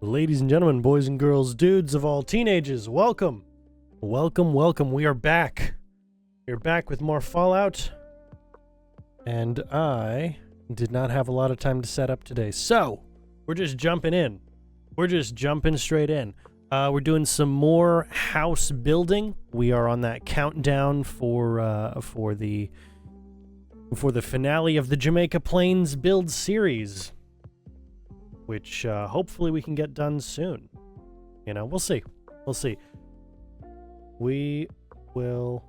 Ladies and gentlemen, boys and girls, dudes of all teenagers, welcome. Welcome, welcome. We are back. We're back with more Fallout. And I did not have a lot of time to set up today. So, we're just jumping in. We're just jumping straight in. We're doing some more house building. We are on that countdown for the finale of the Jamaica Plains build series, which hopefully we can get done soon. You know, we'll see. We'll see. We will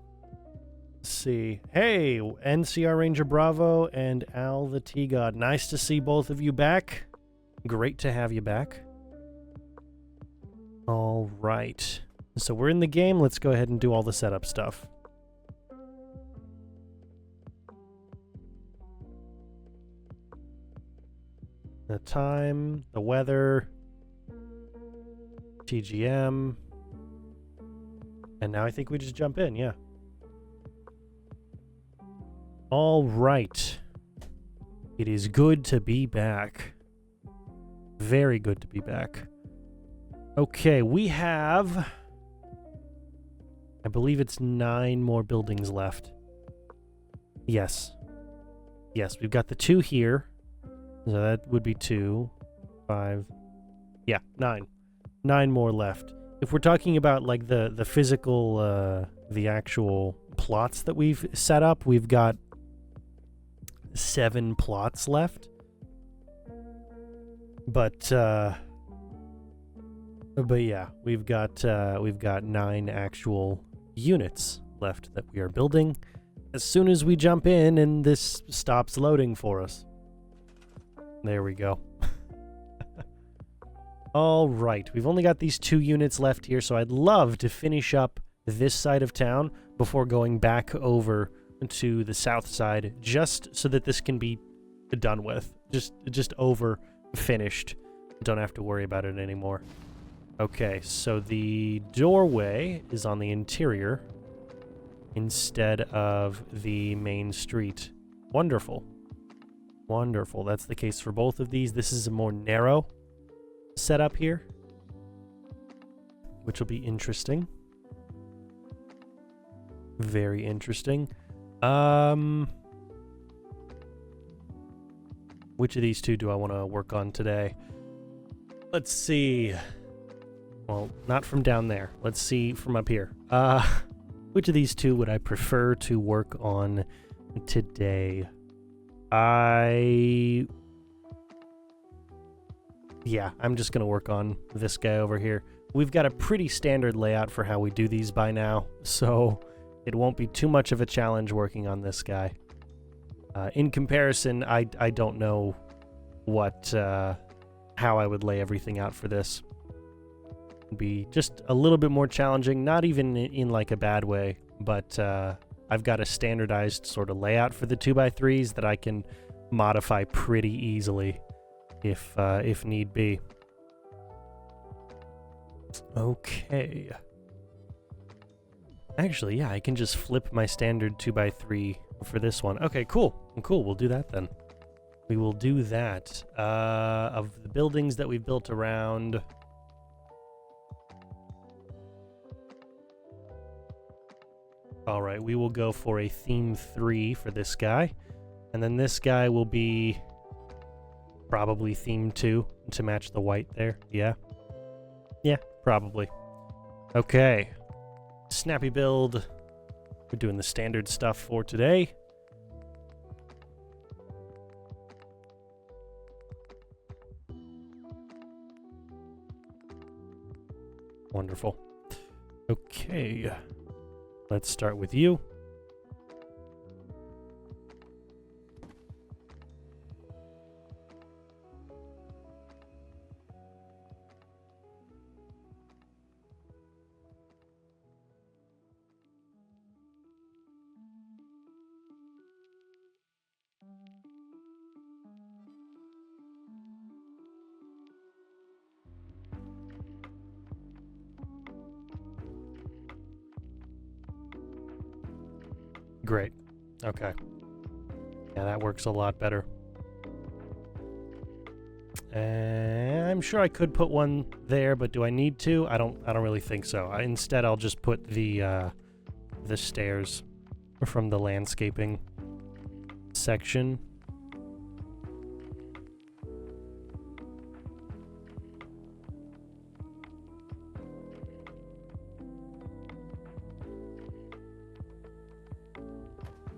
see. Hey, NCR Ranger Bravo and Al the T-God. Nice to see both of you back. Great to have you back. All right. So we're in the game. Let's go ahead and do all the setup stuff. The time, the weather, TGM, and now I think we just jump in, yeah. All right. It is good to be back. Very good to be back. Okay, we have, I believe it's 9 more buildings left. Yes. Yes, we've got the 2 here. So that would be 2, 5, yeah, 9. 9 more left. If we're talking about like the physical, the actual plots that we've set up, we've got 7 plots left. But yeah, we've got 9 actual units left that we are building. As soon as we jump in and this stops loading for us. There we go. All right, we've only got these 2 units left here, so I'd love to finish up this side of town before going back over to the south side, just so that this can be done with. Just over finished. Don't have to worry about it anymore. Okay, so the doorway is on the interior instead of the main street. Wonderful. Wonderful. That's the case for both of these. This is a more narrow setup here, which will be interesting. Very interesting. Which of these 2 do I want to work on today? Let's see. Well, not from down there. Let's see from up here. Which of these 2 would I prefer to work on today? Yeah, I'm just going to work on this guy over here. We've got a pretty standard layout for how we do these by now, so it won't be too much of a challenge working on this guy. In comparison, I don't know how I would lay everything out for this. It'd be just a little bit more challenging, not even in like a bad way, but I've got a standardized sort of layout for the 2x3s that I can modify pretty easily if need be. Okay. Actually, yeah, I can just flip my standard 2x3 for this one. Okay, cool. Cool, we'll do that then. We will do that. Of the buildings that we've built around... All right, we will go for a theme 3 for this guy. And then this guy will be probably theme 2 to match the white there. Yeah. Yeah, probably. Okay. Snappy build. We're doing the standard stuff for today. Wonderful. Okay. Let's start with you. Great. Okay. Yeah, that works a lot better. And I'm sure I could put one there, but do I need to? I don't really think so. Instead, I'll just put the stairs from the landscaping section.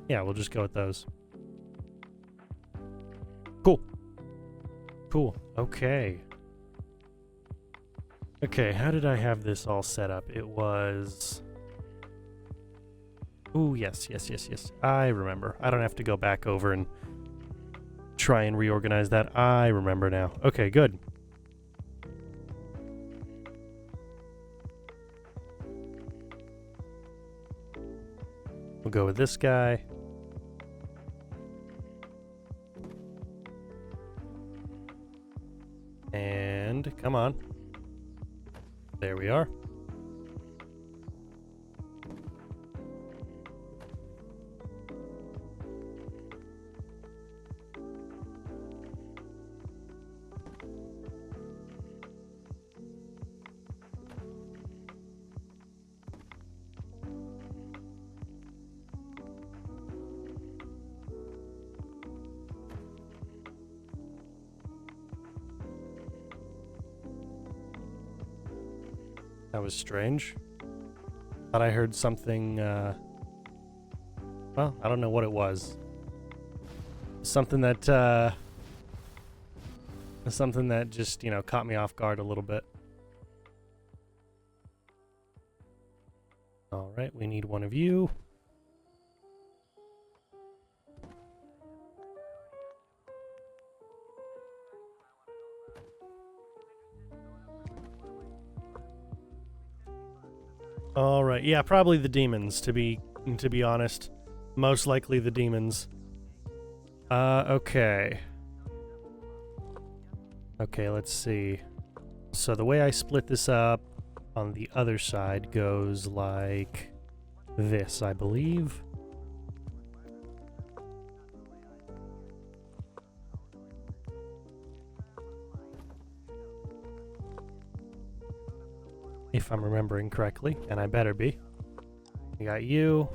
Yeah, we'll just go with those. Cool. Cool. Okay. Okay, how did I have this all set up? It was... Ooh, yes. I remember. I don't have to go back over and try and reorganize that. I remember now. Okay, good. We'll go with this guy. And come on. There we are. That was strange. Thought I heard something, well, I don't know what it was. Something that just, you know, caught me off guard a little bit. Alright, we need one of you. All right, yeah, probably the demons, to be honest. Most likely the demons. Okay. Okay, let's see. So the way I split this up on the other side goes like this, I believe. If I'm remembering correctly, and I better be. We got you.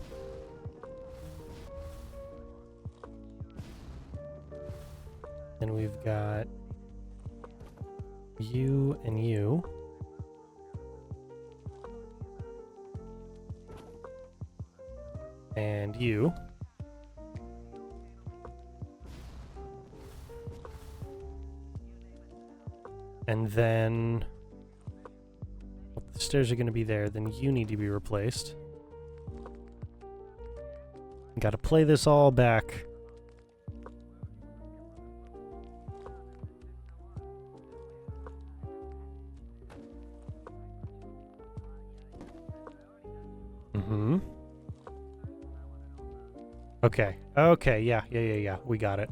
And we've got you and you. And you. And then... the stairs are going to be there, then you need to be replaced. Got to play this all back. Mm-hmm. Okay. Okay, yeah. We got it.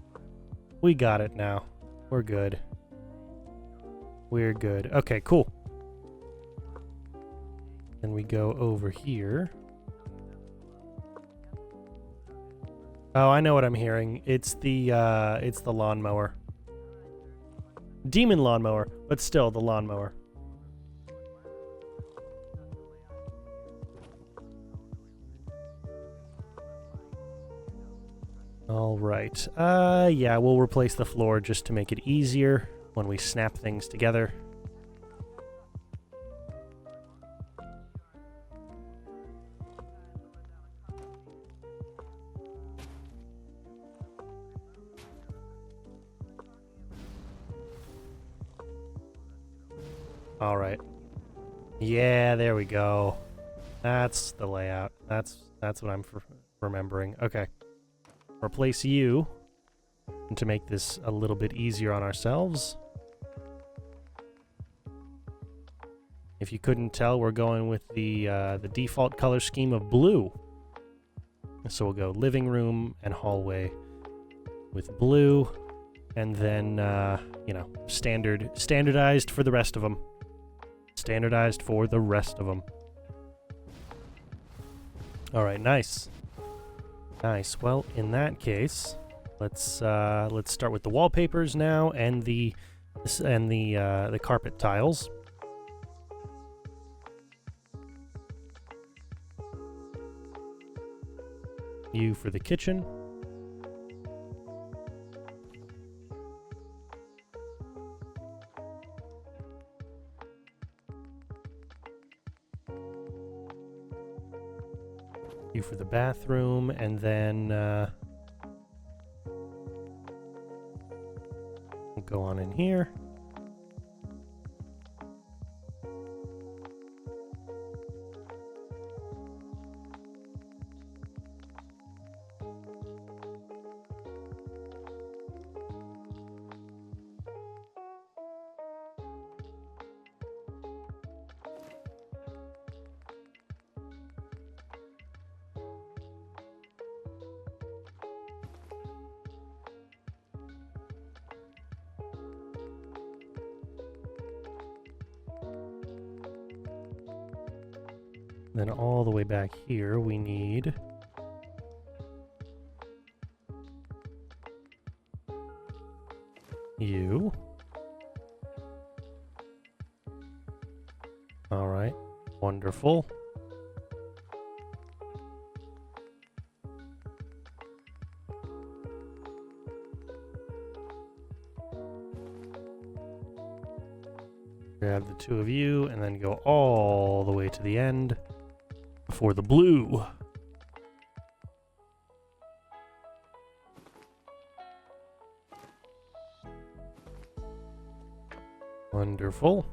We got it now. We're good. We're good. Okay, cool. Then we go over here. Oh, I know what I'm hearing. It's the lawnmower. Demon lawnmower, but still the lawnmower. All right. Yeah, we'll replace the floor just to make it easier when we snap things together. All right. Yeah, there we go. That's the layout. That's what I'm remembering. Okay. Replace you and to make this a little bit easier on ourselves. If you couldn't tell, we're going with the default color scheme of blue. So we'll go living room and hallway with blue, and then you know, standardized for the rest of them. Standardized for the rest of them. All right, nice. Nice. Well, in that case, let's start with the wallpapers now and the and the carpet tiles. U for the kitchen. U for the bathroom, and then we'll go on in here. Then all the way back here, we need U. All right, wonderful. Grab the two of you and then go all the way to the end for the blue. Wonderful.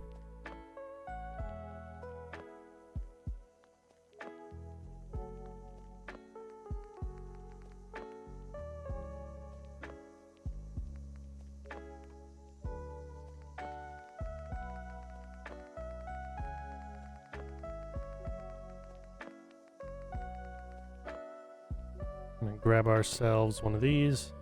I'm gonna grab ourselves one of these.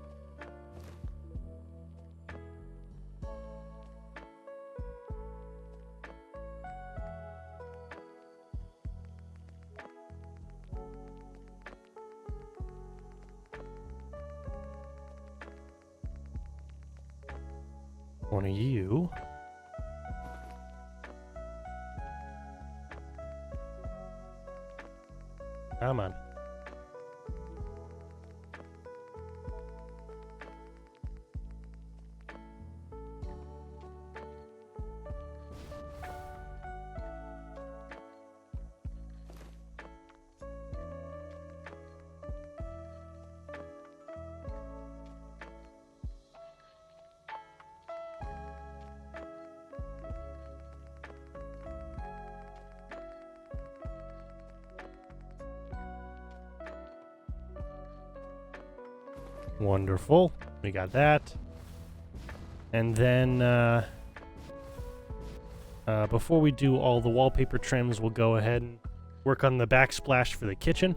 One of you. Come on. Wonderful. We got that. And then before we do all the wallpaper trims, we'll go ahead and work on the backsplash for the kitchen.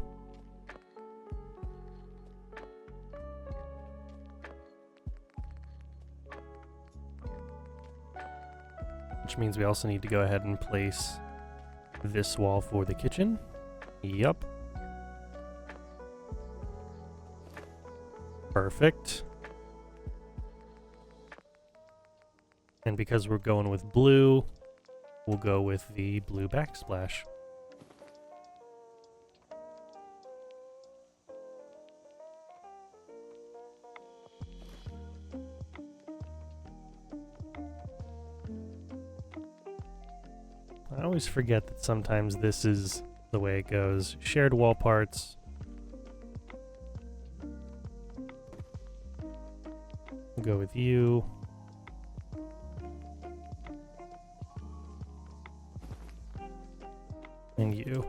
Which means we also need to go ahead and place this wall for the kitchen. Yup. Perfect. And because we're going with blue, we'll go with the blue backsplash. I always forget that sometimes this is the way it goes. Shared wall parts. We'll go with you. And you.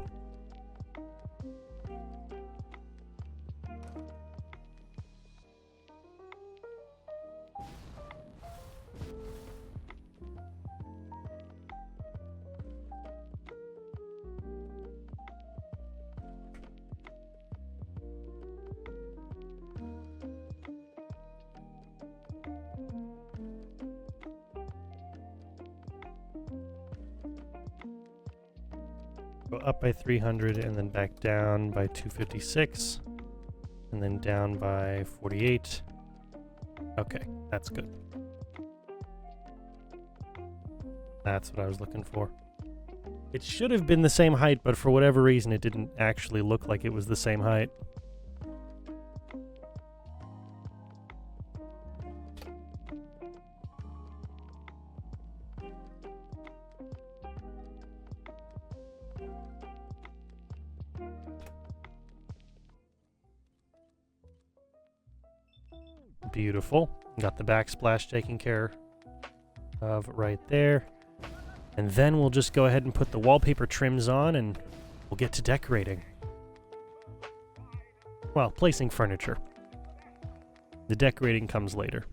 Go up by 300 and then back down by 256 and then down by 48. Okay, that's good. That's what I was looking for. It should have been the same height, but for whatever reason, it didn't actually look like it was the same height. Beautiful. Got the backsplash taken care of right there. And then we'll just go ahead and put the wallpaper trims on and we'll get to decorating. Well, placing furniture. The decorating comes later.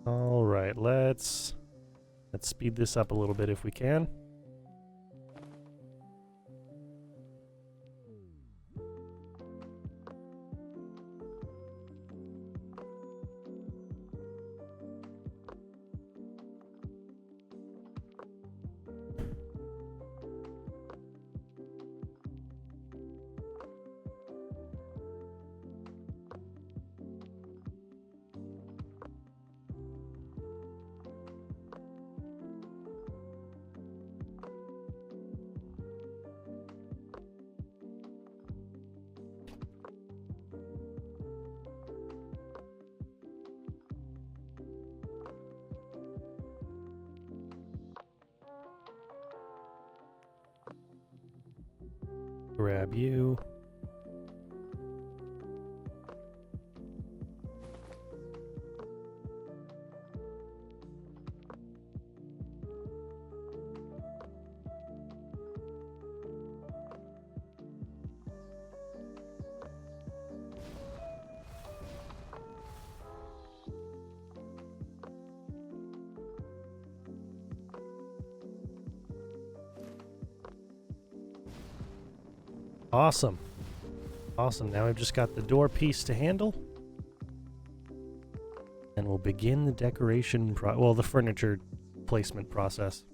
All right, let's speed this up a little bit if we can. Grab you. Awesome. Awesome. Now we've just got the door piece to handle. And we'll begin the decoration the furniture placement process.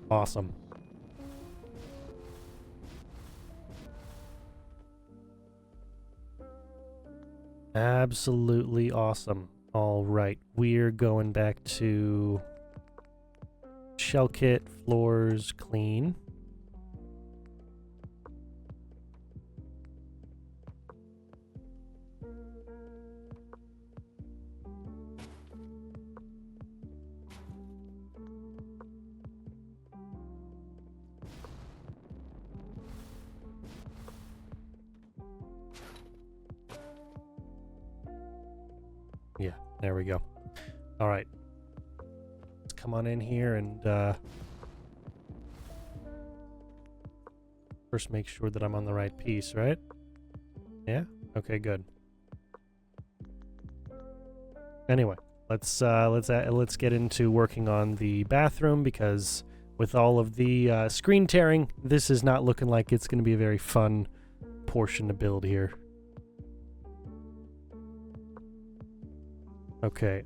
Awesome. Absolutely awesome. All right, we're going back to shell kit, floors, clean. Yeah, there we go. All right. Let's come on in here and first make sure that I'm on the right piece, right? Yeah? Okay, good. Anyway, let's get into working on the bathroom because with all of the screen tearing, this is not looking like it's going to be a very fun portion to build here. Okay,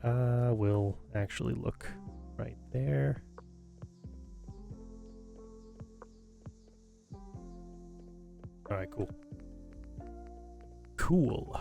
we'll actually look right there. All right, cool. Cool.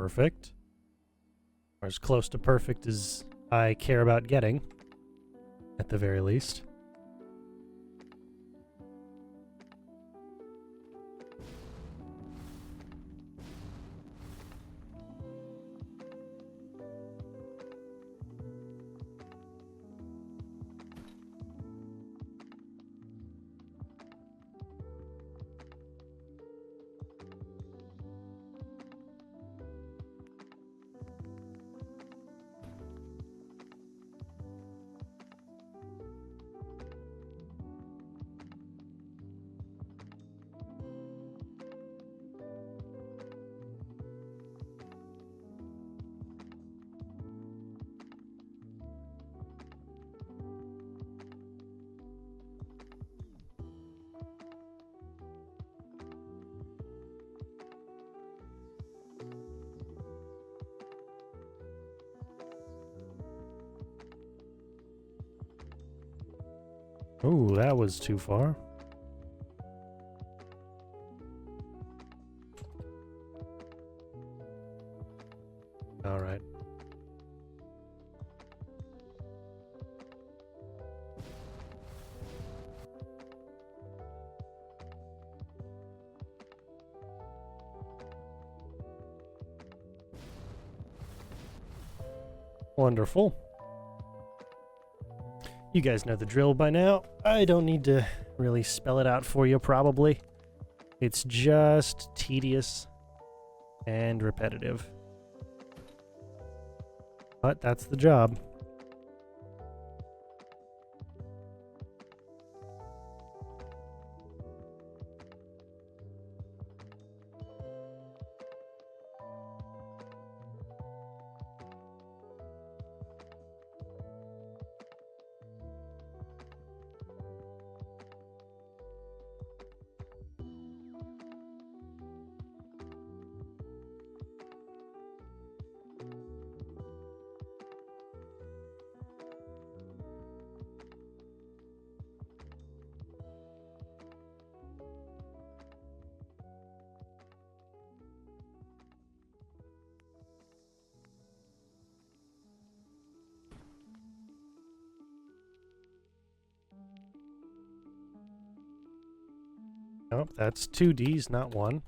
perfect. Or as close to perfect as I care about getting, at the very least. Ooh, that was too far. All right. Wonderful. You guys know the drill by now. I don't need to really spell it out for you, probably. It's just tedious and repetitive. But that's the job. Nope, that's 2 Ds, not 1.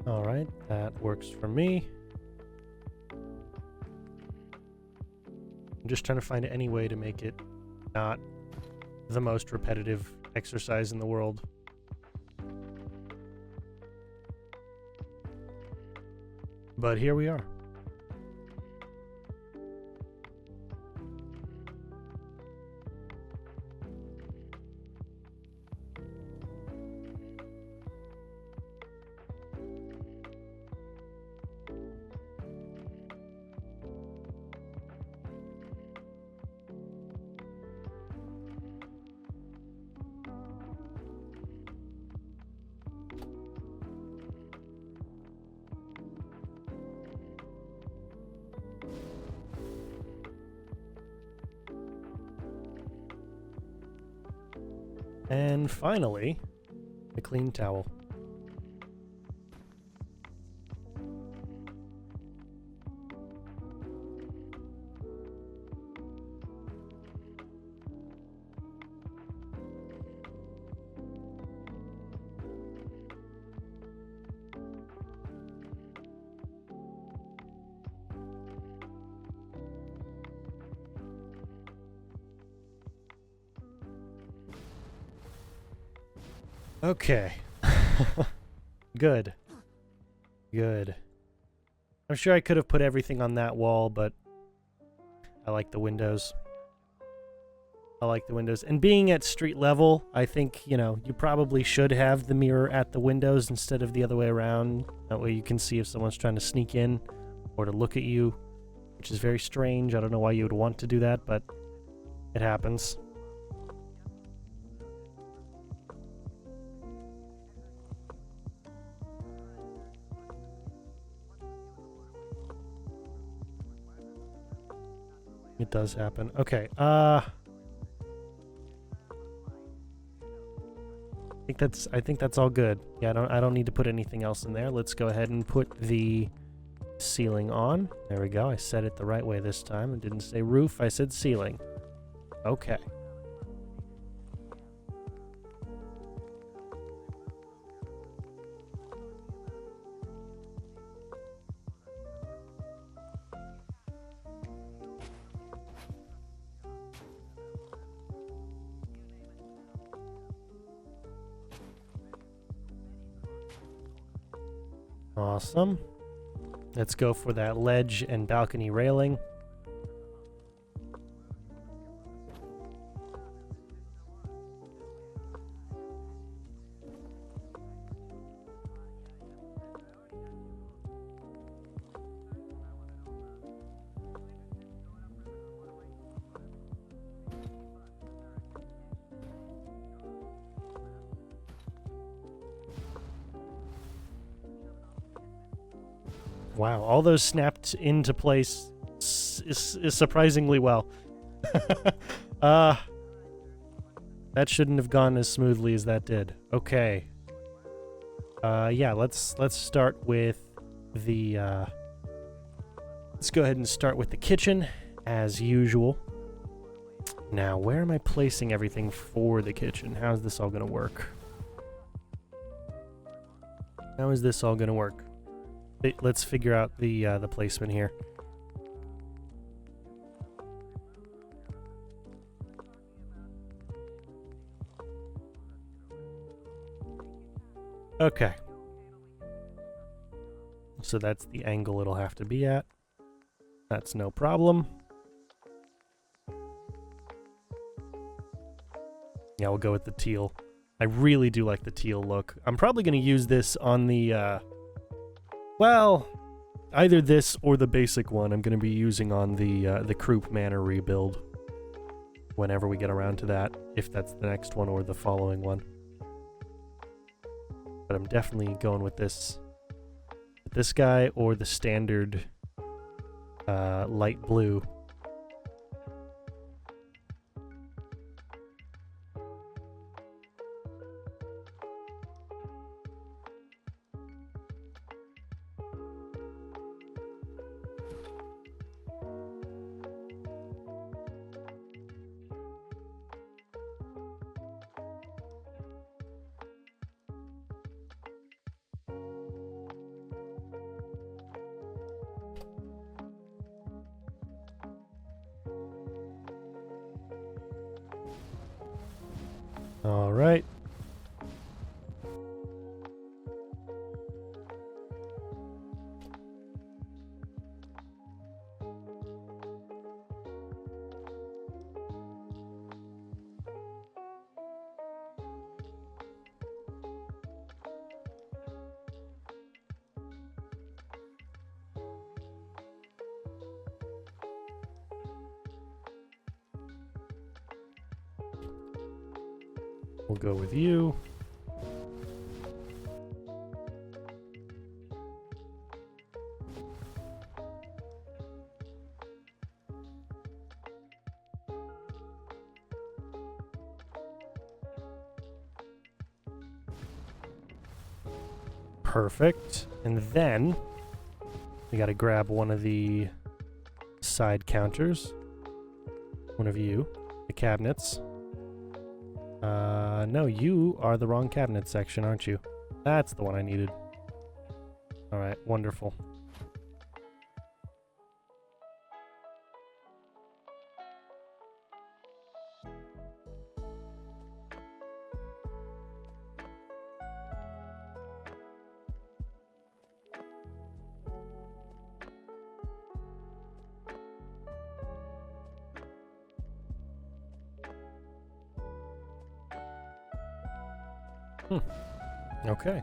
All right, that works for me. I'm just trying to find any way to make it not the most repetitive exercise in the world. But here we are. And finally, a clean towel. Okay. Good. Good. I'm sure I could have put everything on that wall, but I like the windows I like the windows. And being at street level, I think, you know, you probably should have the mirror at the windows instead of the other way around. That way you can see if someone's trying to sneak in or to look at you, which is very strange. I don't know why you would want to do that, but it happens. It does happen. Okay, I think that's all good. Yeah, I don't need to put anything else in there. Let's go ahead and put the ceiling on. There we go. I said it the right way this time. I didn't say roof, I said ceiling. Okay. Awesome. Let's go for that ledge and balcony railing. Wow, all those snapped into place is surprisingly well. That shouldn't have gone as smoothly as that did. Okay. Yeah, let's start with the let's go ahead and start with the kitchen as usual. Now, where am I placing everything for the kitchen? How's this all going to work? How is this all going to work? Let's figure out the placement here. Okay. So that's the angle it'll have to be at. That's no problem. Yeah, we'll go with the teal. I really do like the teal look. I'm probably going to use this on the well, either this or the basic one I'm going to be using on the Croup Manor rebuild whenever we get around to that, if that's the next one or the following one. But I'm definitely going with this guy or the standard light blue. All right. We'll go with you. Perfect. And then we got to grab one of the side counters. One of you, the cabinets. No, you are the wrong cabinet section, aren't you? That's the one I needed. All right, wonderful. Okay.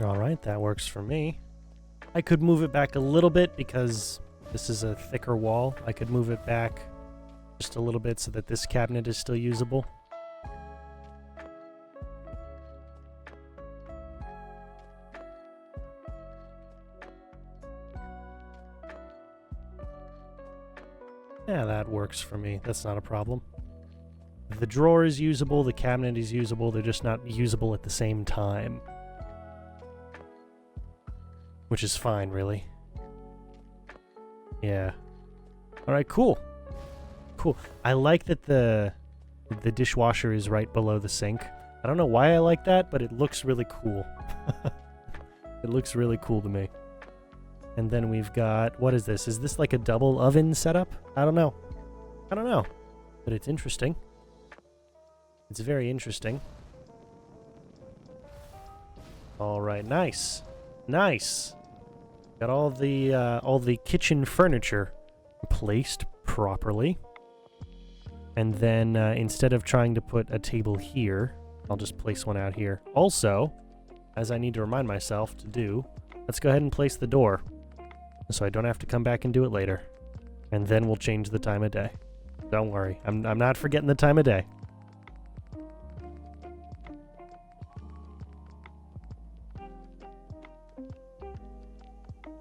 All right, that works for me. I could move it back a little bit because this is a thicker wall. I could move it back just a little bit so that this cabinet is still usable. Yeah, that works for me. That's not a problem. The drawer is usable, the cabinet is usable, they're just not usable at the same time. Which is fine, really. Yeah. Alright, cool. Cool. I like that the dishwasher is right below the sink. I don't know why I like that, but it looks really cool. It looks really cool to me. And then we've got... What is this? Is this like a double oven setup? I don't know. I don't know. But it's interesting. It's very interesting. Alright, nice. Nice. Got all the kitchen furniture placed properly. And then instead of trying to put a table here, I'll just place one out here. Also, as I need to remind myself to do, let's go ahead and place the door so I don't have to come back and do it later. And then we'll change the time of day. Don't worry, I'm not forgetting the time of day.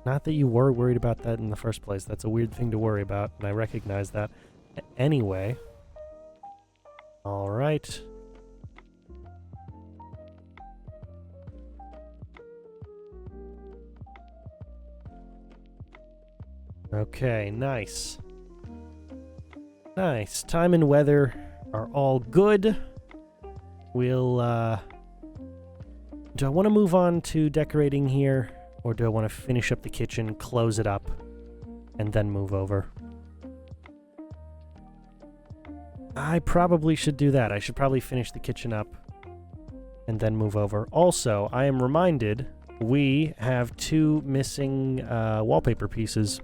Not that you were worried about that in the first place. That's a weird thing to worry about, and I recognize that. Anyway. Alright. Okay, nice. Nice. Time and weather are all good. We'll, do I want to move on to decorating here? Or do I want to finish up the kitchen, close it up, and then move over? I probably should do that. I should probably finish the kitchen up and then move over. Also, I am reminded we have 2 missing wallpaper pieces.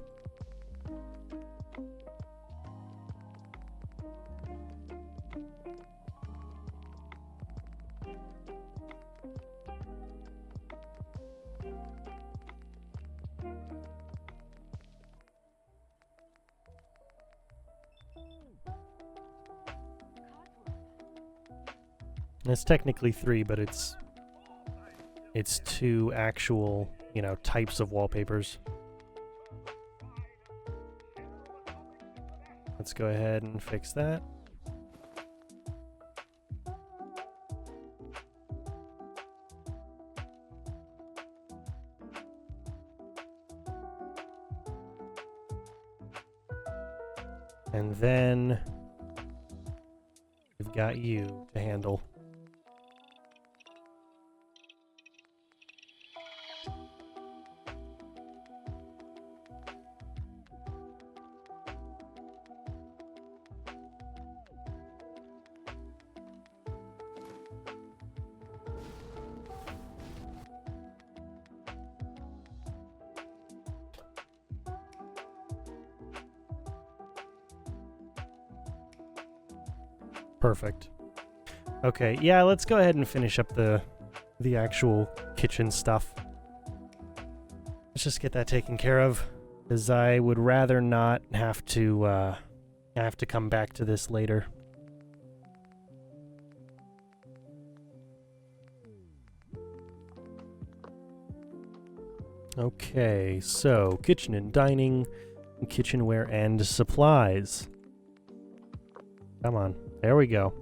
It's technically 3, but it's 2 actual, you know, types of wallpapers. Let's go ahead and fix that. And then we've got you to handle. Perfect. Okay, yeah, let's go ahead and finish up the actual kitchen stuff. Let's just get that taken care of, because I would rather not have to come back to this later. Okay, so kitchen and dining, kitchenware and supplies. Come on. There we go.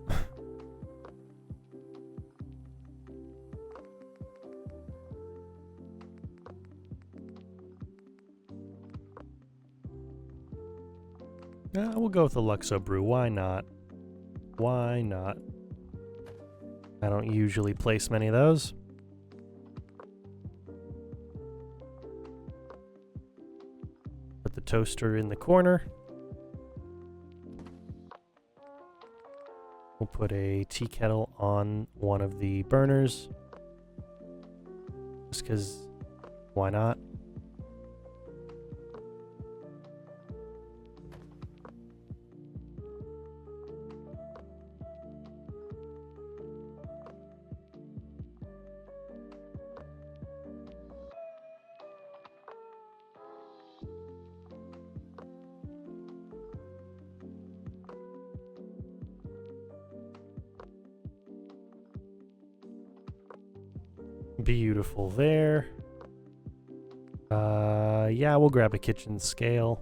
We'll go with the Luxo Brew. Why not? Why not? I don't usually place many of those. Put the toaster in the corner. We'll put a tea kettle on one of the burners. Just because, why not? Beautiful there. Yeah, we'll grab a kitchen scale.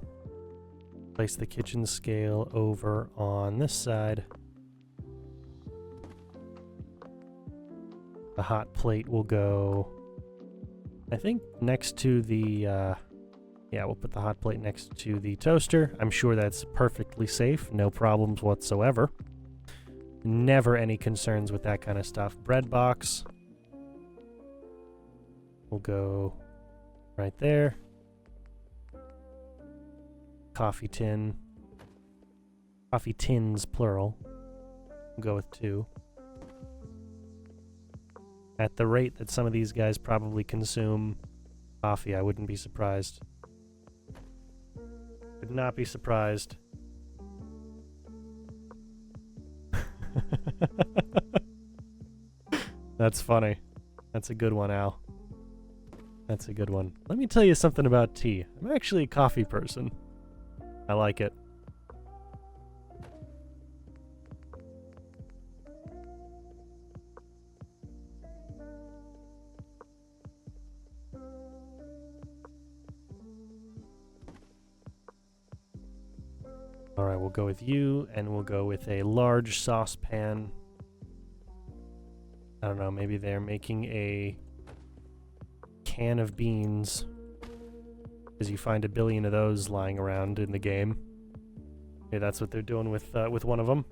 Place the kitchen scale over on this side. The hot plate will go, I think, next to the, yeah, we'll put the hot plate next to the toaster. I'm sure that's perfectly safe. No problems whatsoever. Never any concerns with that kind of stuff. Bread box. We'll go right there. Coffee tin. Coffee tins, plural. We'll go with 2. At the rate that some of these guys probably consume coffee, I wouldn't be surprised. Would not be surprised. That's funny. That's a good one, Al. That's a good one. Let me tell you something about tea. I'm actually a coffee person. I like it. Alright, we'll go with you, and we'll go with a large saucepan. I don't know, maybe they're making a can of beans, because you find a billion of those lying around in the game. Okay, that's what they're doing with one of them.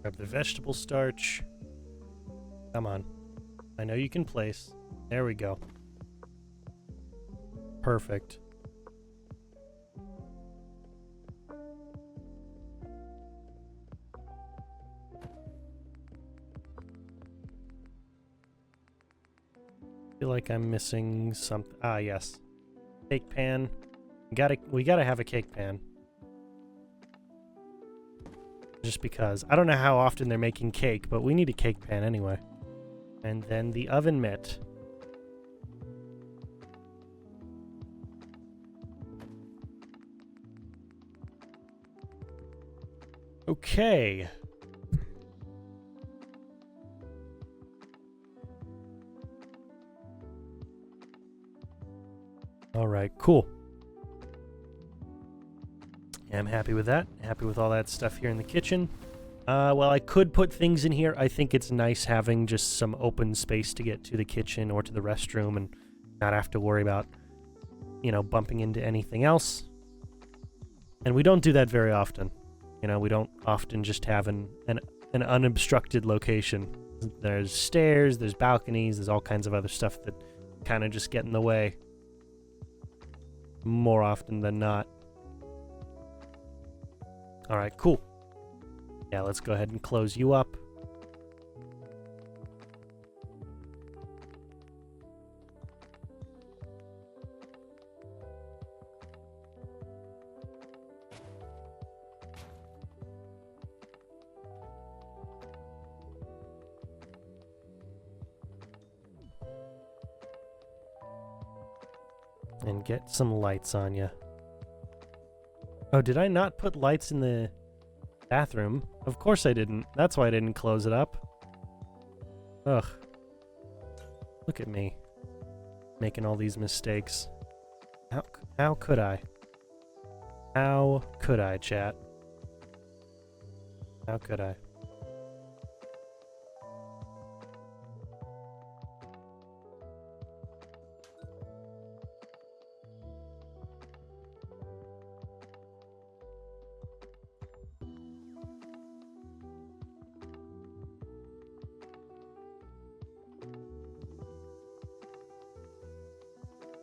Grab the vegetable starch. Come on. I know you can place. There we go. Perfect. Feel like I'm missing something. Ah, yes. Cake pan. We gotta have a cake pan. Just because. I don't know how often they're making cake, but we need a cake pan anyway. And then the oven mitt. Okay. All right, cool. Yeah, I'm happy with that. Happy with all that stuff here in the kitchen. Well, I could put things in here. I think it's nice having just some open space to get to the kitchen or to the restroom and not have to worry about, you know, bumping into anything else. And we don't do that very often. You know, we don't often just have an unobstructed location. There's stairs, there's balconies, there's all kinds of other stuff that kind of just get in the way more often than not. All right, cool. Yeah, let's go ahead and close you up. And get some lights on you. Oh, did I not put lights in the bathroom? Of course I didn't. That's why I didn't close it up. Ugh. Look at me. Making all these mistakes. How could I? How could I, chat? How could I?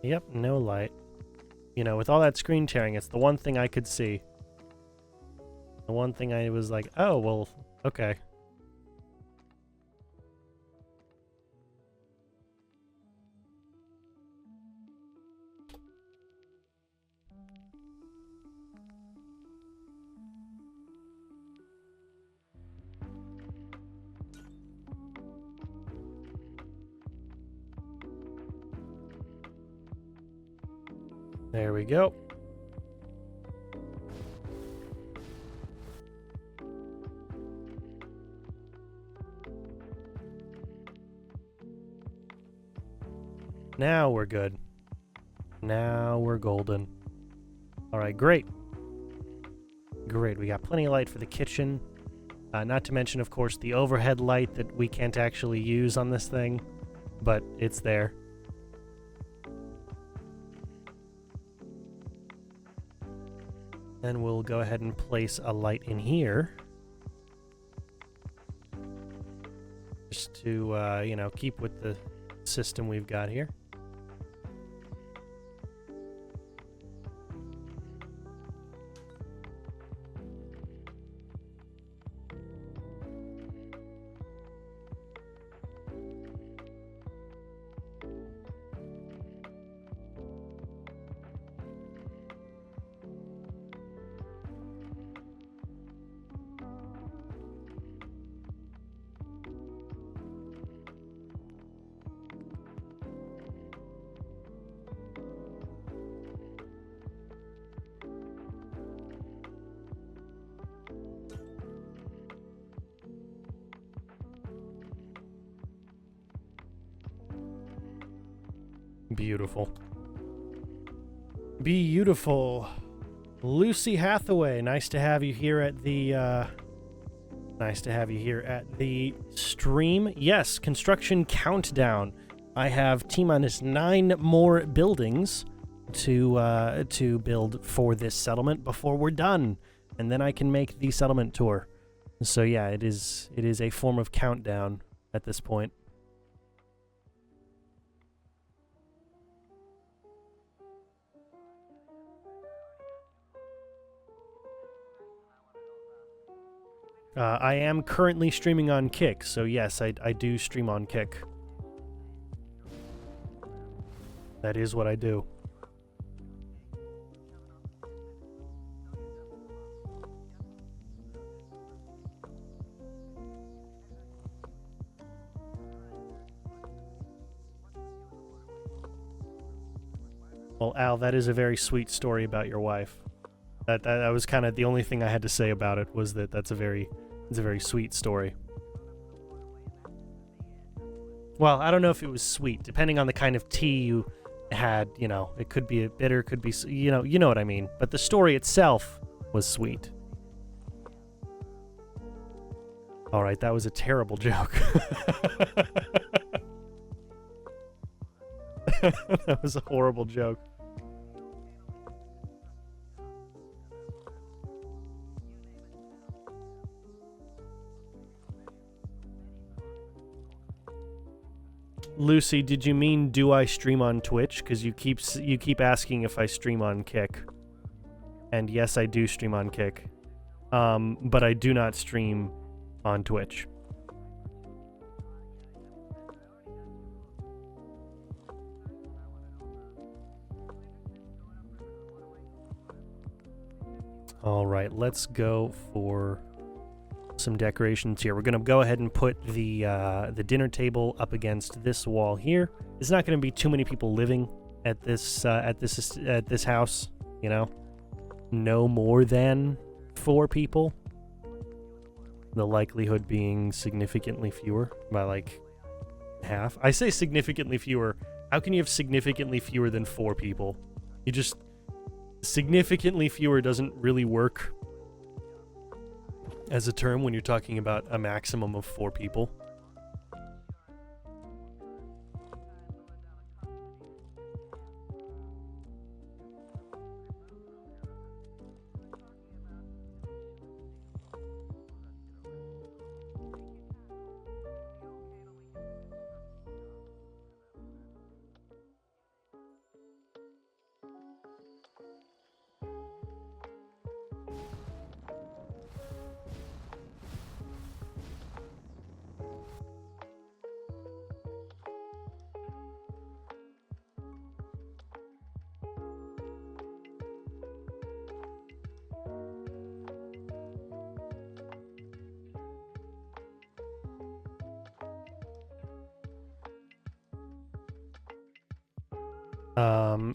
Yep, no light. You know, with all that screen tearing, it's the one thing I could see. The one thing I was like, oh, well, okay. There we go. Now we're good. Now we're golden. All right, great. Great, we got plenty of light for the kitchen. Not to mention, of course, the overhead light that we can't actually use on this thing, but it's there. Then we'll go ahead and place a light in here. Just to, you know, keep with the system we've got here. Beautiful. Beautiful. Lucy Hathaway, nice to have you here at the stream. Yes, construction countdown. I have T-minus 9 more buildings to build for this settlement before we're done, and then I can make the settlement tour. So yeah, it is a form of countdown at this point. I am currently streaming on Kick, so yes, I do stream on Kick. That is what I do. Well, Al, that is a very sweet story about your wife. That was kind of the only thing I had to say about it, was that it's a very sweet story. Well, I don't know if it was sweet, depending on the kind of tea you had, you know, it could be a bitter, could be, you know what I mean. But the story itself was sweet. All right, that was a terrible joke. That was a horrible joke. Lucy, did you mean do I stream on Twitch? Because you keep asking if I stream on Kick. And yes, I do stream on Kick. But I do not stream on Twitch. All right, let's go for some decorations here. We're going to go ahead and put the dinner table up against this wall here. There's not going to be too many people living at this house, you know, no more than 4 people. The likelihood being significantly fewer by like half. I say significantly fewer. How can you have significantly fewer than 4 people? You just significantly fewer doesn't really work as a term when you're talking about a maximum of 4 people.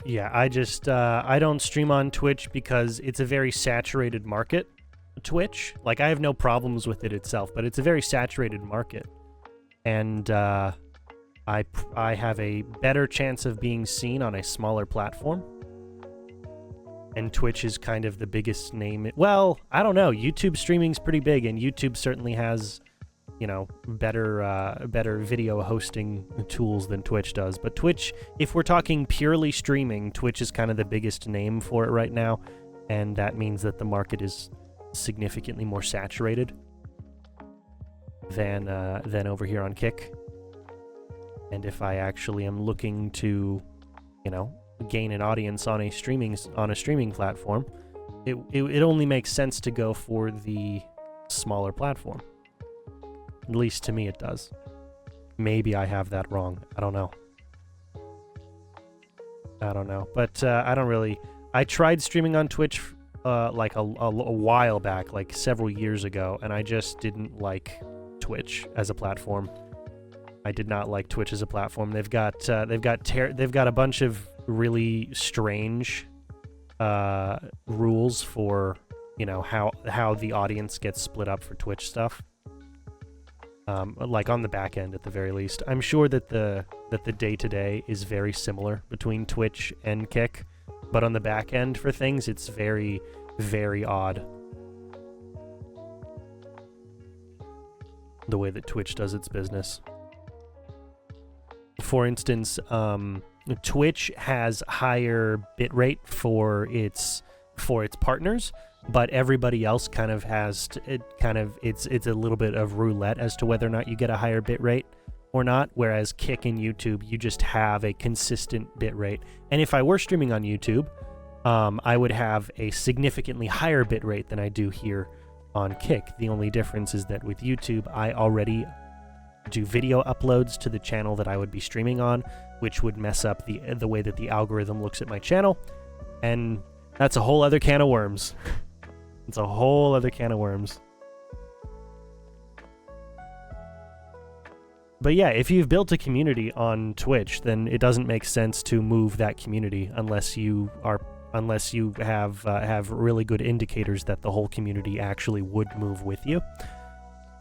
Yeah, I don't stream on Twitch because it's a very saturated market, Twitch. Like, I have no problems with it itself, but it's a very saturated market. And, I have a better chance of being seen on a smaller platform. And Twitch is kind of the biggest name. Well, I don't know. YouTube streaming's pretty big, and YouTube certainly has, you know, better video hosting tools than Twitch does. But Twitch, if we're talking purely streaming, Twitch is kind of the biggest name for it right now, and that means that the market is significantly more saturated than over here on Kick. And if I actually am looking to, you know, gain an audience on a streaming platform, it only makes sense to go for the smaller platform. At least to me it does. Maybe I have that wrong. I don't know. But I don't really... I tried streaming on Twitch like a while back, like several years ago, and I just didn't like Twitch as a platform. I did not like Twitch as a platform. They've got a bunch of really strange rules for, you know, how the audience gets split up for Twitch stuff. Like on the back end at the very least. I'm sure that the day-to-day is very similar between Twitch and Kick, but on the back end for things, it's very, very odd. The way that Twitch does its business. For instance, Twitch has higher bitrate for its partners, but everybody else kind of has it's a little bit of roulette as to whether or not you get a higher bitrate or not, whereas Kick and YouTube, you just have a consistent bitrate. And if I were streaming on YouTube, I would have a significantly higher bitrate than I do here on Kick. The only difference is that with YouTube, I already do video uploads to the channel that I would be streaming on, which would mess up the way that the algorithm looks at my channel, and that's a whole other can of worms. It's a whole other can of worms. But yeah, if you've built a community on Twitch, then it doesn't make sense to move that community unless you have really good indicators that the whole community actually would move with you.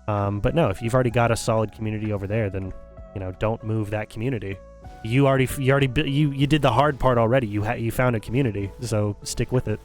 But no, if you've already got a solid community over there, then, you know, don't move that community. You did the hard part already. You found a community, so stick with it.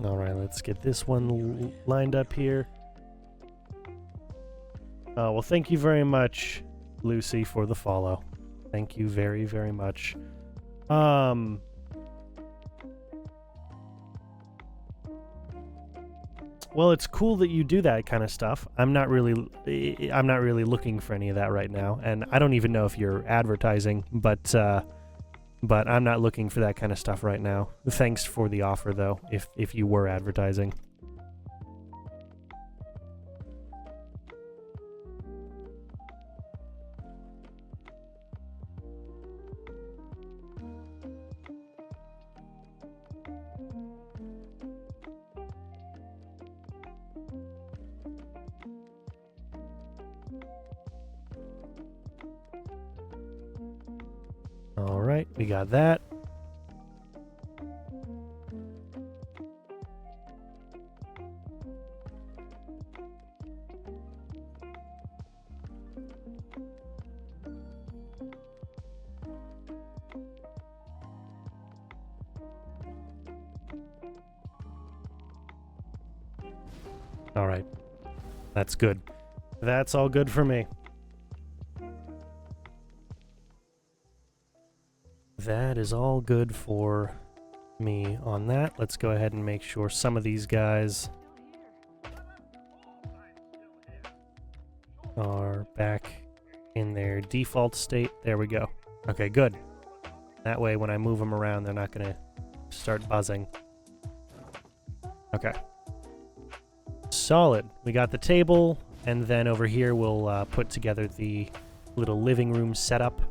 All right, let's get this one lined up here. Well, thank you very much, Lucy, for the follow. Thank you very, very much. Well, it's cool that you do that kind of stuff. I'm not really looking for any of that right now, and I don't even know if you're advertising, but I'm not looking for that kind of stuff right now. Thanks for the offer, though, if you were advertising. All right, we got that. All right, that's good. That's all good for me. That is all good for me on that. Let's go ahead and make sure some of these guys are back in their default state. There we go. Okay, good. That way when I move them around, they're not going to start buzzing. Okay. Solid. We got the table, and then over here we'll put together the little living room setup.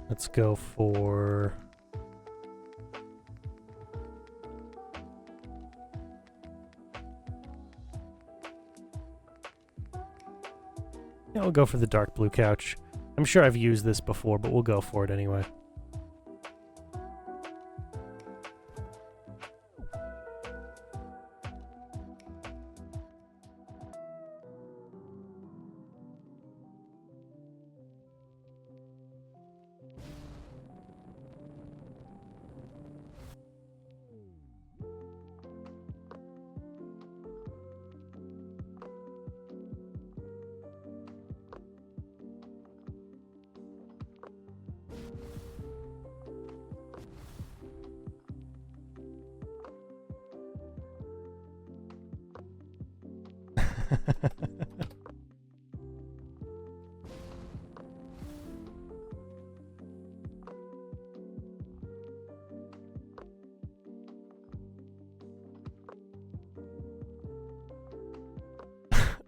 Let's go for... Yeah, we'll go for the dark blue couch. I'm sure I've used this before, but we'll go for it anyway.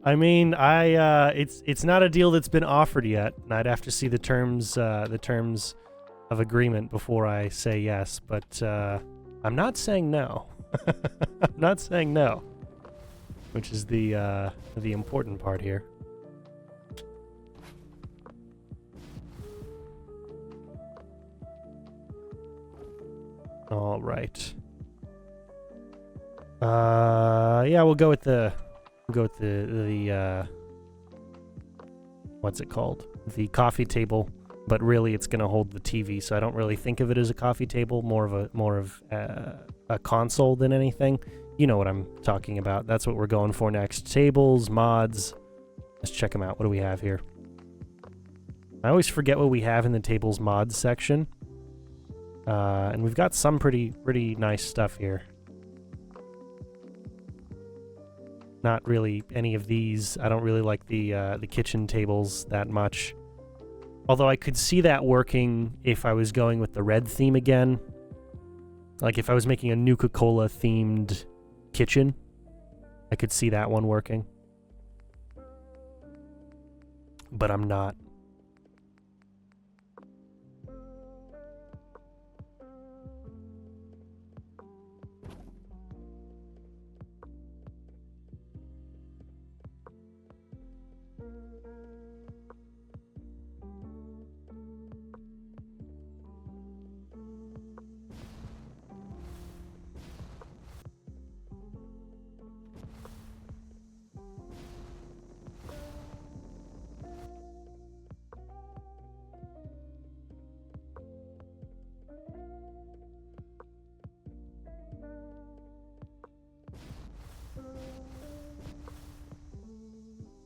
I mean, it's not a deal that's been offered yet, and I'd have to see the terms of agreement before I say yes. But I'm not saying no. I'm not saying no, which is the important part here. All right. Yeah, we'll go with the what's it called? The coffee table, but really it's gonna hold the TV, so I don't really think of it as a coffee table, more of a console than anything. You know what I'm talking about. That's what we're going for next. Tables, mods. Let's check them out. What do we have here? I always forget what we have in the tables mods section. And we've got some pretty nice stuff here. Not really any of these. I don't really like the kitchen tables that much. Although I could see that working if I was going with the red theme again. Like if I was making a Nuka-Cola themed kitchen, I could see that one working. But I'm not.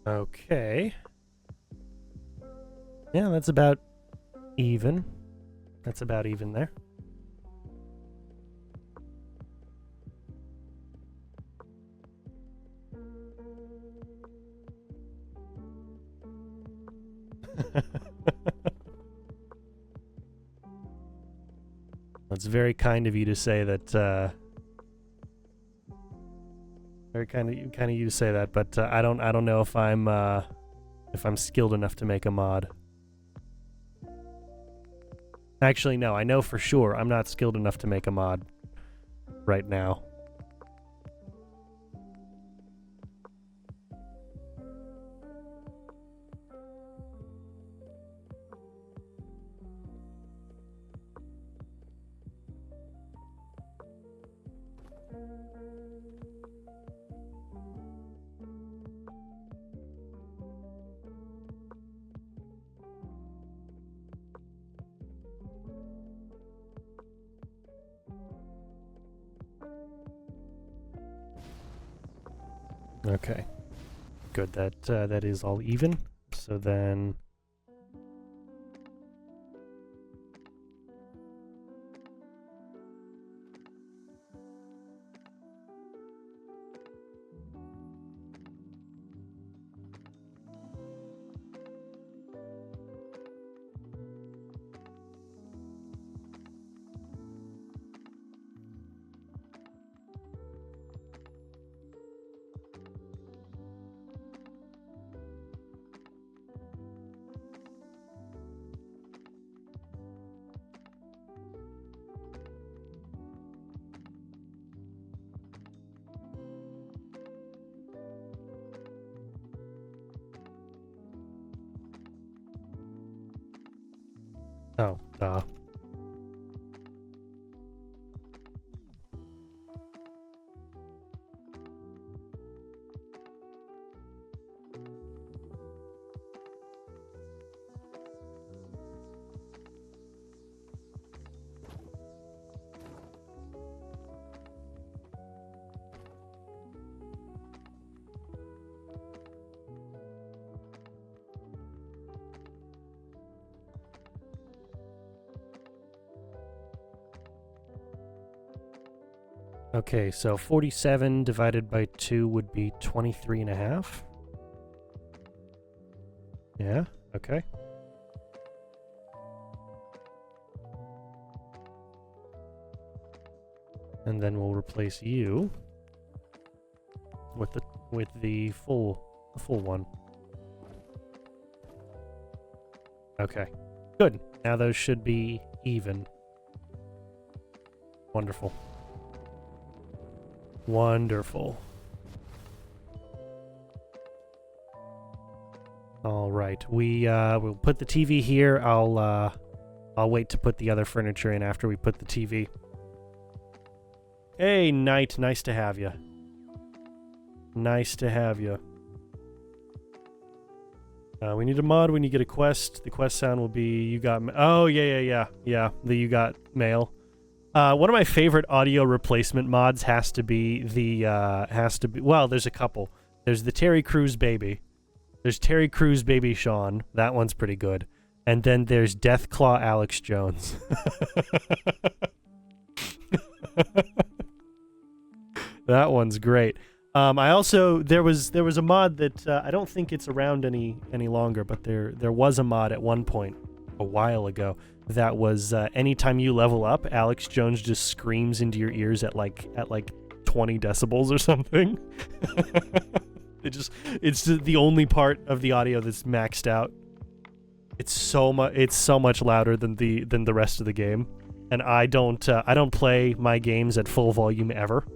Okay. Yeah, that's about even. That's about even there. That's very kind of you to say that. Very kind of you to say that, but I don't know if I'm skilled enough to make a mod. Actually, no, I know for sure I'm not skilled enough to make a mod right now. Okay, good. That is all even. So then, oh, okay, so 47 divided by 2 would be 23.5. Yeah, okay. And then we'll replace you with the full one. Okay. Good. Now those should be even. Wonderful. Wonderful. All right. We'll put the TV here. I'll wait to put the other furniture in after we put the TV. Hey, Knight. Nice to have you. Nice to have you. We need a mod when you get a quest. The quest sound will be you got. Oh yeah. The you got mail. One of my favorite audio replacement mods has to be well, there's a couple. There's the Terry Crews Baby. There's Terry Crews Baby Sean. That one's pretty good. And then there's Deathclaw Alex Jones. That one's great. I also there was a mod that I don't think it's around any longer, but there was a mod at one point a while ago that was anytime you level up, Alex Jones just screams into your ears at like 20 decibels or something. It's the only part of the audio that's maxed out. It's so much louder than the rest of the game, and I don't play my games at full volume ever.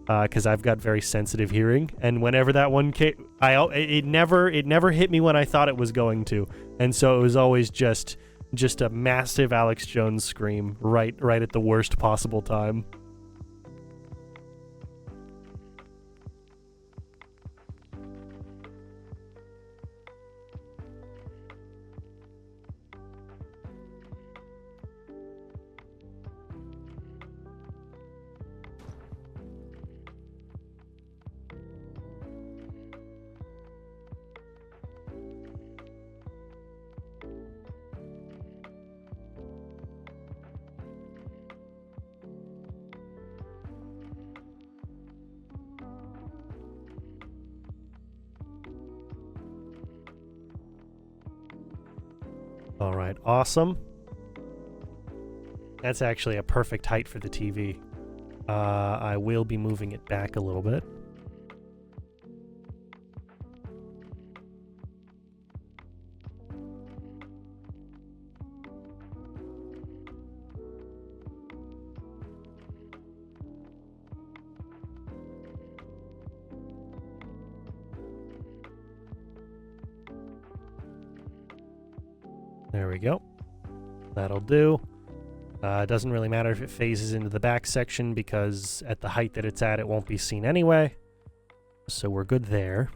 Because I've got very sensitive hearing, and whenever that one came, it never hit me when I thought it was going to, and so it was always just a massive Alex Jones scream right at the worst possible time. All right, awesome. That's actually a perfect height for the TV. I will be moving it back a little bit. There we go. That'll do. It doesn't really matter if it phases into the back section because at the height that it's at, it won't be seen anyway. So we're good there.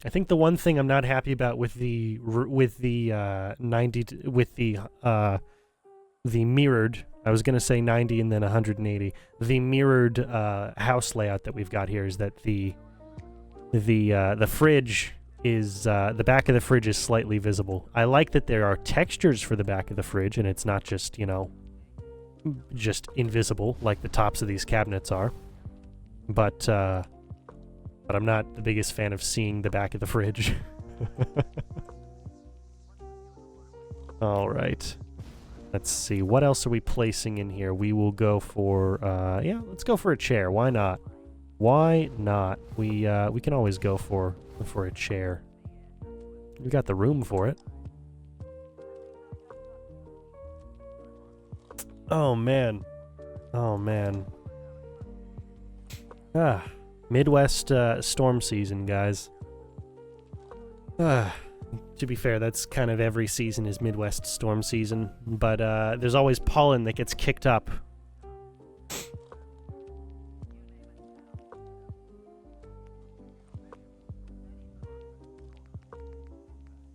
I think the one thing I'm not happy about with the mirrored, I was gonna say 90 and then 180. The mirrored house layout that we've got here is that the fridge is the back of the fridge is slightly visible. I like that there are textures for the back of the fridge and it's not just, you know, just invisible like the tops of these cabinets are. But I'm not the biggest fan of seeing the back of the fridge. All right. Let's see. What else are we placing in here? We will go for yeah, let's go for a chair. Why not? Why not? We can always go for a chair. We got the room for it. Oh man. Oh man. Midwest storm season, guys. To be fair, that's kind of every season is Midwest storm season, but there's always pollen that gets kicked up.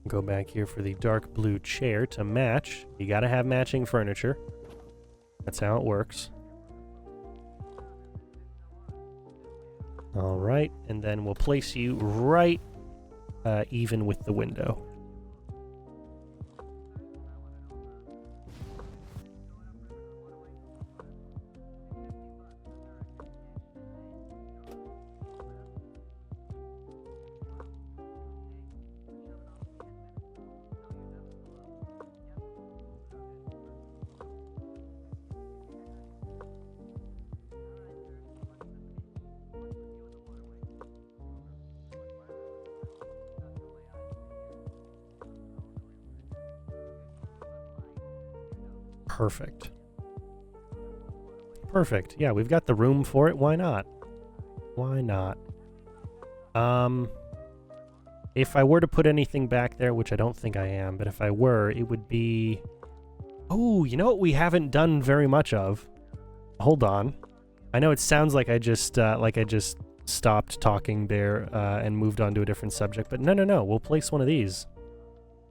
Go back here for the dark blue chair to match. You gotta have matching furniture. That's how it works. All right, and then we'll place you right even with the window. Perfect. Perfect. Yeah, we've got the room for it. Why not? Why not? If I were to put anything back there, which I don't think I am, but if I were, it would be... Oh, you know what we haven't done very much of? Hold on. I know it sounds like I just stopped talking there and moved on to a different subject, but no. We'll place one of these.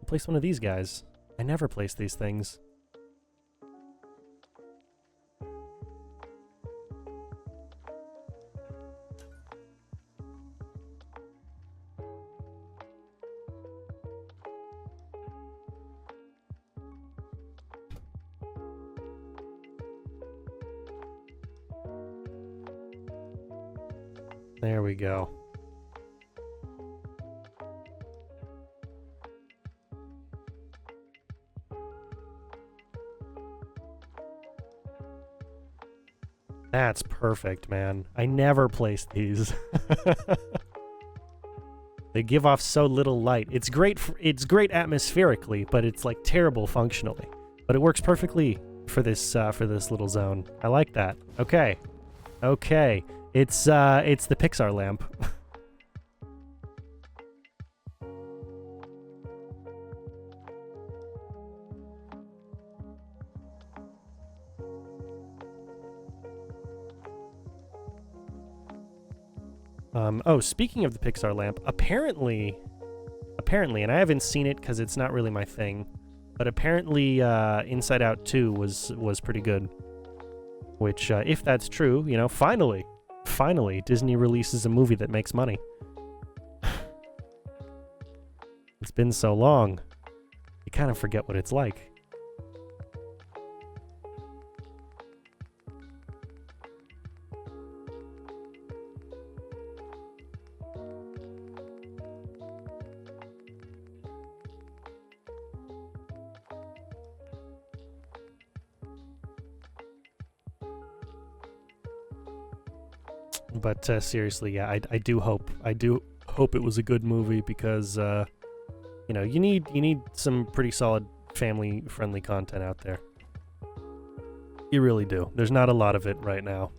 We'll place one of these guys. I never place these things. There we go. That's perfect, man. I never place these. They give off so little light. It's great atmospherically, but it's like terrible functionally. But it works perfectly for this little zone. I like that. Okay. Okay. It's the Pixar lamp. Oh, speaking of the Pixar lamp, apparently, and I haven't seen it because it's not really my thing, but apparently Inside Out 2 was pretty good. Which, if that's true, you know, finally, Disney releases a movie that makes money. It's been so long. You kind of forget what it's like. But seriously, yeah, I do hope it was a good movie because you know, you need some pretty solid family friendly content out there. You really do. There's not a lot of it right now.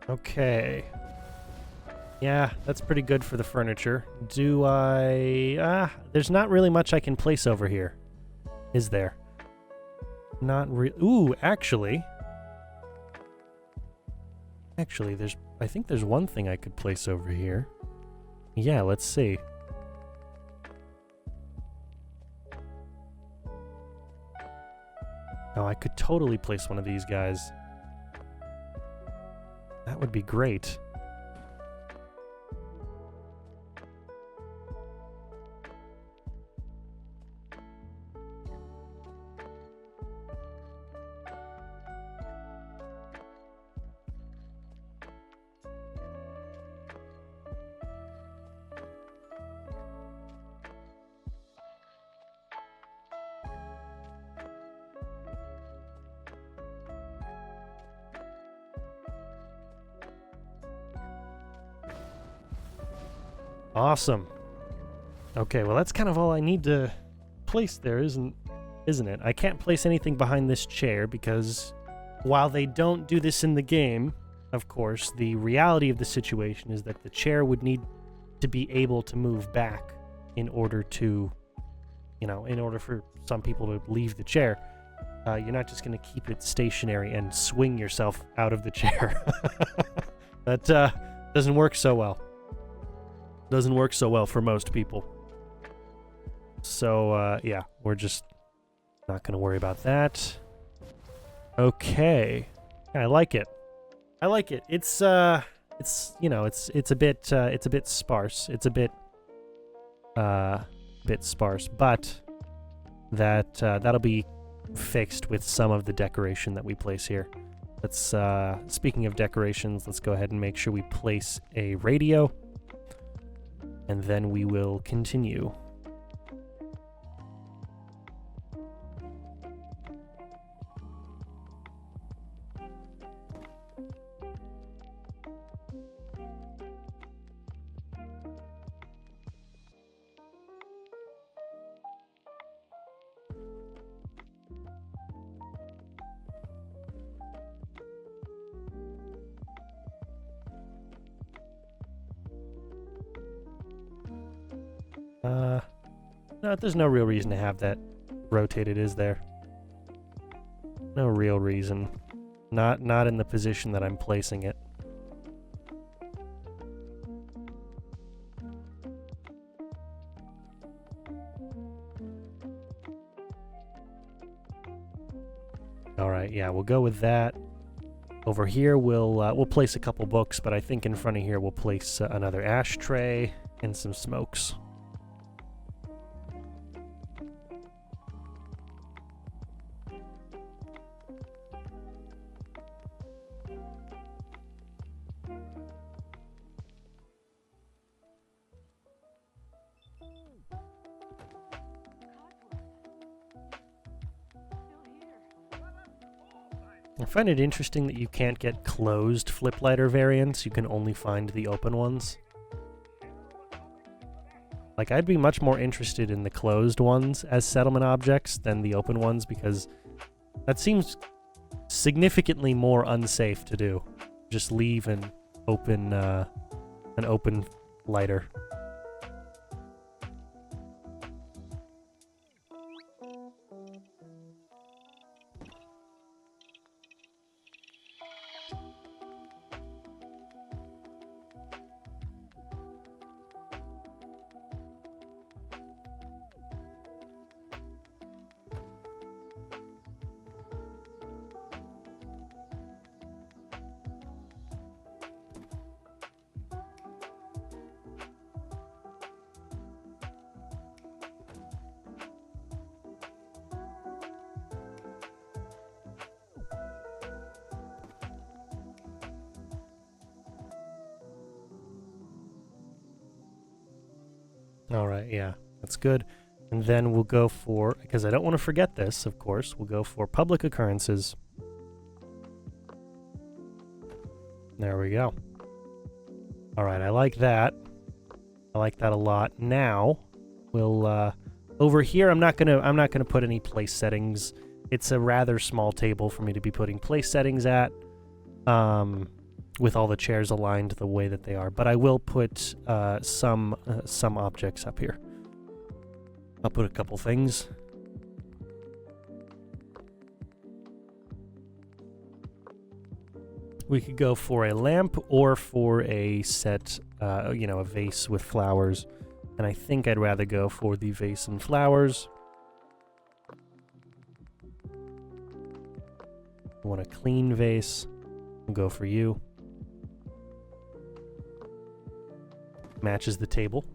Okay. Yeah, that's pretty good for the furniture. Do I... there's not really much I can place over here. Is there? Not Ooh, actually... Actually, I think there's one thing I could place over here. Yeah, let's see. Oh, I could totally place one of these guys. That would be great. Awesome. Okay, well that's kind of all I need to place there, isn't it? I can't place anything behind this chair because while they don't do this in the game, of course, the reality of the situation is that the chair would need to be able to move back in order to, you know, in order for some people to leave the chair. You're not just going to keep it stationary and swing yourself out of the chair. That doesn't work so well. Doesn't work so well for most people. So, yeah, we're just not going to worry about that. Okay. I like it. I like it. It's you know, it's a bit sparse. It's a bit sparse, but that'll be fixed with some of the decoration that we place here. Let's speaking of decorations, let's go ahead and make sure we place a radio. And then we will continue. No, there's no real reason to have that rotated, is there? No real reason. Not in the position that I'm placing it. All right, yeah, we'll go with that. Over here, we'll place a couple books, but I think in front of here we'll place another ashtray and some smokes. I find it interesting that you can't get closed flip lighter variants, you can only find the open ones. Like, I'd be much more interested in the closed ones as settlement objects than the open ones, because that seems significantly more unsafe to do. Just leave an open lighter. All right, yeah, that's good. And then we'll go for, because I don't want to forget this, of course, we'll go for public occurrences. There we go. All right, I like that. I like that a lot. Now, we'll over here. I'm not gonna put any place settings. It's a rather small table for me to be putting place settings at, with all the chairs aligned the way that they are. But I will put some objects up here. I'll put a couple things. We could go for a lamp or for a set, you know, a vase with flowers. And I think I'd rather go for the vase and flowers. I want a clean vase. We'll go for you. Matches the table.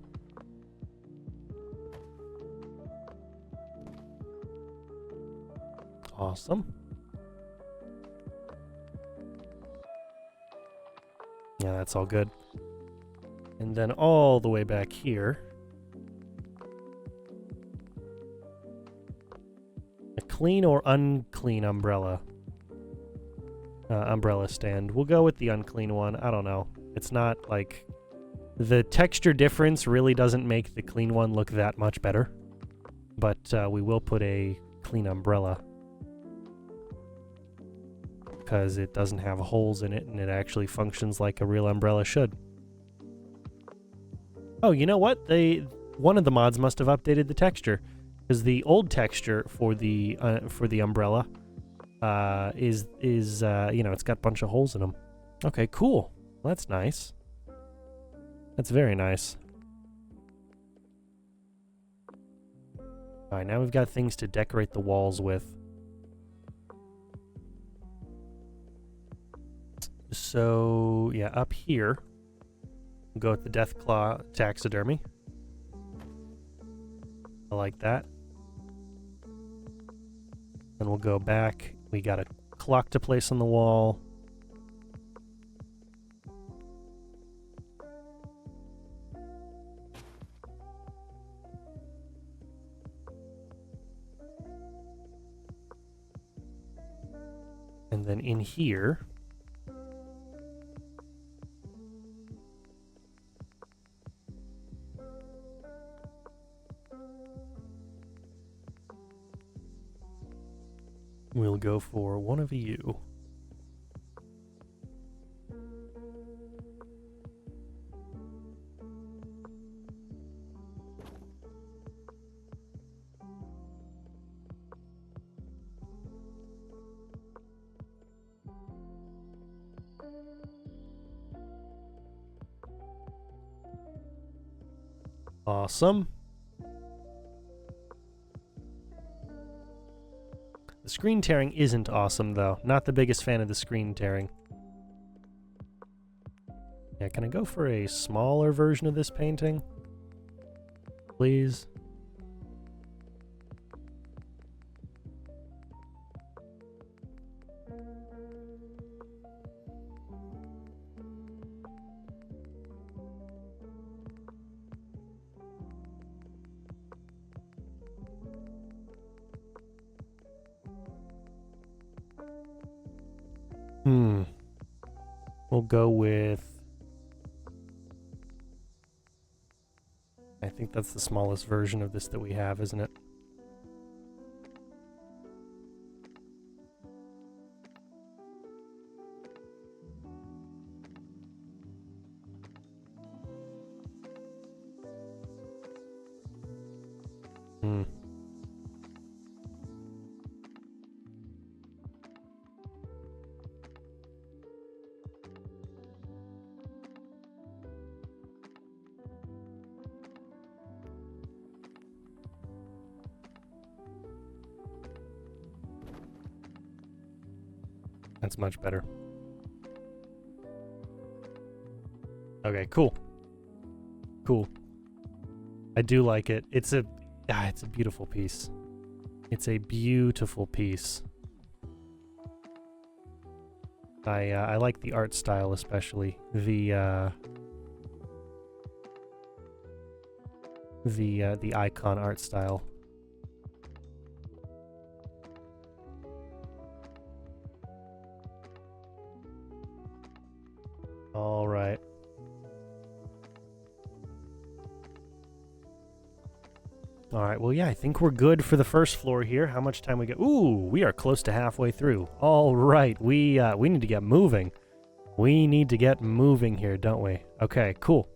Awesome. Yeah, that's all good. And then all the way back here, a clean or unclean umbrella. Umbrella stand. We'll go with the unclean one. I don't know. It's not like... The texture difference really doesn't make the clean one look that much better. But we will put a clean umbrella, because it doesn't have holes in it and it actually functions like a real umbrella should. Oh, you know what? One of the mods must have updated the texture, because the old texture for the umbrella is you know, it's got a bunch of holes in them. Okay, cool. Well, that's nice. That's very nice. All right, now we've got things to decorate the walls with. So, yeah, up here, we'll go with the Deathclaw taxidermy. I like that. Then we'll go back. We got a clock to place on the wall. And then in here, we'll go for one of you. Awesome. The screen tearing isn't awesome, though. Not the biggest fan of the screen tearing. Yeah, can I go for a smaller version of this painting? Please? We'll go with... I think that's the smallest version of this that we have, isn't it? That's much better. Okay, cool. Cool. I do like it. It's a beautiful piece. It's a beautiful piece. I like the art style especially. the icon art style. All right. All right, well, yeah, I think we're good for the first floor here. How much time we got? Ooh, we are close to halfway through. All right, we need to get moving. We need to get moving here, don't we? Okay, cool.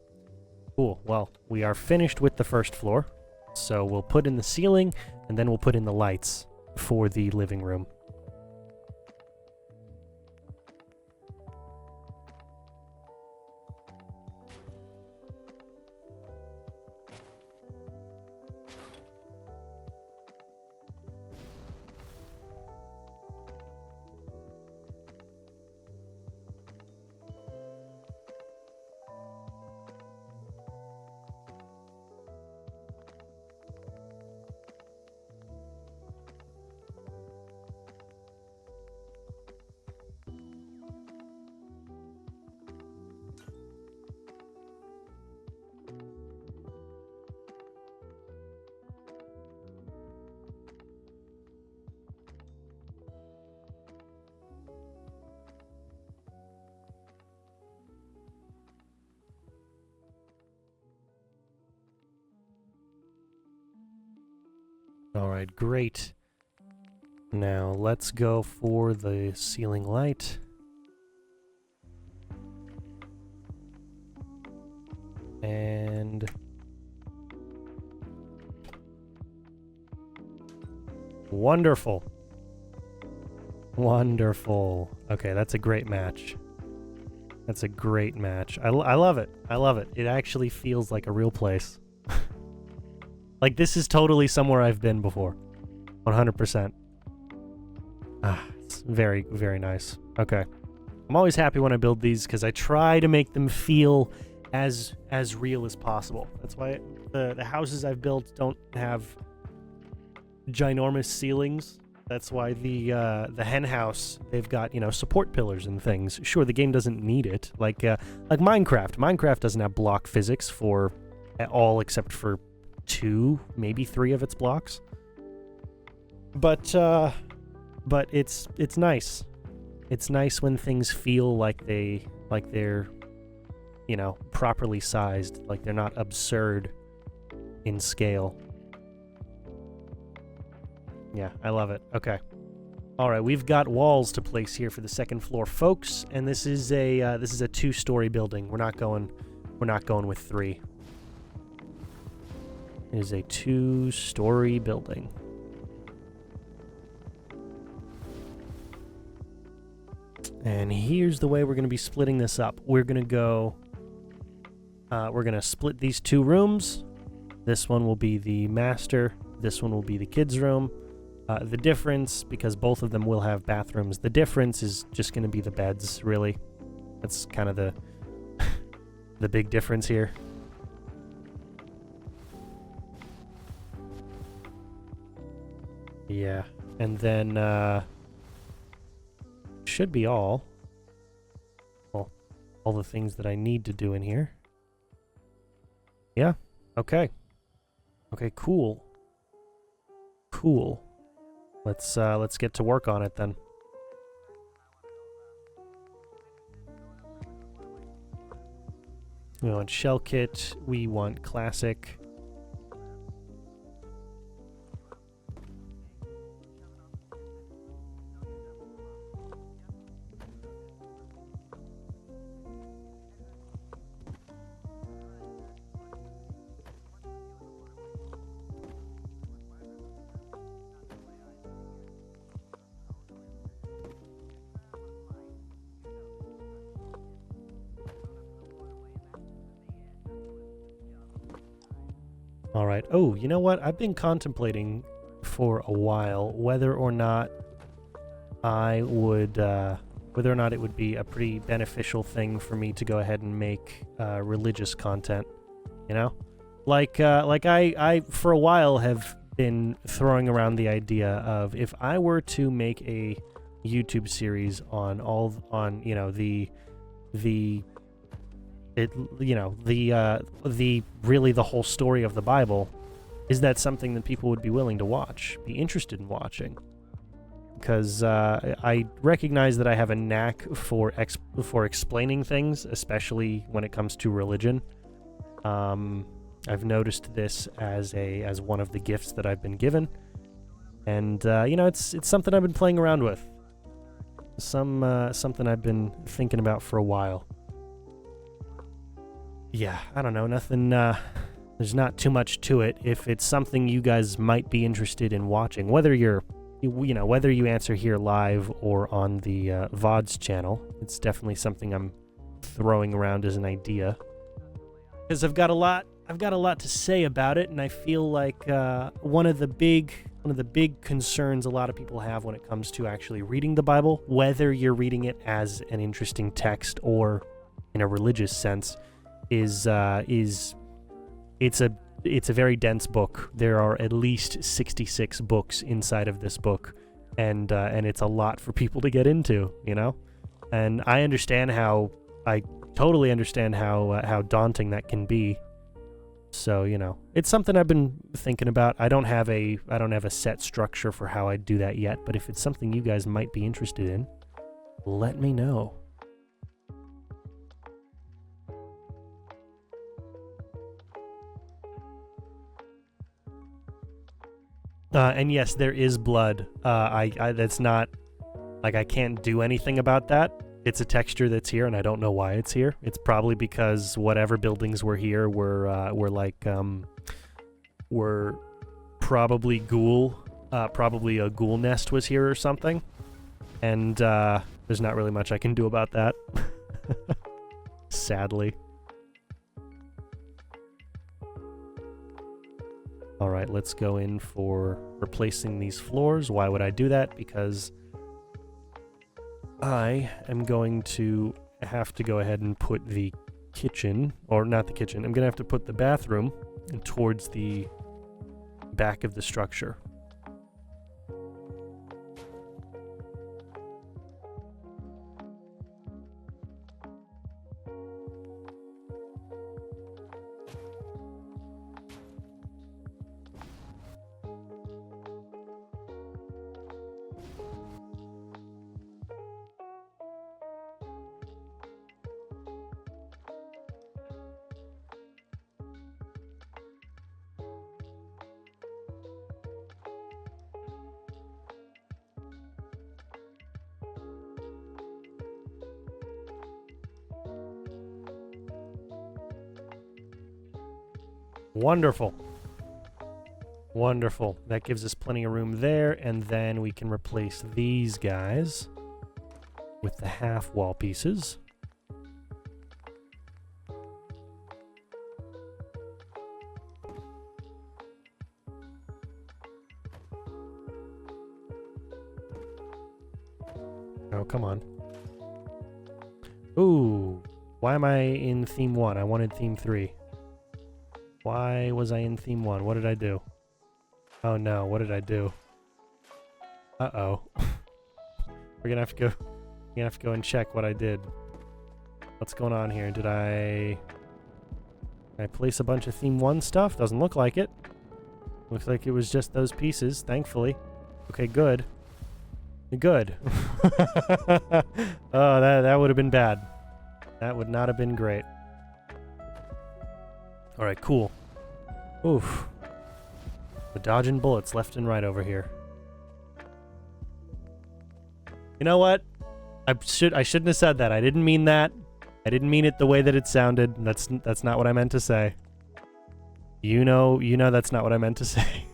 Cool, well, we are finished with the first floor. So we'll put in the ceiling, and then we'll put in the lights for the living room. All right, great. Now let's go for the ceiling light. And wonderful. Wonderful. Okay, that's a great match. That's a great match. I love it. I love it. It actually feels like a real place. Like, this is totally somewhere I've been before. 100%. Ah, it's very, very nice. Okay. I'm always happy when I build these because I try to make them feel as real as possible. That's why the houses I've built don't have ginormous ceilings. That's why the hen house, they've got, you know, support pillars and things. Sure, the game doesn't need it. Like Minecraft. Minecraft doesn't have block physics for at all except for 2, maybe 3 of its blocks. But it's nice. It's nice when things feel like they're, you know, properly sized, like they're not absurd in scale. Yeah, I love it. Okay. All right, we've got walls to place here for the second floor, folks, and this is a 2-story building. We're not going with 3. It is a 2-story building. And here's the way we're going to be splitting this up. We're going to split these 2 rooms. This one will be the master. This one will be the kids' room. The difference, because both of them will have bathrooms, the difference is just going to be the beds, really. That's kind of the the big difference here. Yeah, and then should be all the things that I need to do in here. Yeah, okay. Okay, cool. Cool. Let's get to work on it then. We want shell kit, we want classic. All right. Oh, you know what? I've been contemplating for a while whether or not it would be a pretty beneficial thing for me to go ahead and make religious content. You know, like I for a while have been throwing around the idea of if I were to make a YouTube series on you know the it, you know, the really the whole story of the Bible, is that something that people would be willing to watch, be interested in watching? Because I recognize that I have a knack for explaining things, especially when it comes to religion. I've noticed this as one of the gifts that I've been given, and you know, it's something I've been playing around with. Something I've been thinking about for a while. Yeah, I don't know, nothing. There's not too much to it. If it's something you guys might be interested in watching, whether you answer here live or on the VODs channel, it's definitely something I'm throwing around as an idea. Because I've got a lot to say about it, and I feel like one of the big concerns a lot of people have when it comes to actually reading the Bible, whether you're reading it as an interesting text or in a religious sense, is it's a very dense book. There are at least 66 books inside of this book, and it's a lot for people to get into, you know? And I totally understand how daunting that can be. So, you know, it's something I've been thinking about. I don't have a set structure for how I do that yet, but if it's something you guys might be interested in, let me know. And yes, there is blood. That's not, like, I can't do anything about that. It's a texture that's here, and I don't know why it's here. It's probably because whatever buildings were here were probably probably a ghoul nest was here or something. And there's not really much I can do about that. Sadly. All right, let's go in for replacing these floors. Why would I do that? Because I am going to have to go ahead and put the kitchen, or not the kitchen, I'm going to have to put the bathroom towards the back of the structure. Wonderful. Wonderful. That gives us plenty of room there, and then we can replace these guys with the half wall pieces. Oh, come on. Ooh. Why am I in theme 1? I wanted theme 3. Why was I in theme 1? What did I do? Oh no, what did I do? Uh-oh. We're gonna have to go and check what I did. What's going on here? Did I place a bunch of theme 1 stuff? Doesn't look like it. Looks like it was just those pieces, thankfully. Okay, good. Good. Oh, that would have been bad. That would not have been great. Alright, cool. Oof. We're dodging bullets left and right over here. You know what? I shouldn't have said that. I didn't mean that. I didn't mean it the way that it sounded. That's not what I meant to say. You know that's not what I meant to say.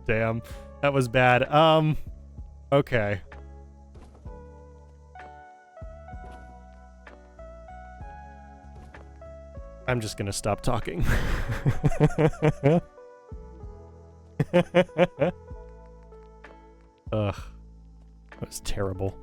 Damn. That was bad. Okay. I'm just gonna stop talking. Ugh. That was terrible.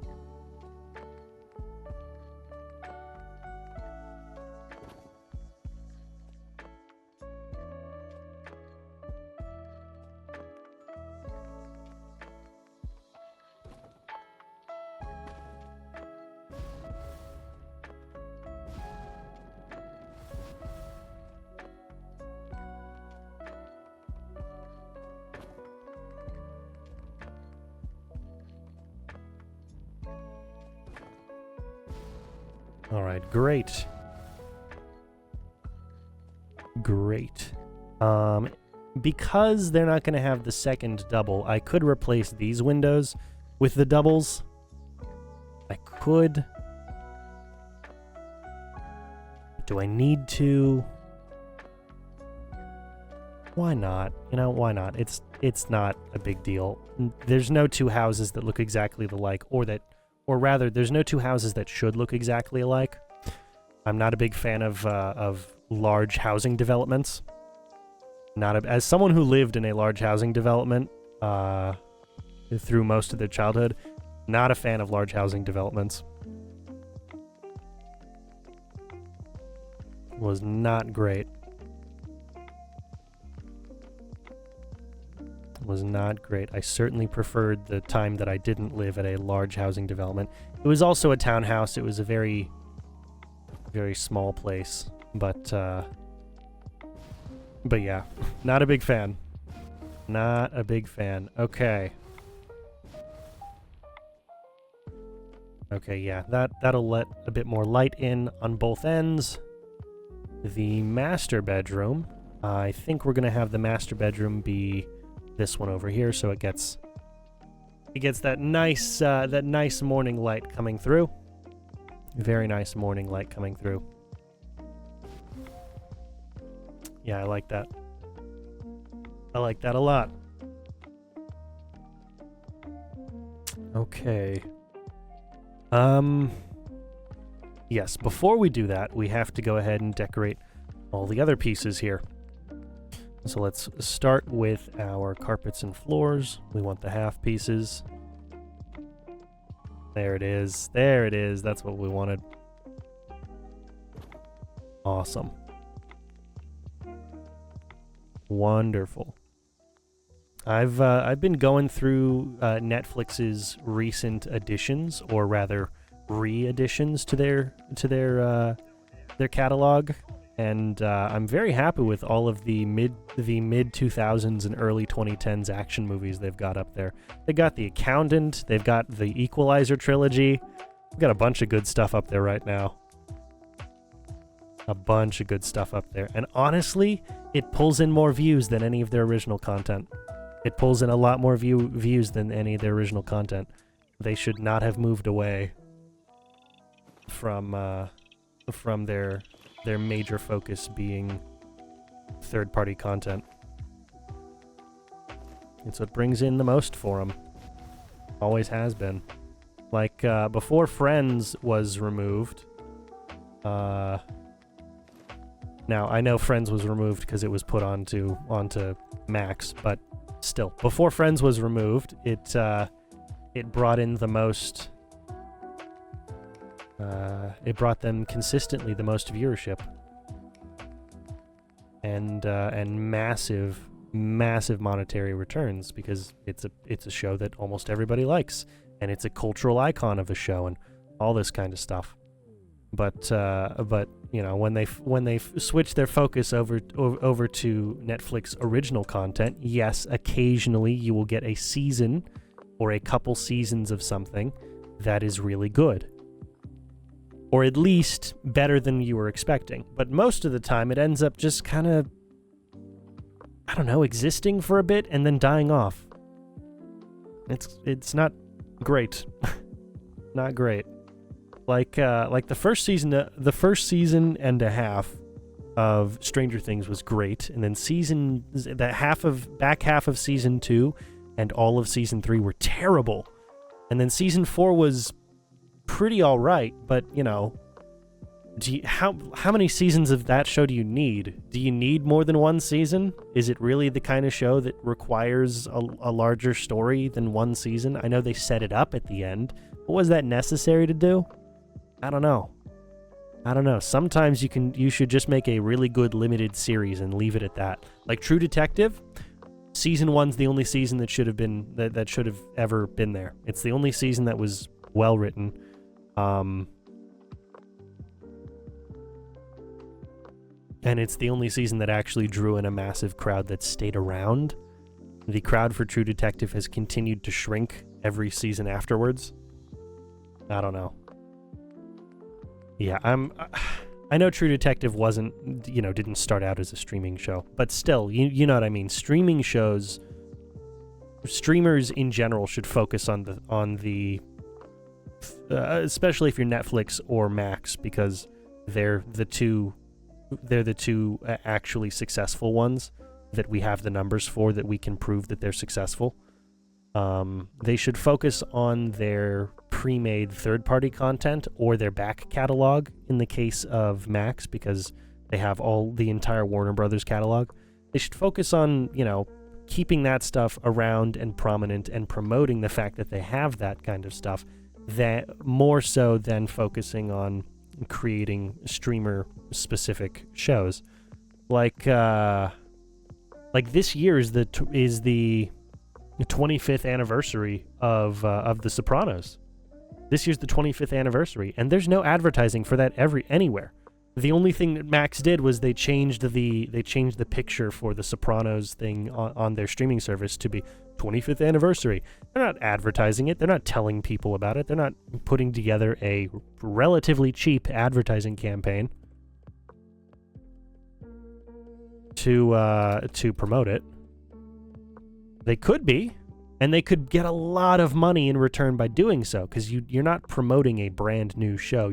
All right, great. Great. Because they're not going to have the second double, I could replace these windows with the doubles. I could. Do I need to? Why not? You know, why not? It's not a big deal. There's no two houses that look exactly alike, or rather, there's no two houses that should look exactly alike. I'm not a big fan of large housing developments. As someone who lived in a large housing development through most of their childhood, not a fan of large housing developments. Was not great. Was not great. I certainly preferred the time that I didn't live at a large housing development. It was also a townhouse. It was a very, very small place, but yeah, not a big fan. Not a big fan. Okay. Okay, yeah, that'll let a bit more light in on both ends. The master bedroom, I think we're gonna have the master bedroom be this one over here, so it gets that nice morning light coming through. Very nice morning light coming through. Yeah, I like that. I like that a lot. Okay. Yes, before we do that, we have to go ahead and decorate all the other pieces here. So let's start with our carpets and floors. We want the half pieces. There it is. There it is. That's what we wanted. Awesome. Wonderful. I've been going through Netflix's recent additions, or rather re-additions to their catalog, and I'm very happy with all of the mid 2000s and early 2010s action movies they've got up there. They got The Accountant, they've got the Equalizer trilogy. We've got a bunch of good stuff up there right now. A bunch of good stuff up there, and honestly, it pulls in more views than any of their original content. It pulls in a lot more views than any of their original content. They should not have moved away from their major focus being third-party content. It's what brings in the most for them. Always has been. Like, before Friends was removed, now, I know Friends was removed because it was put onto Max, but still, before Friends was removed, it brought in the most. It brought them consistently the most viewership, and massive monetary returns, because it's a show that almost everybody likes, and it's a cultural icon of a show and all this kind of stuff. But you know, when they switch their focus over to Netflix original content, yes, occasionally you will get a season or a couple seasons of something that is really good, or at least better than you were expecting. But most of the time, it ends up just kind of, I don't know, existing for a bit and then dying off. It's not great. Not great. Like the first season and a half of Stranger Things was great, and then back half of season 2 and all of season 3 were terrible, and then season 4 was pretty all right. But you know, how many seasons of that show do you need? Do you need more than one season? Is it really the kind of show that requires a larger story than one season? I know they set it up at the end, but was that necessary to do? I don't know. Sometimes you should just make a really good limited series and leave it at that. Like True Detective, season 1's the only season that should have been that should have ever been there. It's the only season that was well written. And it's the only season that actually drew in a massive crowd that stayed around. The crowd for True Detective has continued to shrink every season afterwards. I don't know. Yeah, I know True Detective wasn't, you know, didn't start out as a streaming show, but still, you know what I mean. Streaming shows, streamers in general should focus on the especially if you're Netflix or Max, because they're the two actually successful ones that we have the numbers for, that we can prove that they're successful. They should focus on their pre-made third-party content or their back catalog in the case of Max, because they have the entire Warner Brothers catalog. They should focus on, you know, keeping that stuff around and prominent and promoting the fact that they have that kind of stuff, that more so than focusing on creating streamer-specific shows. Like this year is the 25th anniversary of The Sopranos. This year's the 25th anniversary, and there's no advertising for that anywhere. The only thing that Max did was they changed the picture for the Sopranos thing on their streaming service to be 25th anniversary. They're not advertising it. They're not telling people about it. They're not putting together a relatively cheap advertising campaign to promote it. They could be, and they could get a lot of money in return by doing so, because you're not promoting a brand new show.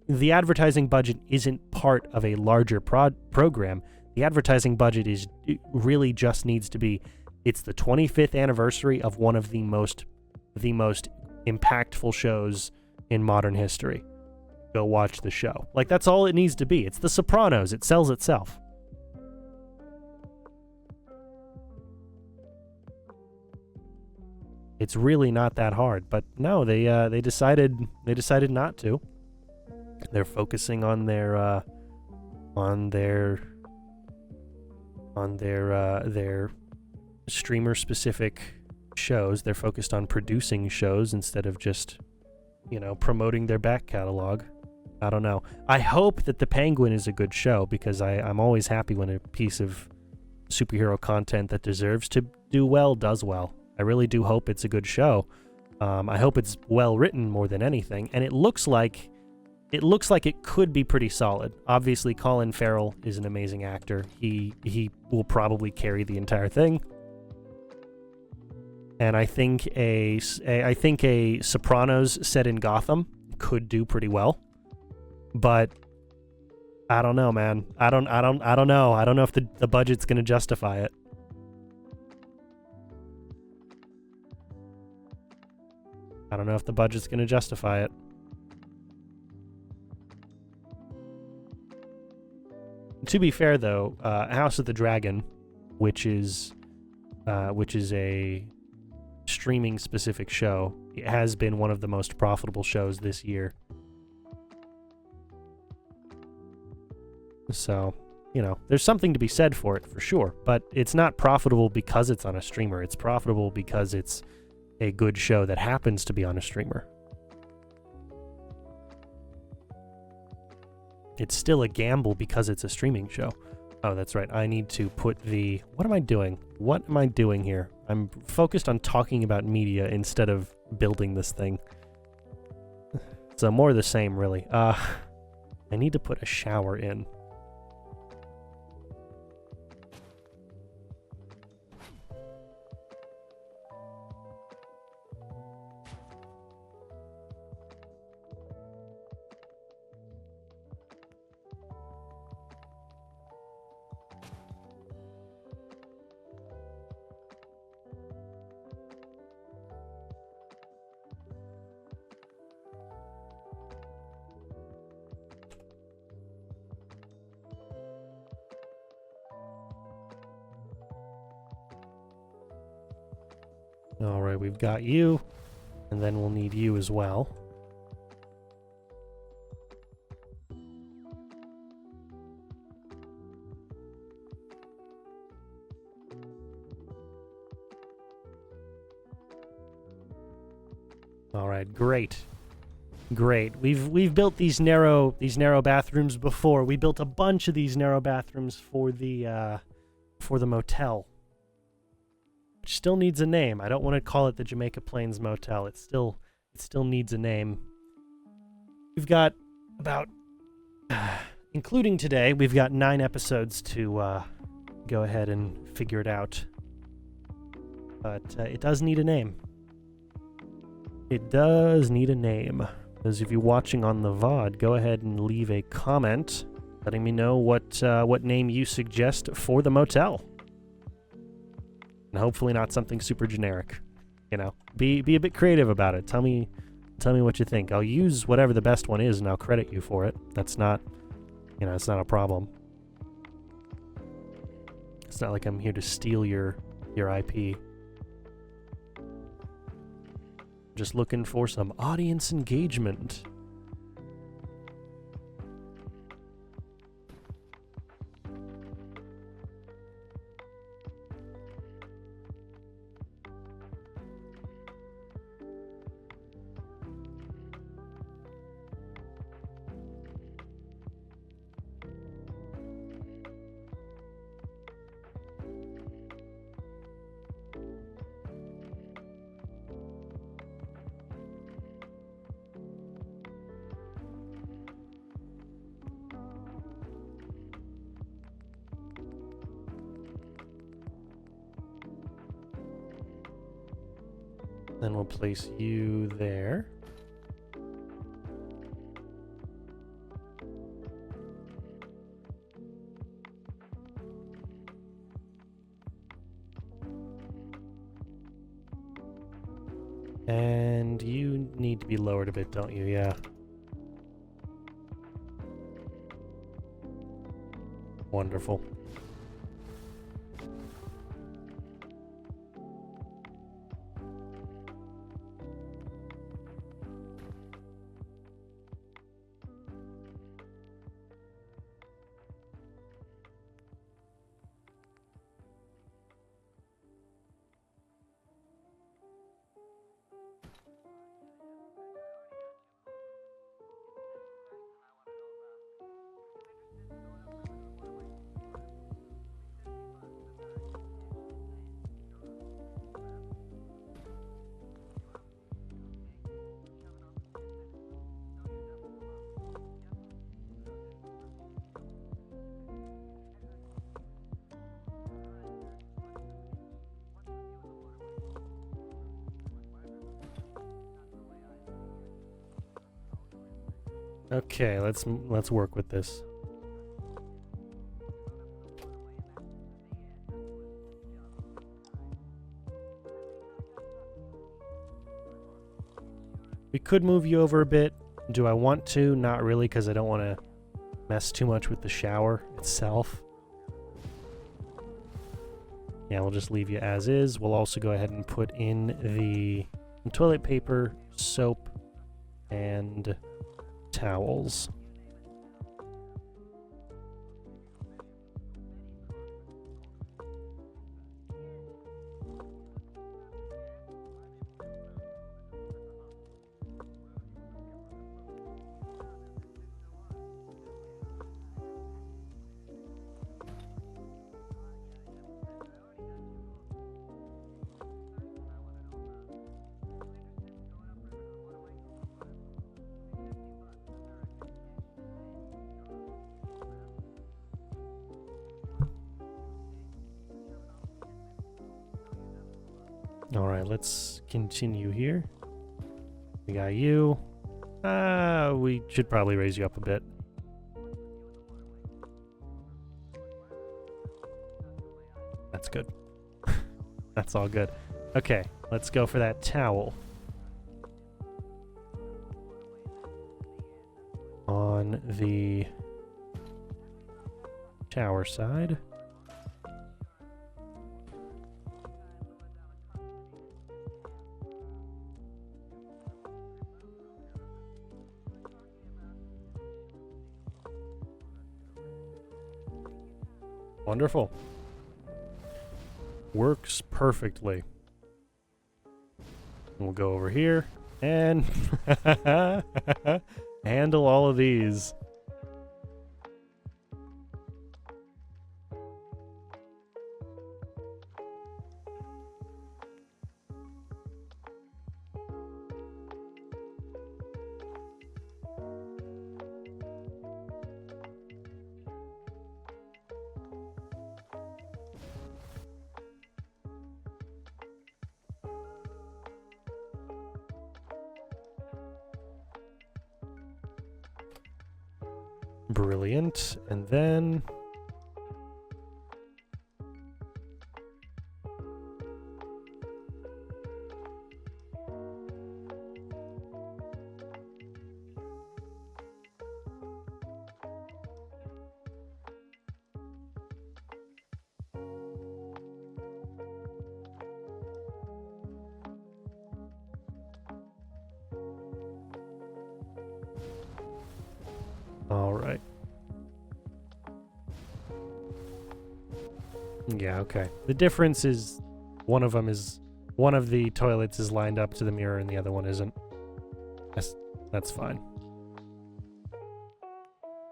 The advertising budget isn't part of a larger program. The advertising budget really just needs to be, it's the 25th anniversary of one of the most impactful shows in modern history. Go watch the show. Like, that's all it needs to be. It's The Sopranos. It sells itself. It's really not that hard, but no, they decided not to. They're focusing on their streamer specific shows. They're focused on producing shows instead of just, you know, promoting their back catalog. I don't know. I hope that The Penguin is a good show, because I'm always happy when a piece of superhero content that deserves to do well does well. I really do hope it's a good show. I hope it's well written more than anything, and it looks like it could be pretty solid. Obviously, Colin Farrell is an amazing actor. He will probably carry the entire thing. And I think a Sopranos set in Gotham could do pretty well. But I don't know, man. I don't know. I don't know if the budget's going to justify it. I don't know if the budget's going to justify it. To be fair, though, House of the Dragon, which is a streaming-specific show, it has been one of the most profitable shows this year. So, you know, there's something to be said for it, for sure. But it's not profitable because it's on a streamer. It's profitable because it's a good show that happens to be on a streamer. It's still a gamble because it's a streaming show. Oh, that's right. I need to put the... What am I doing? What am I doing here? I'm focused on talking about media instead of building this thing. So more of the same, really. I need to put a shower in. Alright, we've got you, and then we'll need you as well. Alright, great. Great. We've built these narrow bathrooms before. We built a bunch of these narrow bathrooms for the motel. Which still needs a name. I don't want to call it the Jamaica Plains Motel. It still needs a name. We've got about, including today, we've got 9 episodes to go ahead and figure it out. But it does need a name. It does need a name. Those of you watching on the VOD, go ahead and leave a comment letting me know what name you suggest for the motel. And hopefully not something super generic. You know, be a bit creative about it. Tell me what you think. I'll use whatever the best one is and I'll credit you for it. That's not, you know, it's not a problem. It's not like I'm here to steal your IP. Just looking for some audience engagement. Then we'll place you there. And you need to be lowered a bit, don't you? Yeah. Wonderful. Okay, let's work with this. We could move you over a bit. Do I want to? Not really, because I don't want to mess too much with the shower itself. Yeah, we'll just leave you as is. We'll also go ahead and put in the toilet paper, soap, and towels. All right, let's continue here. We got you. We should probably raise you up a bit. That's good. That's all good. Okay, let's go for that towel. On the shower side. Wonderful. Works perfectly. We'll go over here and handle all of these. Brilliant. And then... Alright. Yeah, okay. The difference is one of the toilets is lined up to the mirror and the other one isn't. That's fine.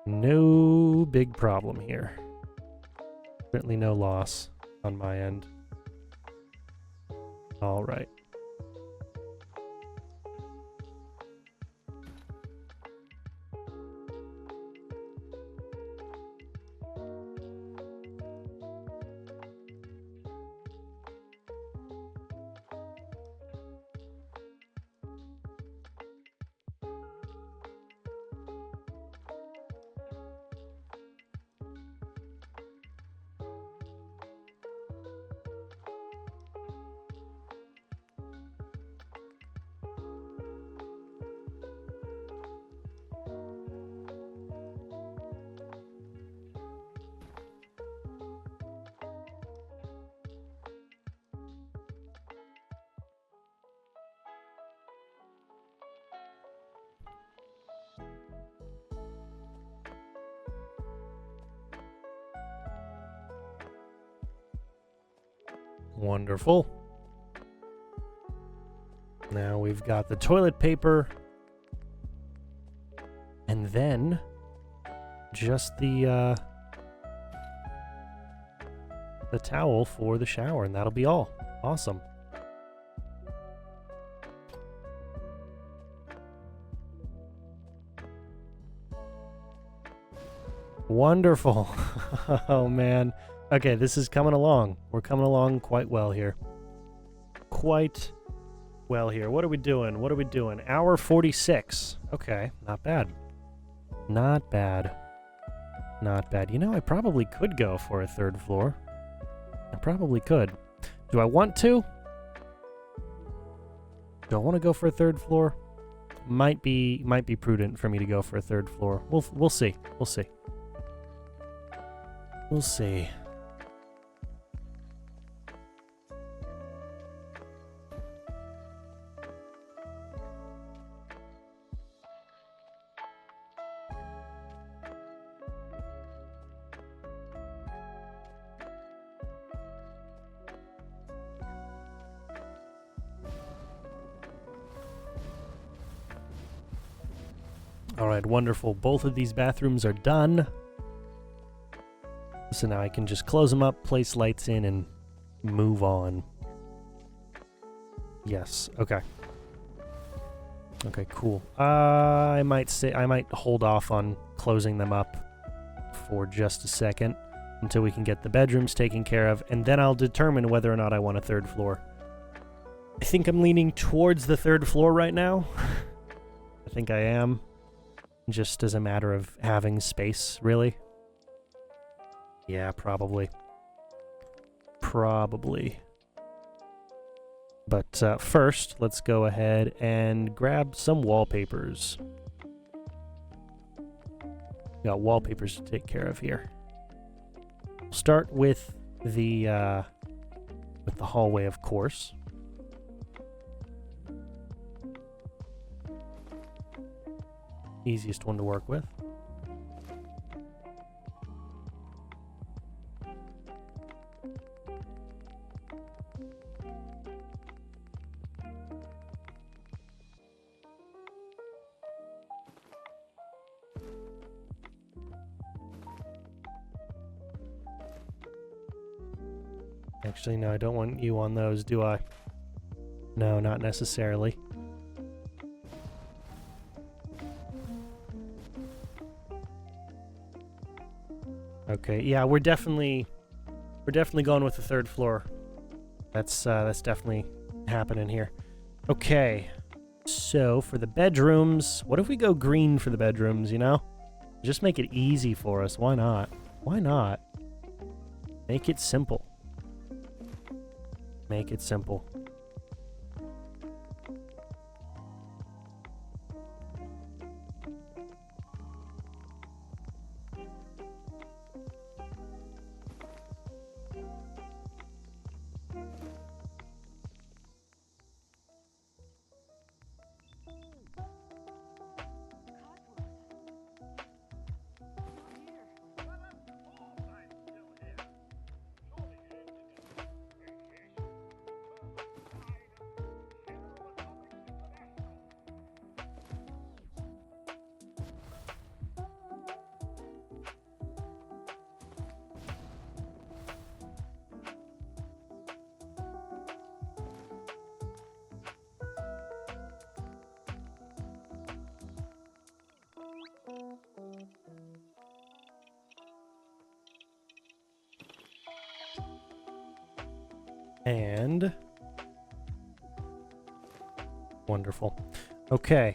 No big problem here. Certainly no loss on my end. Alright. Wonderful. Now we've got the toilet paper. And then just the towel for the shower, and that'll be all. Awesome. Wonderful. Oh man. Okay, this is coming along. We're coming along quite well here. Quite well here. What are we doing? What are we doing? Hour 46. Okay, not bad. Not bad. Not bad. You know, I probably could go for a third floor. I probably could. Do I want to? Do I want to go for a third floor? Might be prudent for me to go for a third floor. We'll see. We'll see. We'll see. Alright, wonderful. Both of these bathrooms are done. So now I can just close them up, place lights in, and move on. Yes, okay. Okay, cool. I might hold off on closing them up for just a second until we can get the bedrooms taken care of, and then I'll determine whether or not I want a third floor. I think I'm leaning towards the third floor right now. I think I am. Just as a matter of having space, really. Yeah, probably. Probably. But first, let's go ahead and grab some wallpapers. Got wallpapers to take care of here. We'll start with the hallway, of course. Easiest one to work with. Actually, no, I don't want you on those, do I? No, not necessarily. Okay, yeah, we're definitely going with the third floor. That's definitely happening here. Okay, so for the bedrooms, what if we go green for the bedrooms, you know? Just make it easy for us. Why not? Why not? Make it simple. Make it simple. And wonderful. Okay.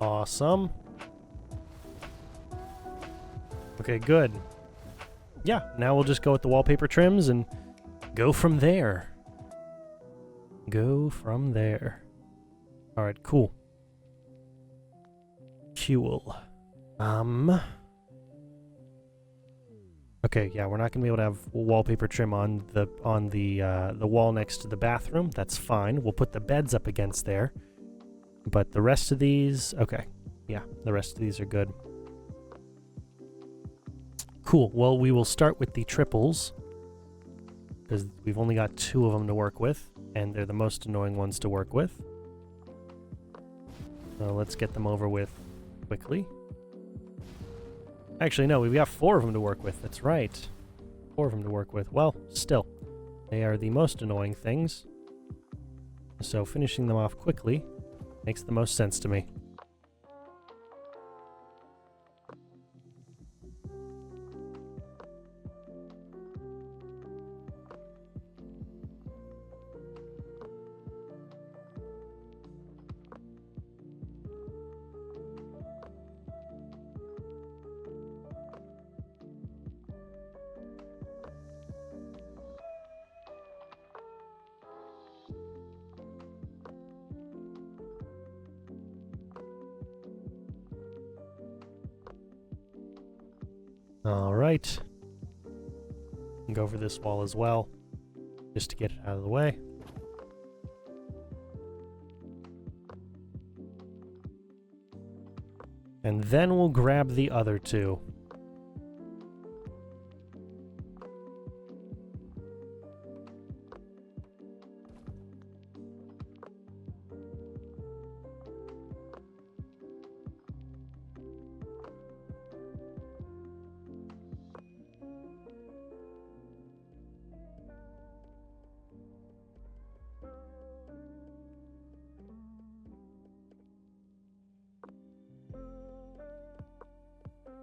Awesome. Okay, good. Yeah, now we'll just go with the wallpaper trims and go from there. Go from there. Alright, cool. Fuel. Okay, yeah, we're not gonna be able to have wallpaper trim on the wall next to the bathroom. That's fine. We'll put the beds up against there. But the rest of these, okay. Yeah, the rest of these are good. Cool. Well, we will start with the triples, because we've only got 2 of them to work with, and they're the most annoying ones to work with. So let's get them over with quickly. Actually, no, we've got 4 of them to work with. That's right. 4 of them to work with. Well, still, they are the most annoying things. So finishing them off quickly makes the most sense to me. Alright. Go over this wall as well, just to get it out of the way. And then we'll grab the other 2.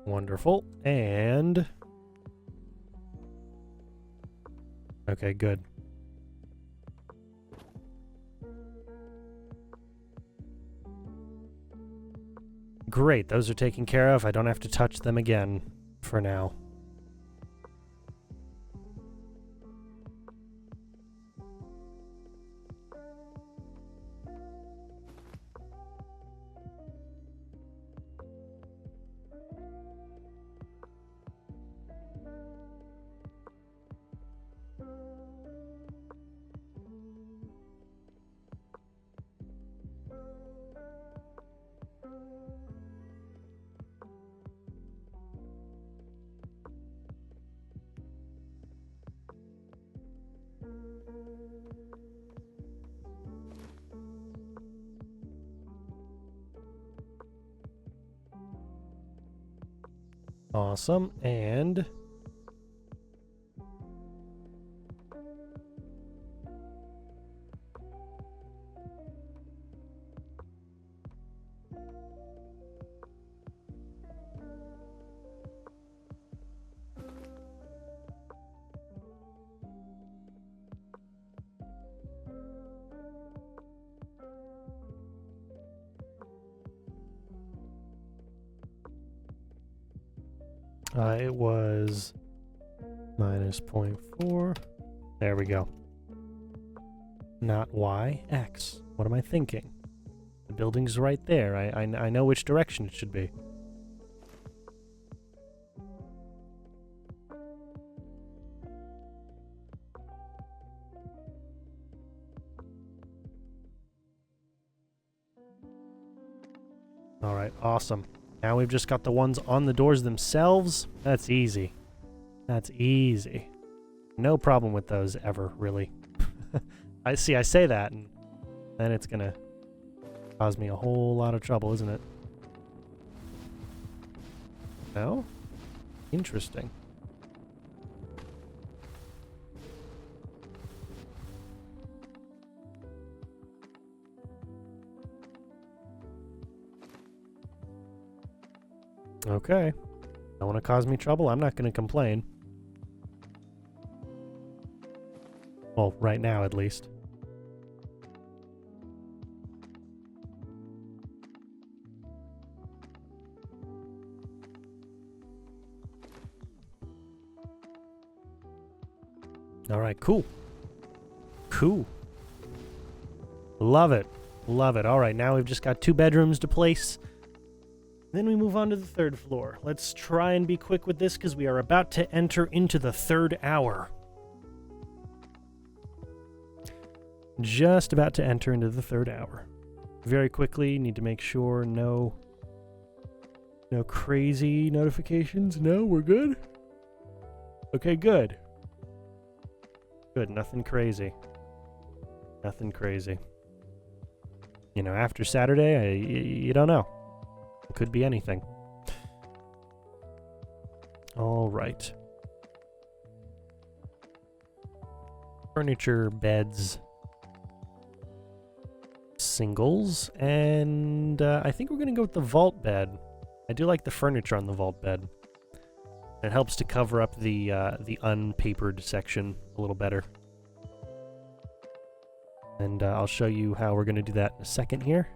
Wonderful. And okay, good. Great, those are taken care of. I don't have to touch them again for now. Awesome, and It was minus 0.4. There we go. Not Y, X. What am I thinking? The building's right there. I know which direction it should be. All right, awesome. Now we've just got the ones on the doors themselves. That's easy. That's easy. No problem with those ever, really. I say that, and then it's gonna cause me a whole lot of trouble, isn't it? No? Interesting. Okay. Don't want to cause me trouble. I'm not going to complain. Well, right now, at least. All right, cool. Cool. Love it. Love it. All right, now we've just got 2 bedrooms to place. Then we move on to the 3rd floor. Let's try and be quick with this because we are about to enter into the 3rd hour. Just about to enter into the 3rd hour. Very quickly, need to make sure no crazy notifications. No, we're good? Okay, good. Good, nothing crazy. Nothing crazy. You know, after Saturday, you don't know. It could be anything. All right. Furniture, beds, singles, and I think we're going to go with the vault bed. I do like the furniture on the vault bed. It helps to cover up the unpapered section a little better. And I'll show you how we're going to do that in a second here.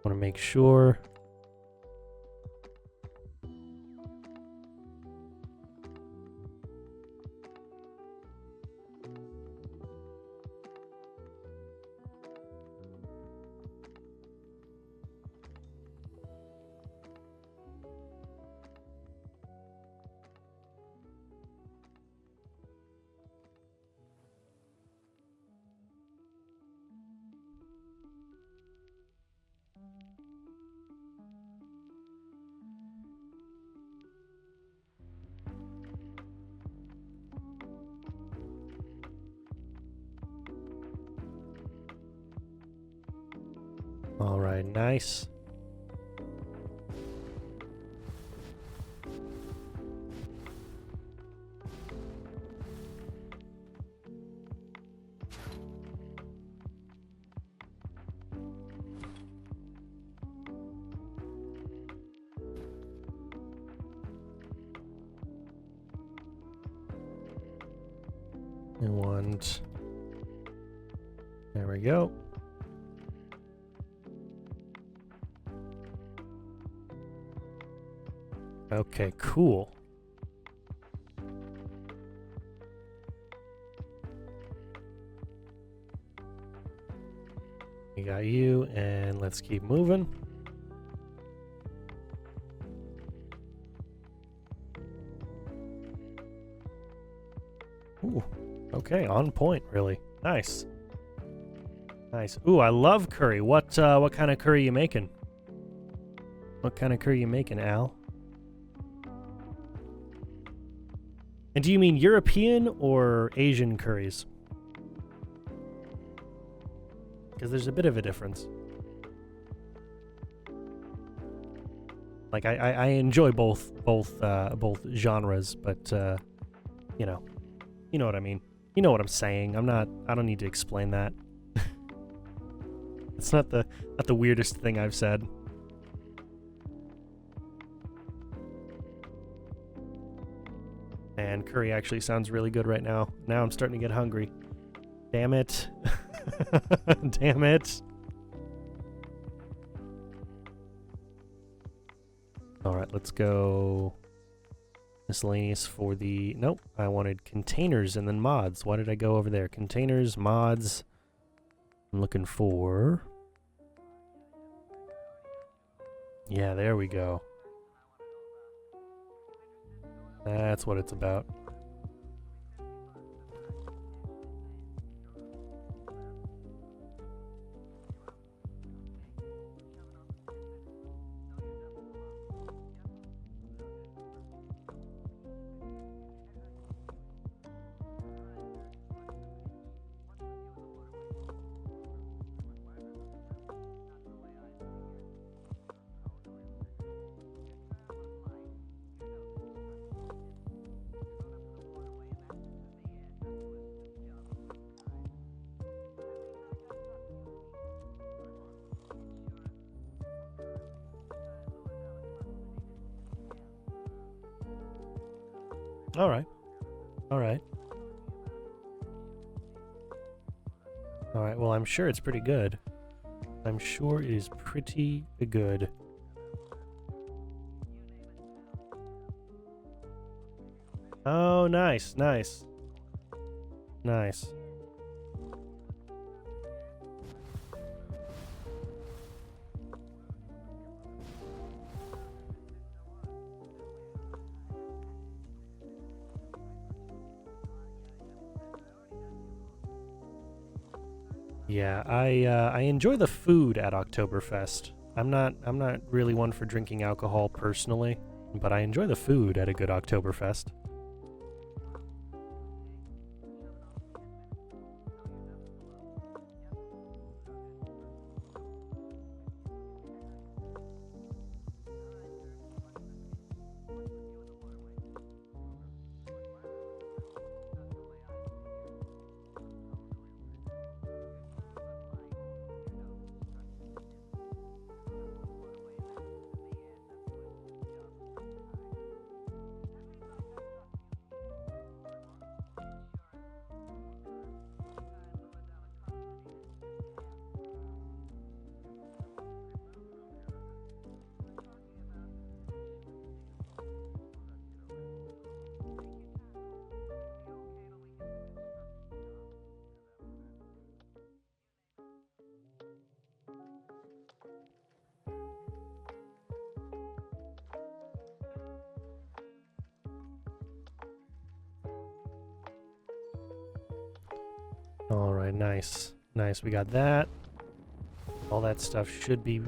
Want to make sure. All right, nice. And there we go. Okay, cool. We got you, and let's keep moving. Ooh, okay, on point, really. Nice. Nice. Ooh, I love curry. What kind of curry you making? What kind of curry you making, Al? And do you mean European or Asian curries? Because there's a bit of a difference. Like I enjoy both genres, but you know what I mean. You know what I'm saying. I don't need to explain that. It's not the weirdest thing I've said. And curry actually sounds really good right now. Now I'm starting to get hungry. Damn it. Damn it. Alright, let's go miscellaneous for the... Nope, I wanted containers and then mods. Why did I go over there? Containers, mods. I'm looking for... Yeah, there we go. That's what it's about. Alright. Alright. Alright, well, I'm sure it's pretty good. I'm sure it is pretty good. Oh, nice, nice. Nice. Yeah, I enjoy the food at Oktoberfest. I'm not really one for drinking alcohol personally, but I enjoy the food at a good Oktoberfest. Alright, nice. Nice, we got that. All that stuff should be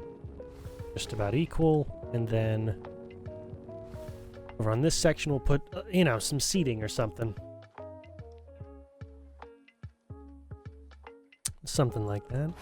just about equal. And then over on this section we'll put, you know, some seating or something. Something like that.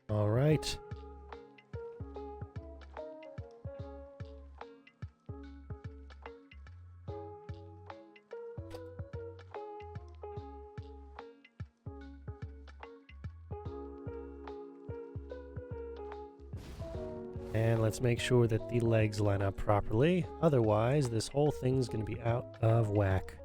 All right. And let's make sure that the legs line up properly. Otherwise, this whole thing's going to be out of whack.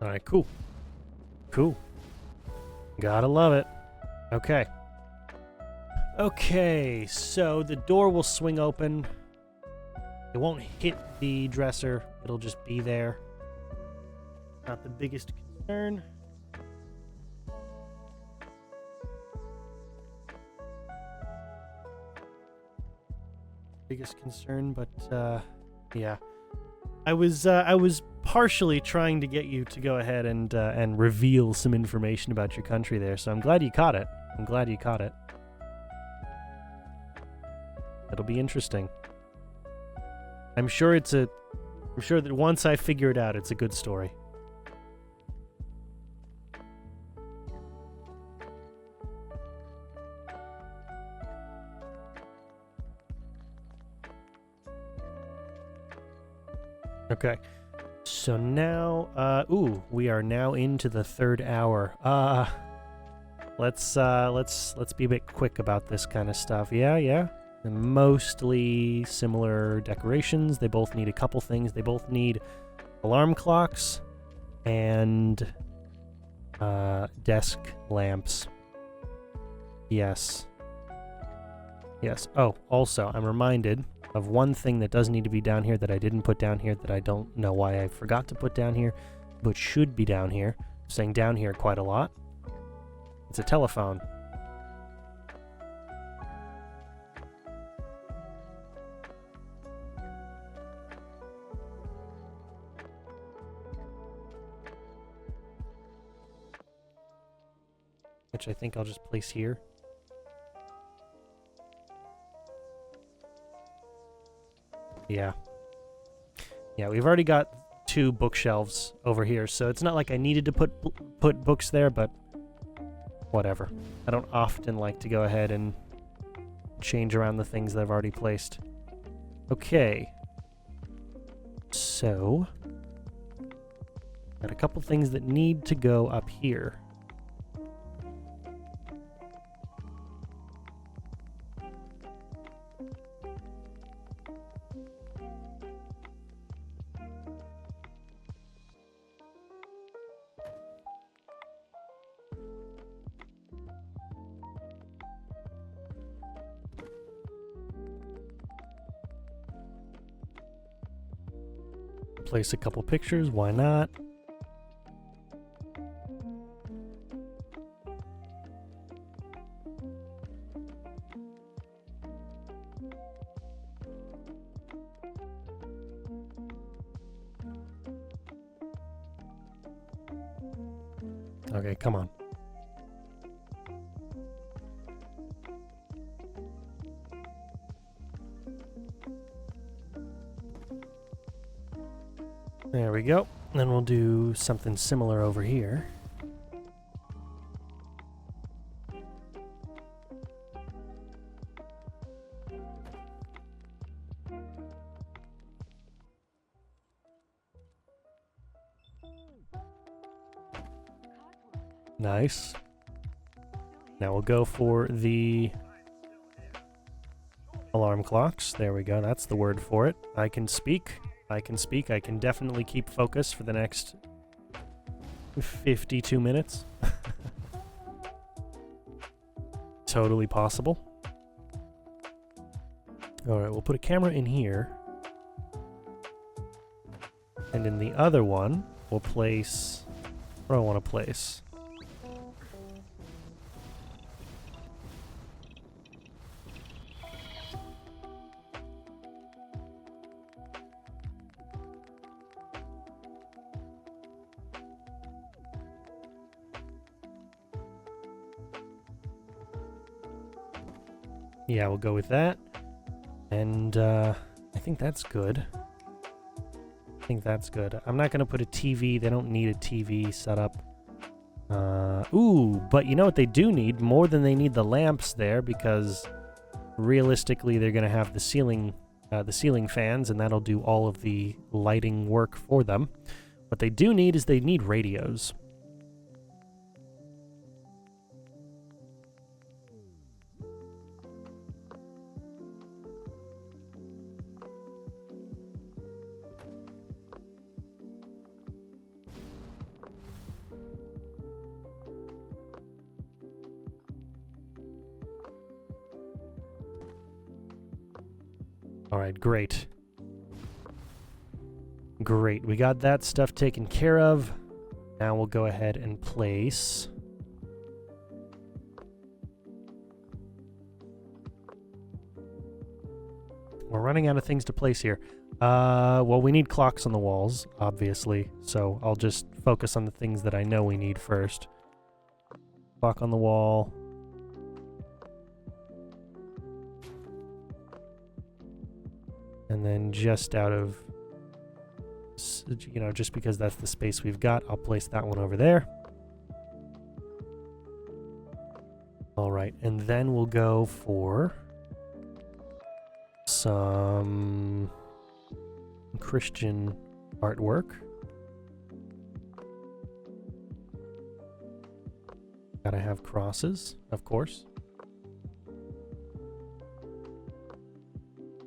All right, cool. Cool. Gotta love it. Okay. Okay, so the door will swing open. It won't hit the dresser. It'll just be there. Not the biggest concern. Biggest concern, but yeah. I was partially trying to get you to go ahead and reveal some information about your country there, so I'm glad you caught it. I'm glad you caught it. It'll be interesting. I'm sure that once I figure it out, it's a good story. Okay. So now, we are now into the 3rd hour. Let's be a bit quick about this kind of stuff. Yeah. They're mostly similar decorations. They both need a couple things. They both need alarm clocks and desk lamps. Yes. Oh, also, I'm reminded of one thing that does need to be down here that I didn't put down here that I don't know why I forgot to put down here, but should be down here. I'm saying down here quite a lot. It's a telephone. Which I think I'll just place here. Yeah, we've already got 2 bookshelves over here, so it's not like I needed to put books there, but whatever. I don't often like to go ahead and change around the things that I've already placed. Okay. So, got a couple things that need to go up here. Place a couple pictures, why not? Okay, come on. There we go. Then we'll do something similar over here. Nice. Now we'll go for the alarm clocks. There we go. That's the word for it. I can speak. I can definitely keep focus for the next 52 minutes. Totally possible. Alright, we'll put a camera in here. And in the other one, we'll place... Where do I want to place? Yeah, we'll go with that. And I think that's good. I'm not going to put a TV. They don't need a TV set up. But you know what they do need? More than they need the lamps there, because realistically they're going to have the ceiling fans, and that'll do all of the lighting work for them. What they do need is they need radios. Alright, great. Great, we got that stuff taken care of. Now we'll go ahead and place... We're running out of things to place here. Well, we need clocks on the walls, obviously, so I'll just focus on the things that I know we need first. Clock on the wall. And then just out of, you know, just because that's the space we've got, I'll place that one over there. Alright, and then we'll go for some Christian artwork. Gotta have crosses, of course.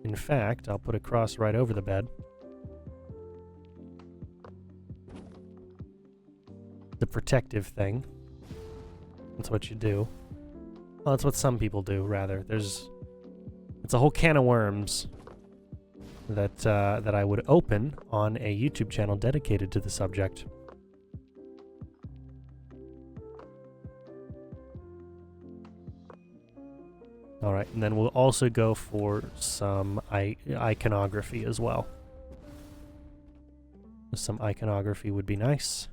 In fact, I'll put a cross right over the bed. The protective thing. That's what you do. Well, that's what some people do, rather. It's a whole can of worms that that I would open on a YouTube channel dedicated to the subject. All right, and then we'll also go for some iconography as well. Some iconography would be nice.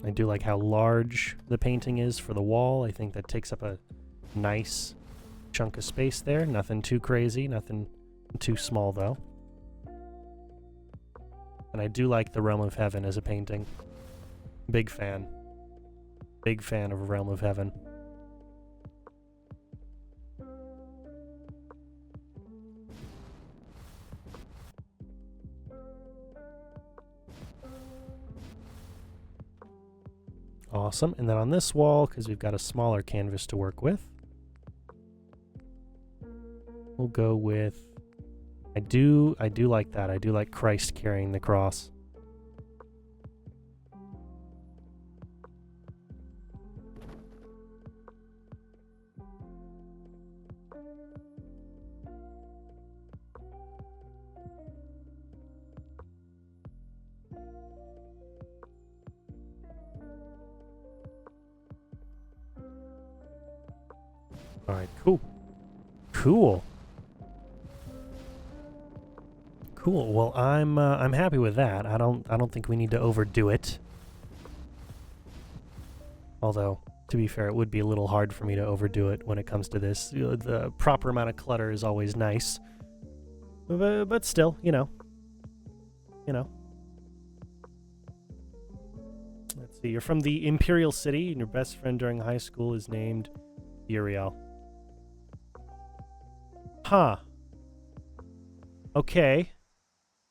I do like how large the painting is for the wall. I think that takes up a nice chunk of space there. Nothing too crazy, nothing too small though. And I do like the Realm of Heaven as a painting. Big fan. Big fan of Realm of Heaven. Awesome. And then on this wall, because we've got a smaller canvas to work with, we'll go with... I do like that. I do like Christ carrying the cross. All right, cool. Cool. Cool. Well, I'm happy with that. I don't think we need to overdo it. Although, to be fair, it would be a little hard for me to overdo it when it comes to this. You know, the proper amount of clutter is always nice. But still, you know. Let's see. You're from the Imperial City, and your best friend during high school is named Uriel. Huh. Okay.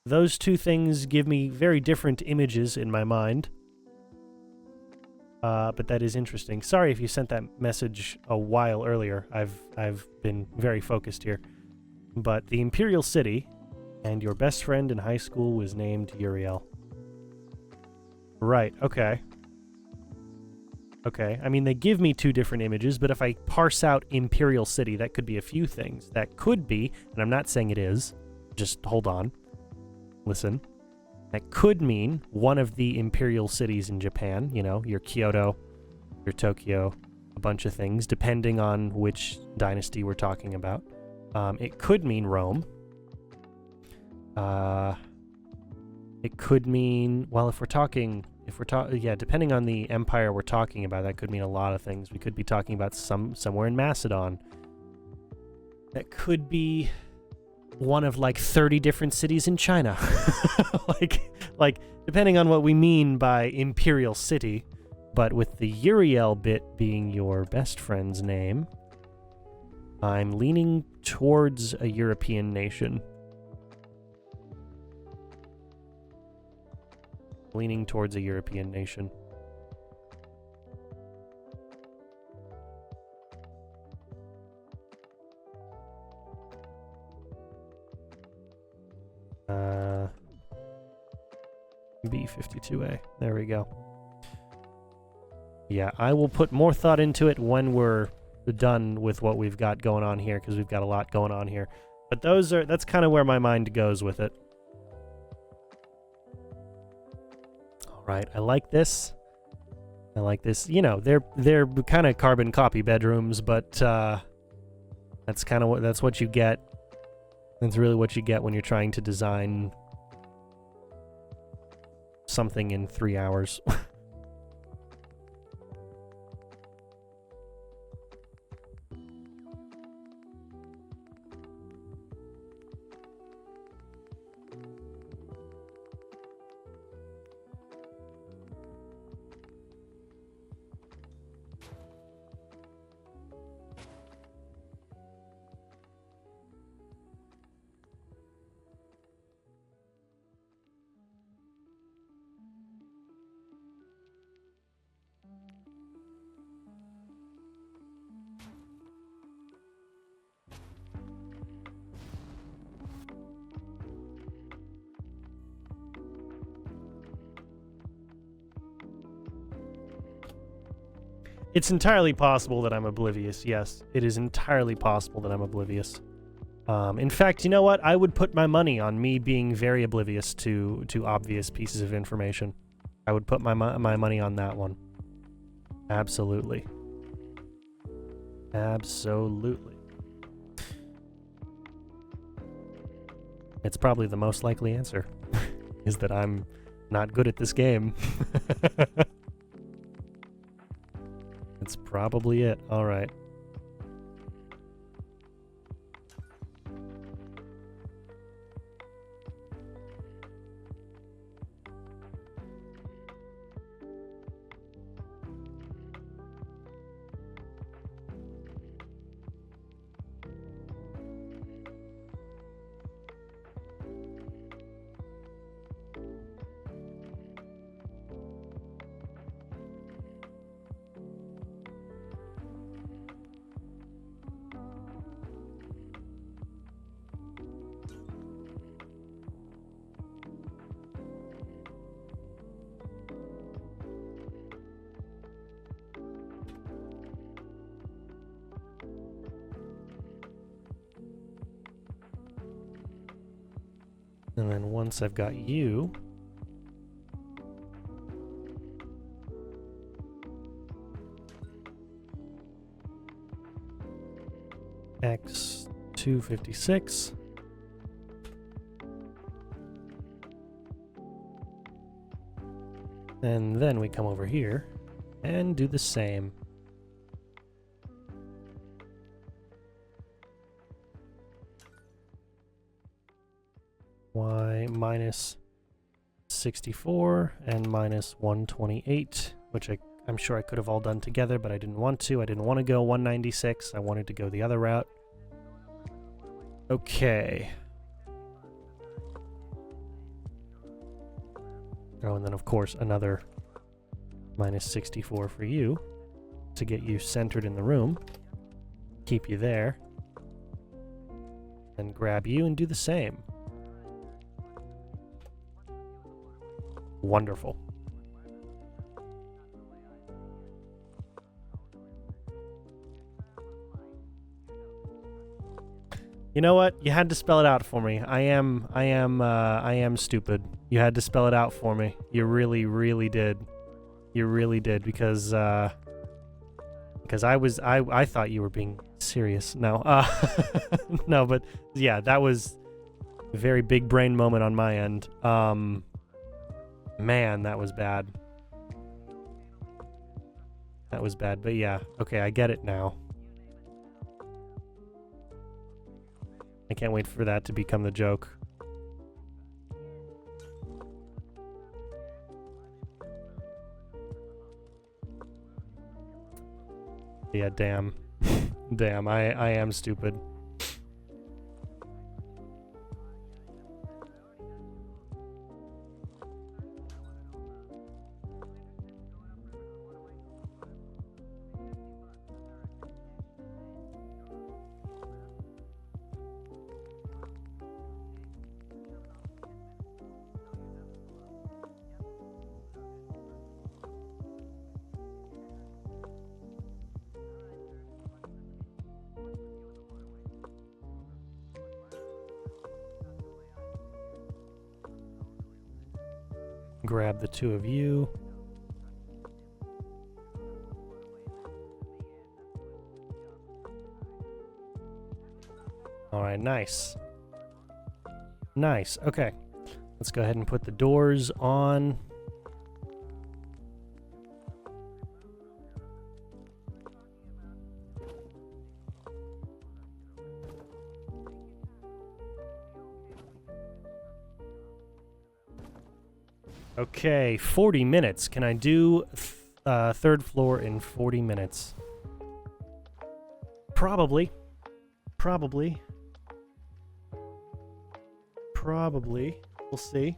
Those two things give me very different images in my mind. But that is interesting. Sorry if you sent that message a while earlier. I've been very focused here. But the Imperial City, and your best friend in high school was named Uriel. Right, okay. Okay, I mean, they give me two different images, but if I parse out Imperial City, that could be a few things. That could be, and I'm not saying it is, just hold on. Listen. That could mean one of the imperial cities in Japan, you know, your Kyoto, your Tokyo, a bunch of things, depending on which dynasty we're talking about. It could mean Rome. It could mean, well, yeah, depending on the empire we're talking about, that could mean a lot of things. We could be talking about somewhere in Macedon. That could be one of like 30 different cities in China. like depending on what we mean by imperial city. But with the Uriel bit being your best friend's name, I'm leaning towards a European nation. Leaning towards a European nation. B52A. There we go. Yeah, I will put more thought into it when we're done with what we've got going on here, because we've got a lot going on here. But that's kind of where my mind goes with it. All right, I like this. I like this. You know, they're kind of carbon copy bedrooms, but that's kind of that's what you get. That's really what you get when you're trying to design something in 3 hours. It's entirely possible that I'm oblivious. Yes, it is entirely possible that I'm oblivious. In fact, you know what? I would put my money on me being very oblivious to obvious pieces of information. I would put my money on that one. Absolutely. Absolutely. It's probably the most likely answer, is that I'm not good at this game. That's probably it. All right. And then once I've got you, X256, and then we come over here and do the same. Y minus 64 and minus 128, which I'm sure I could have all done together, but I didn't want to. I didn't want to go 196. I wanted to go the other route. Okay. Oh, and then of course another minus 64 for you to get you centered in the room. Keep you there. Then grab you and do the same. Wonderful. You know what? You had to spell it out for me. I am stupid. You had to spell it out for me. You really, really did. You really did, because I thought you were being serious. No, no, but yeah, that was a very big brain moment on my end. Man, that was bad. That was bad, but yeah. Okay, I get it now. I can't wait for that to become the joke. Yeah, damn. Damn, I am stupid. grab the two of you. All right, nice. Nice, okay. Let's go ahead and put the doors on. Okay, 40 minutes. Can I do third floor in 40 minutes? Probably. Probably. Probably. We'll see.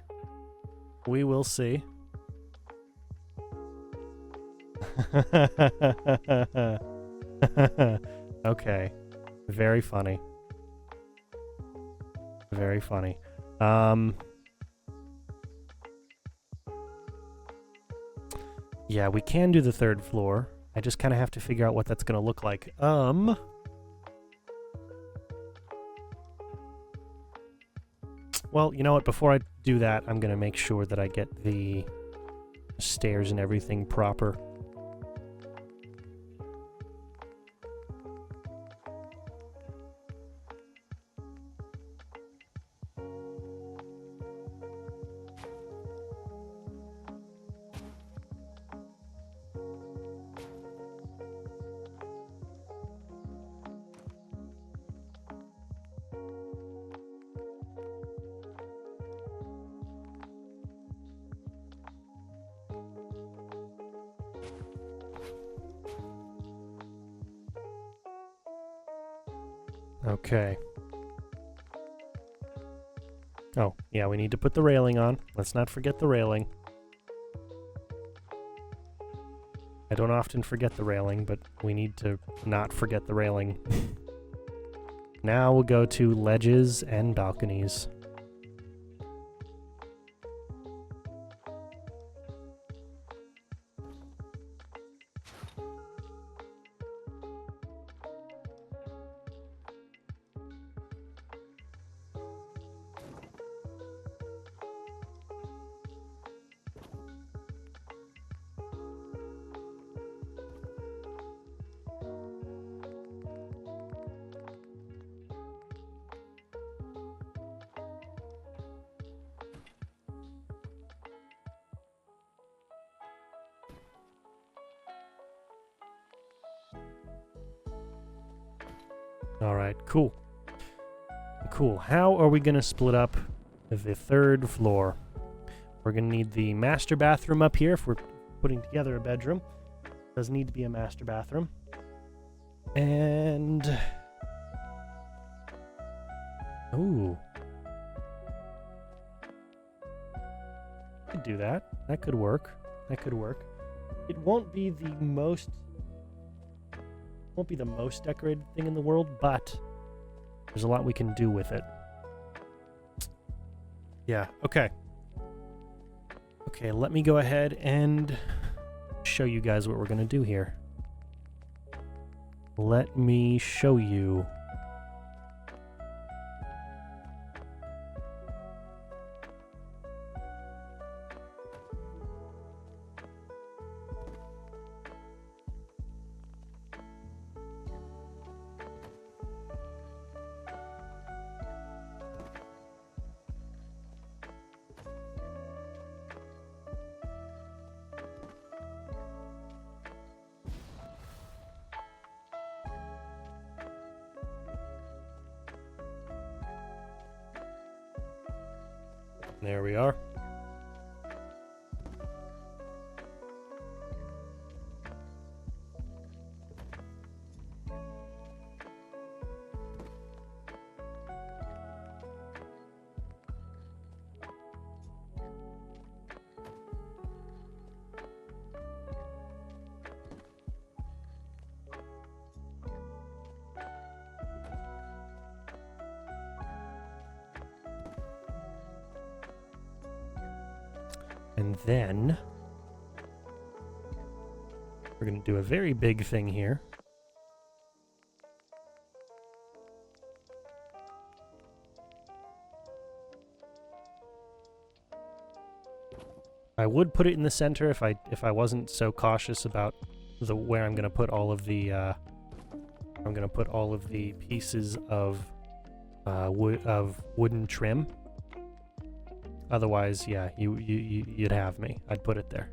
We will see. Okay. Very funny. Very funny. Yeah, we can do the third floor. I just kind of have to figure out what that's going to look like. Well, you know what? Before I do that, I'm going to make sure that I get the stairs and everything proper. Okay. Oh, yeah, we need to put the railing on. Let's not forget the railing. I don't often forget the railing, but we need to not forget the railing. Now we'll go to ledges and balconies. All right, cool. Cool. How are we going to split up the third floor? We're going to need the master bathroom up here if we're putting together a bedroom. Does need to be a master bathroom. And... ooh. Could do that. That could work. That could work. It won't be the most decorated thing in the world, but there's a lot we can do with it. Yeah, okay. Okay, let me go ahead and show you guys what we're going to do here. Let me show you. There we are. And then we're going to do a very big thing here. I would put it in the center if I wasn't so cautious about where I'm gonna put all of the pieces of wooden trim. Otherwise, yeah, you'd have me. I'd put it there.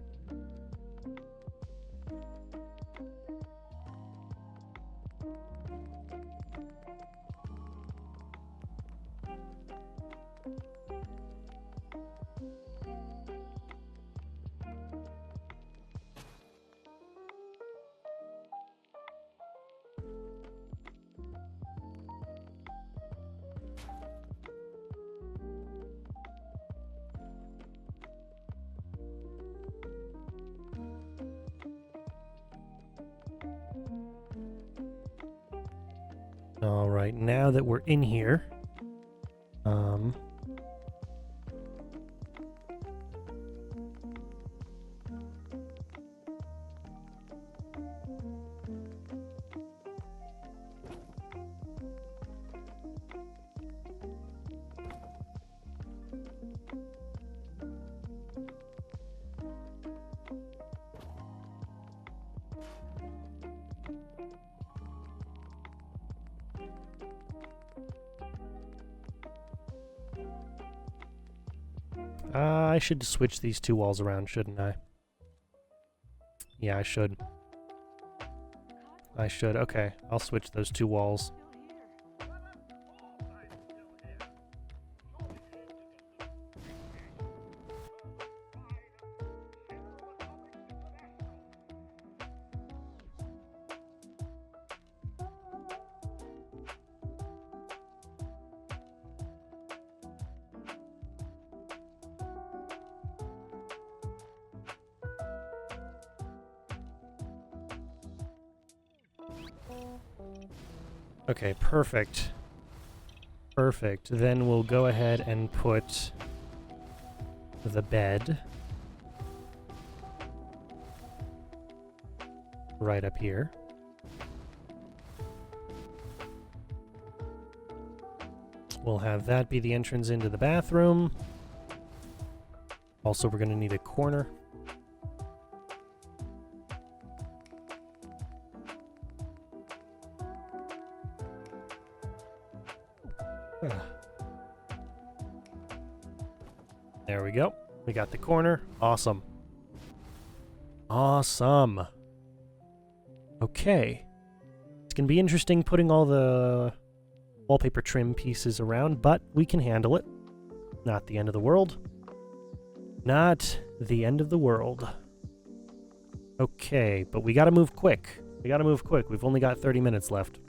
All right, now that we're in here, I should switch these two walls around, shouldn't I? Yeah, I should. Okay, I'll switch those two walls. Okay, perfect. Perfect. Then we'll go ahead and put the bed right up here. We'll have that be the entrance into the bathroom. Also, we're going to need a corner. There we go. We got the corner. Awesome. Awesome. Okay. It's going to be interesting putting all the wallpaper trim pieces around, but we can handle it. Not the end of the world. Not the end of the world. Okay, but we got to move quick. We got to move quick. We've only got 30 minutes left.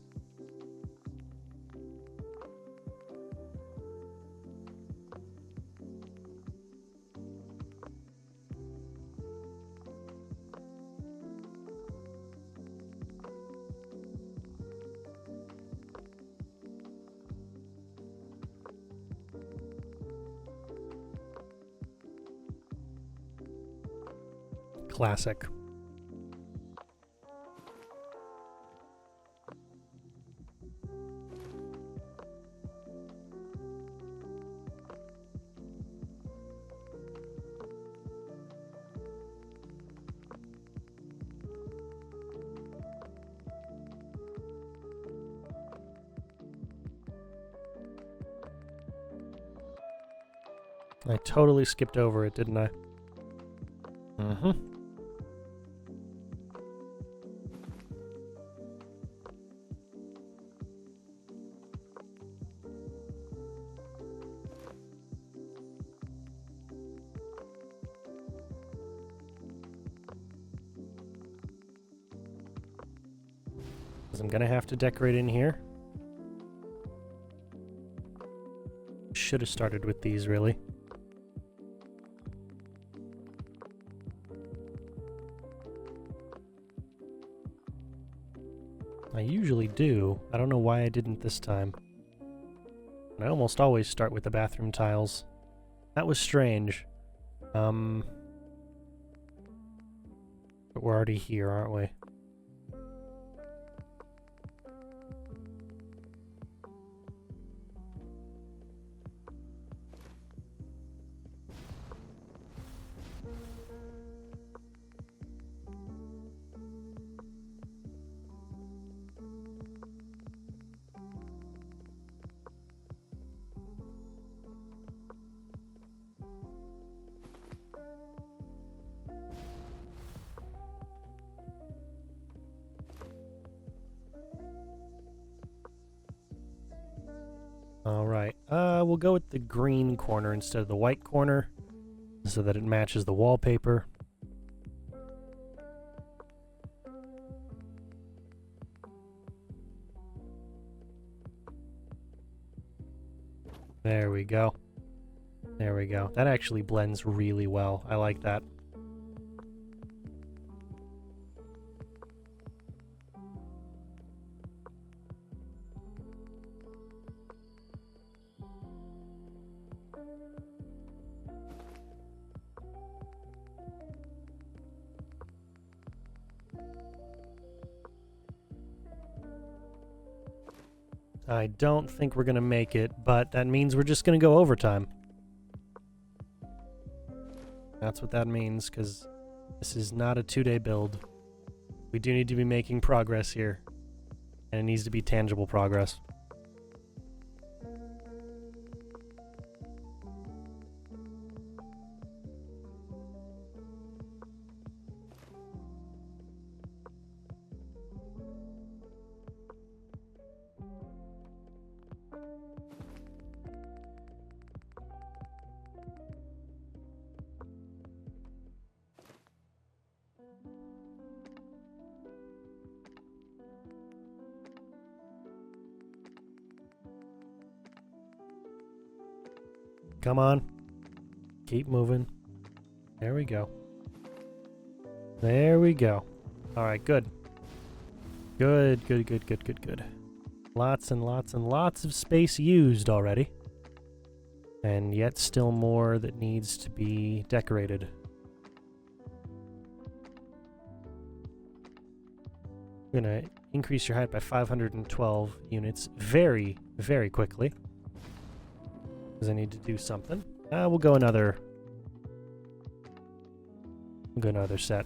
Classic. I totally skipped over it, didn't I? Mm-hmm. I'm gonna have to decorate in here. Should have started with these, really. I usually do. I don't know why I didn't this time. I almost always start with the bathroom tiles. That was strange. But we're already here, aren't we? All right. We'll go with the green corner instead of the white corner so that it matches the wallpaper. There we go. There we go. That actually blends really well. I like that. I don't think we're going to make it, but that means we're just going to go overtime. That's what that means, because this is not a 2-day build. We do need to be making progress here, and it needs to be tangible progress. Come on. Keep moving. There we go. There we go. Alright, good. Good, good, good, good, good, good. Lots and lots and lots of space used already. And yet still more that needs to be decorated. I'm gonna increase your height by 512 units very, very quickly. Because I need to do something. We'll go another set.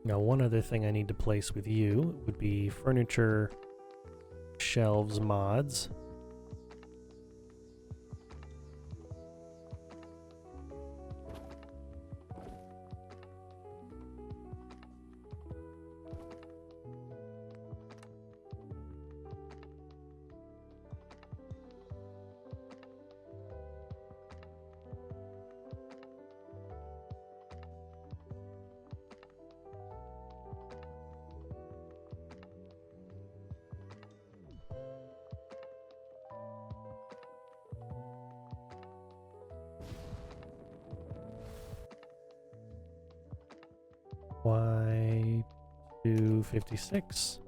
Now, one other thing I need to place with you would be furniture, shelves, mods. Y256.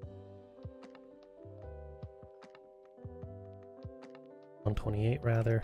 128 rather.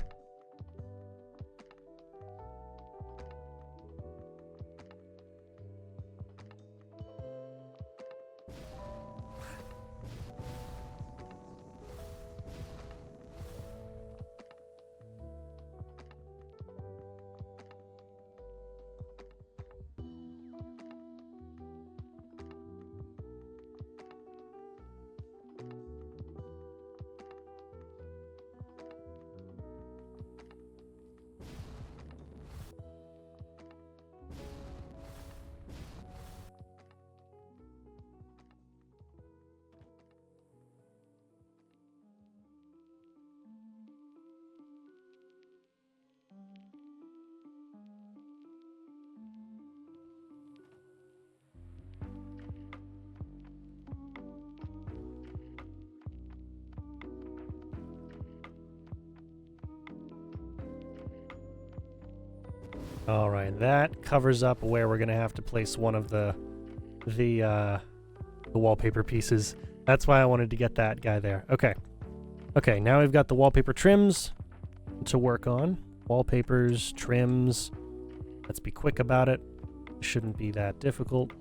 All right, that covers up where we're gonna have to place one of the wallpaper pieces. That's why I wanted to get that guy there. Okay. Okay, now we've got the wallpaper trims to work on. Wallpapers, trims. Let's be quick about it. It shouldn't be that difficult.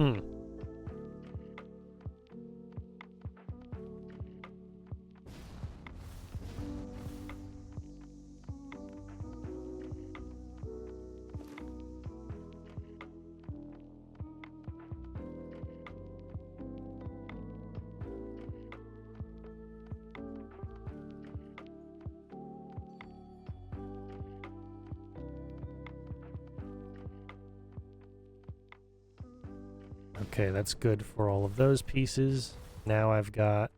Hmm. Okay, that's good for all of those pieces. Now I've got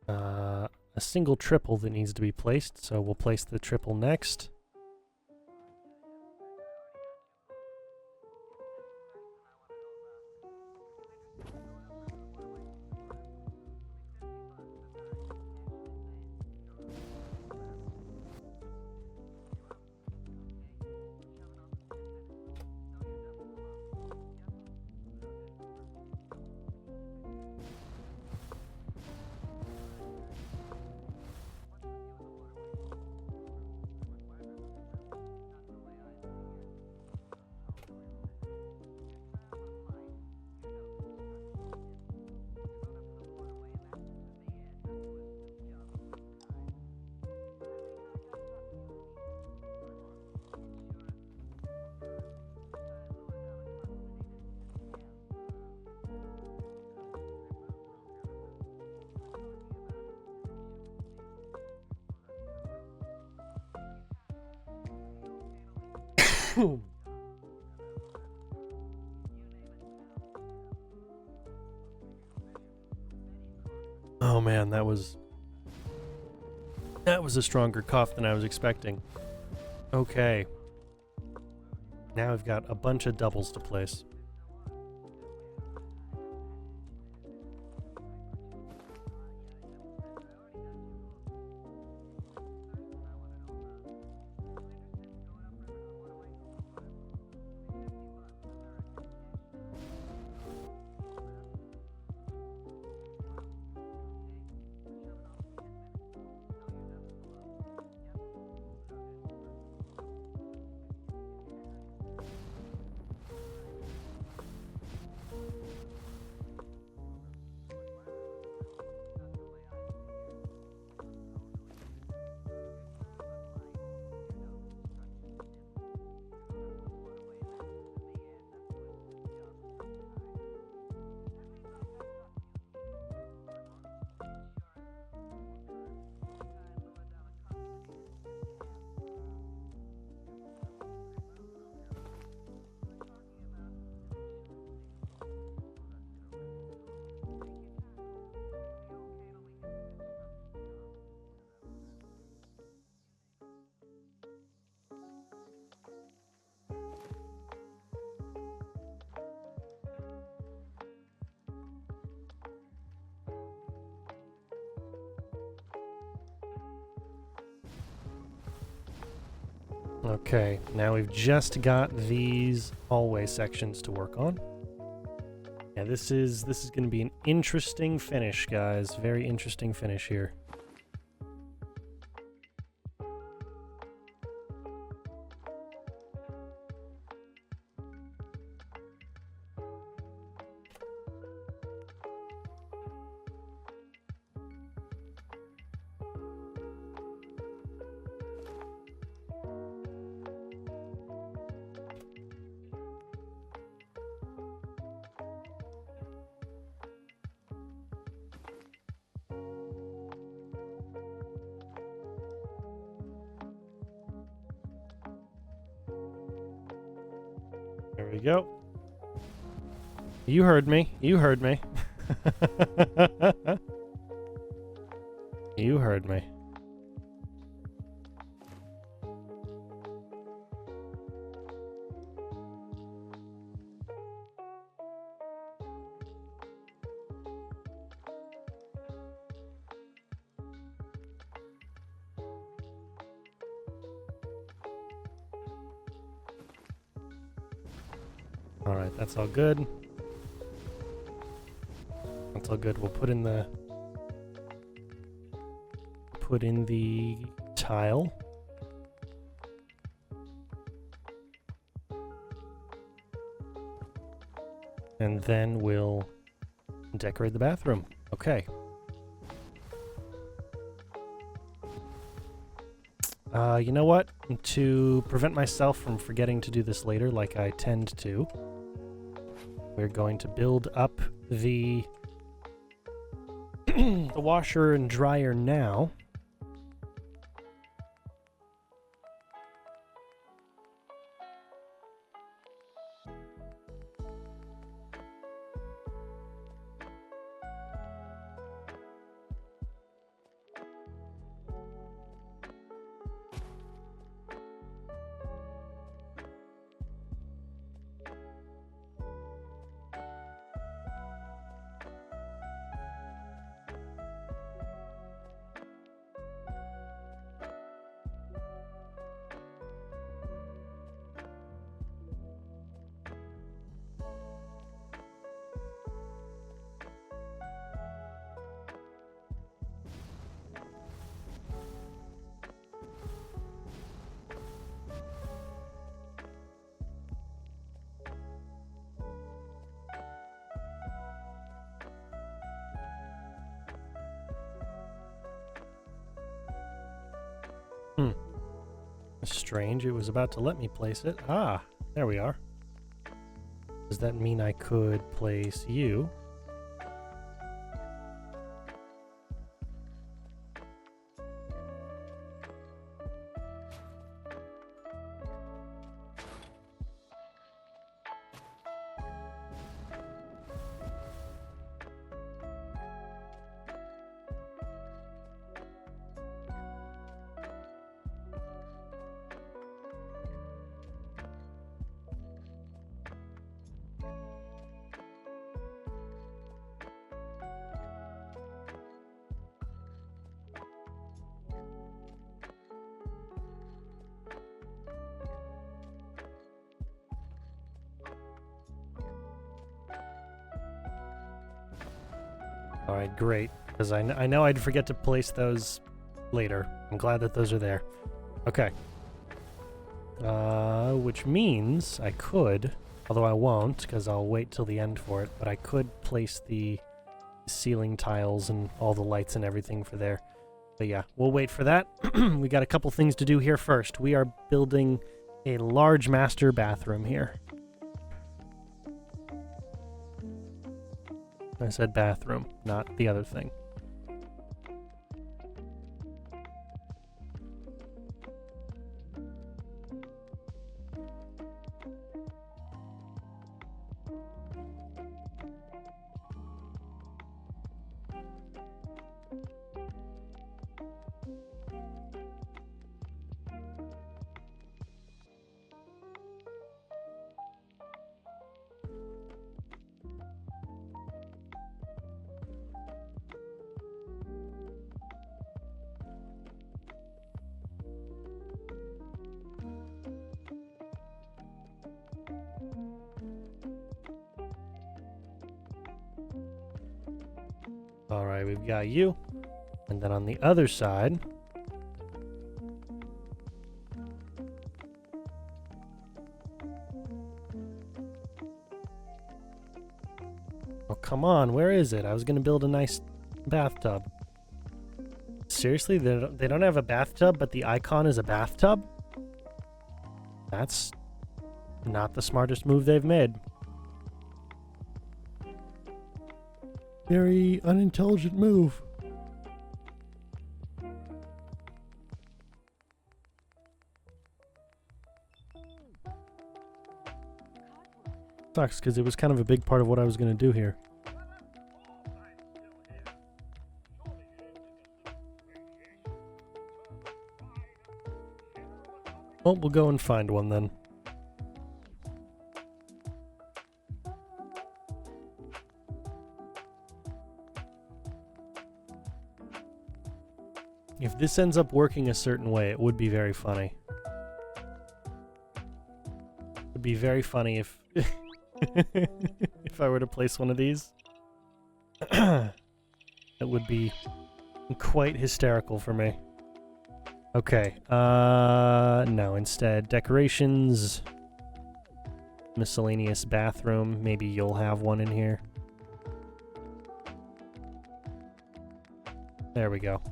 a single triple that needs to be placed, so we'll place the triple next. Oh man, that was a stronger cough than I was expecting. Okay. Now I've got a bunch of doubles to place. Okay, now we've just got these hallway sections to work on. Yeah, this is going to be an interesting finish, guys. Very interesting finish here. There we go. You heard me. You heard me. You heard me. Alright, that's all good. That's all good. We'll put in the tile. And then we'll decorate the bathroom. Okay. You know what? To prevent myself from forgetting to do this later, like I tend to, we're going to build up the the washer and dryer now. Strange, it was about to let me place it. Ah, there we are. Does that mean I could place you? Alright, great. Because I know I'd forget to place those later. I'm glad that those are there. Okay. Which means I could, although I won't, because I'll wait till the end for it, but I could place the ceiling tiles and all the lights and everything for there. But yeah, we'll wait for that. We got a couple things to do here first. We are building a large master bathroom here. I said bathroom, not the other thing. Alright, we've got you. And then on the other side, oh, come on, where is it? I was gonna build a nice bathtub. Seriously? They don't have a bathtub, but the icon is a bathtub? That's not the smartest move they've made. Very unintelligent move. Sucks, because it was kind of a big part of what I was going to do here. Well, we'll go and find one then. If this ends up working a certain way, it would be very funny. It would be very funny if if I were to place one of these. It would be quite hysterical for me. Okay, no, instead, decorations. miscellaneous bathroom. Maybe you'll have one in here. There we go.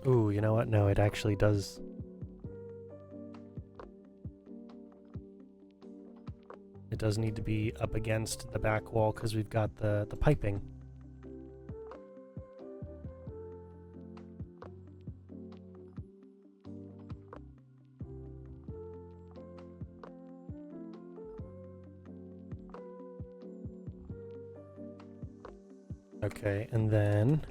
Ooh, you know what? No, it actually does. It does need to be up against the back wall because we've got the piping. Okay, and then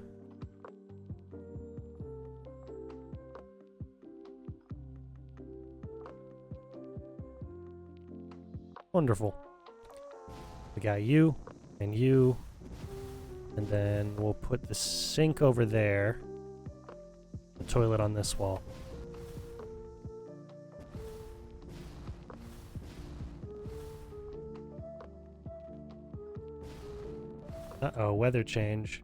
wonderful. We got you, and then we'll put the sink over there, the toilet on this wall. Uh-oh, weather change.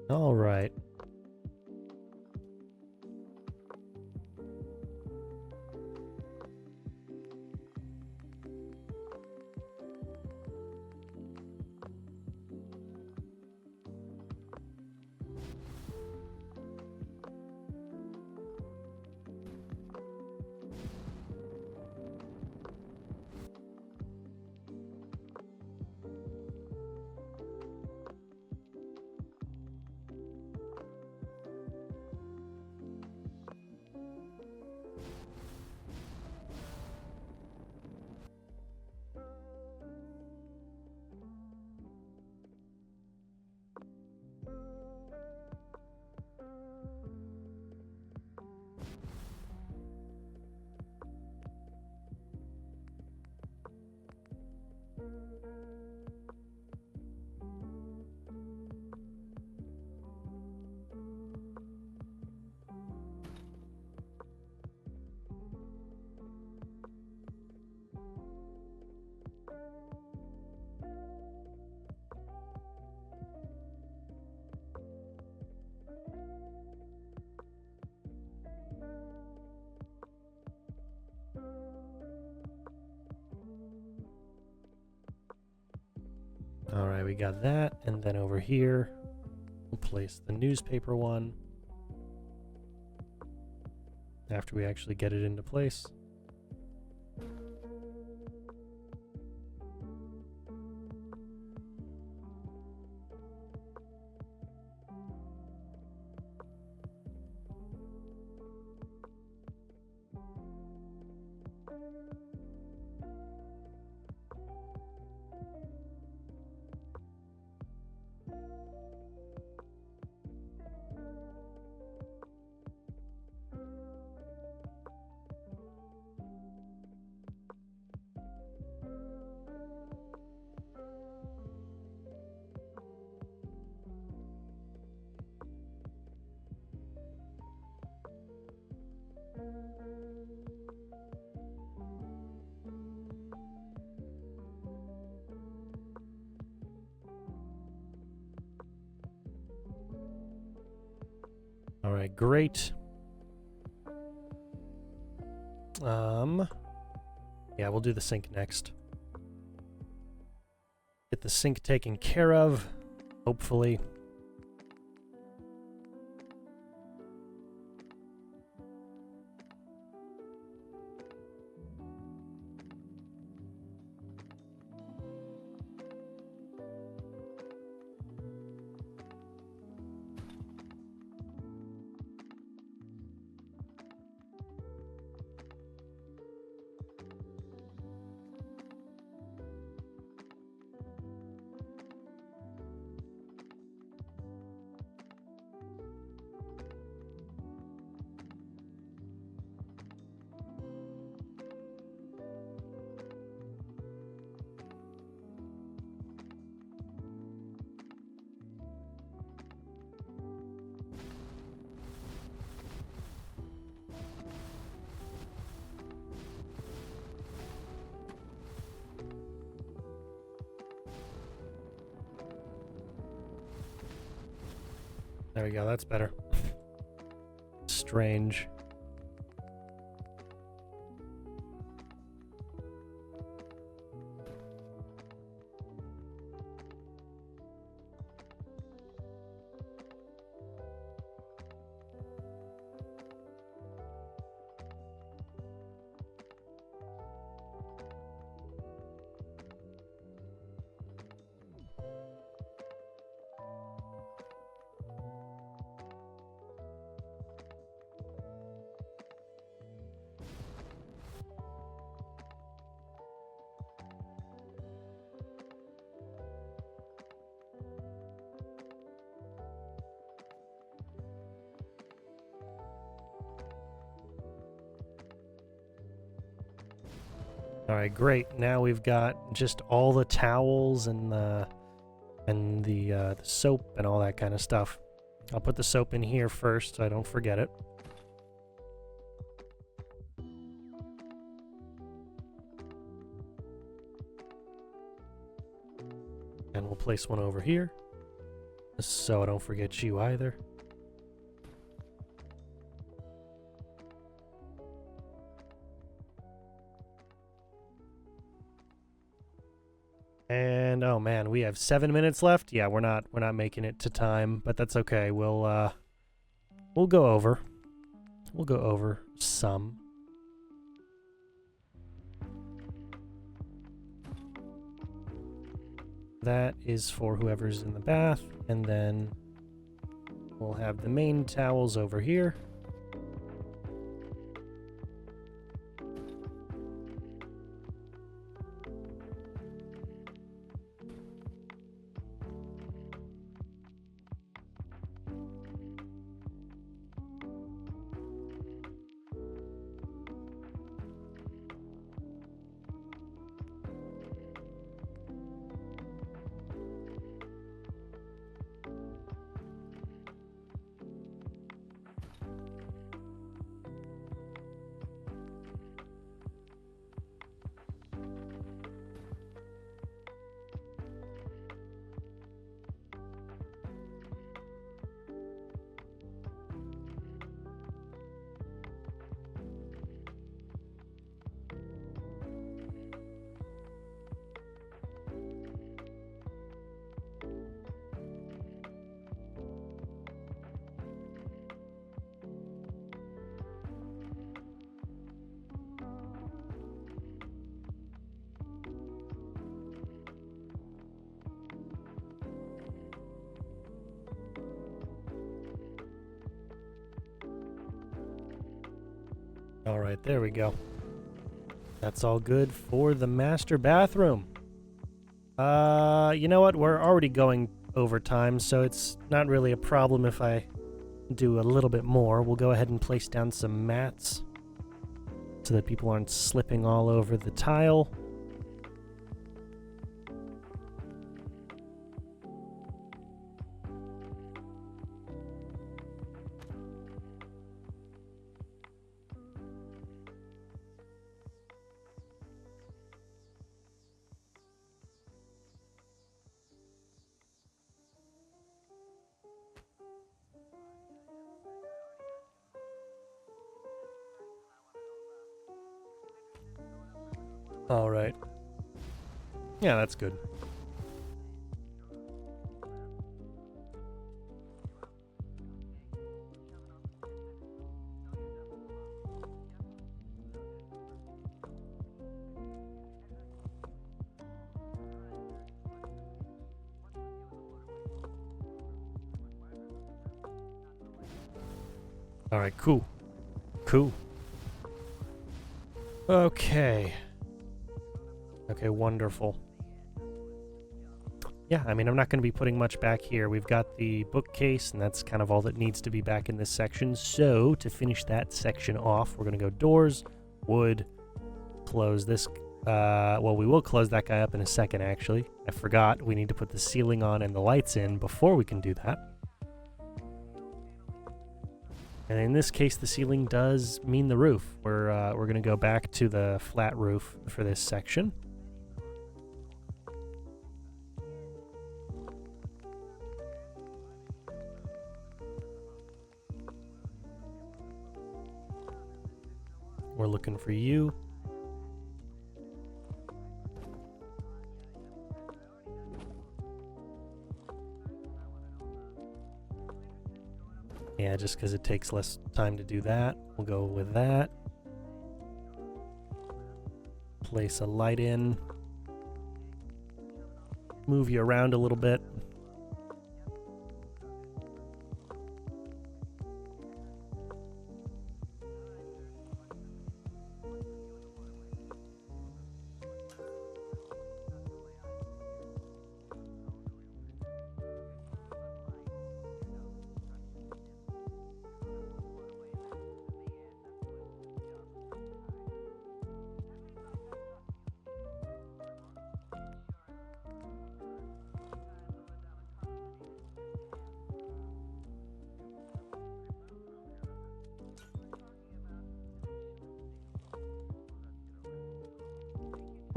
All right. All right, we got that, and then over here, we'll place the newspaper one after we actually get it into place. All right, great. Yeah, we'll do the sink next. Get the sink taken care of, hopefully. There we go, that's better. Strange. All right, great. Now we've got just all the towels and the soap and all that kind of stuff. I'll put the soap in here first so I don't forget it. And we'll place one over here so I don't forget you either. And oh man, we have 7 minutes left. Yeah, we're not making it to time, but that's okay. We'll go over. We'll go over some. That is for whoever's in the bath, and then we'll have the main towels over here. All right, there we go. That's all good for the master bathroom. You know what? We're already going over time, so it's not really a problem if I do a little bit more. We'll go ahead and place down some mats so that people aren't slipping all over the tile. All right. Yeah, that's good. All right, cool. Cool. Okay. Okay, wonderful. Yeah, I mean, I'm not going to be putting much back here. We've got the bookcase, and that's kind of all that needs to be back in this section. So, to finish that section off, we're going to go doors, wood, close this. Well, we will close that guy up in a second, actually. I forgot. We need to put the ceiling on and the lights in before we can do that. And in this case, the ceiling does mean the roof. We're going to go back to the flat roof for this section. we're looking for you. Yeah, just because it takes less time to do that. We'll go with that. Place a light in. Move you around a little bit.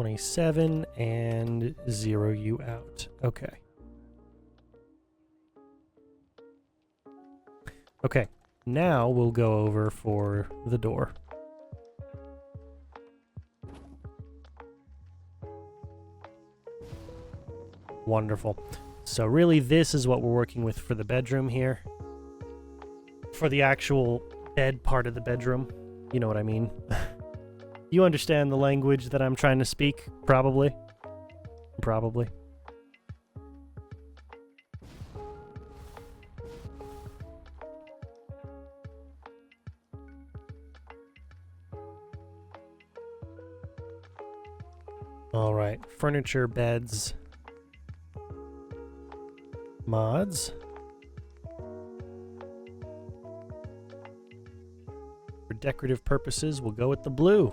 $27 and 0 you out. Okay. Okay, now we'll go over for the door. Wonderful. So really this is what we're working with for the bedroom here. For the actual bed part of the bedroom. You know what I mean? You understand the language that I'm trying to speak, probably. Probably. All right, furniture, beds, mods. For decorative purposes, we'll go with the blue.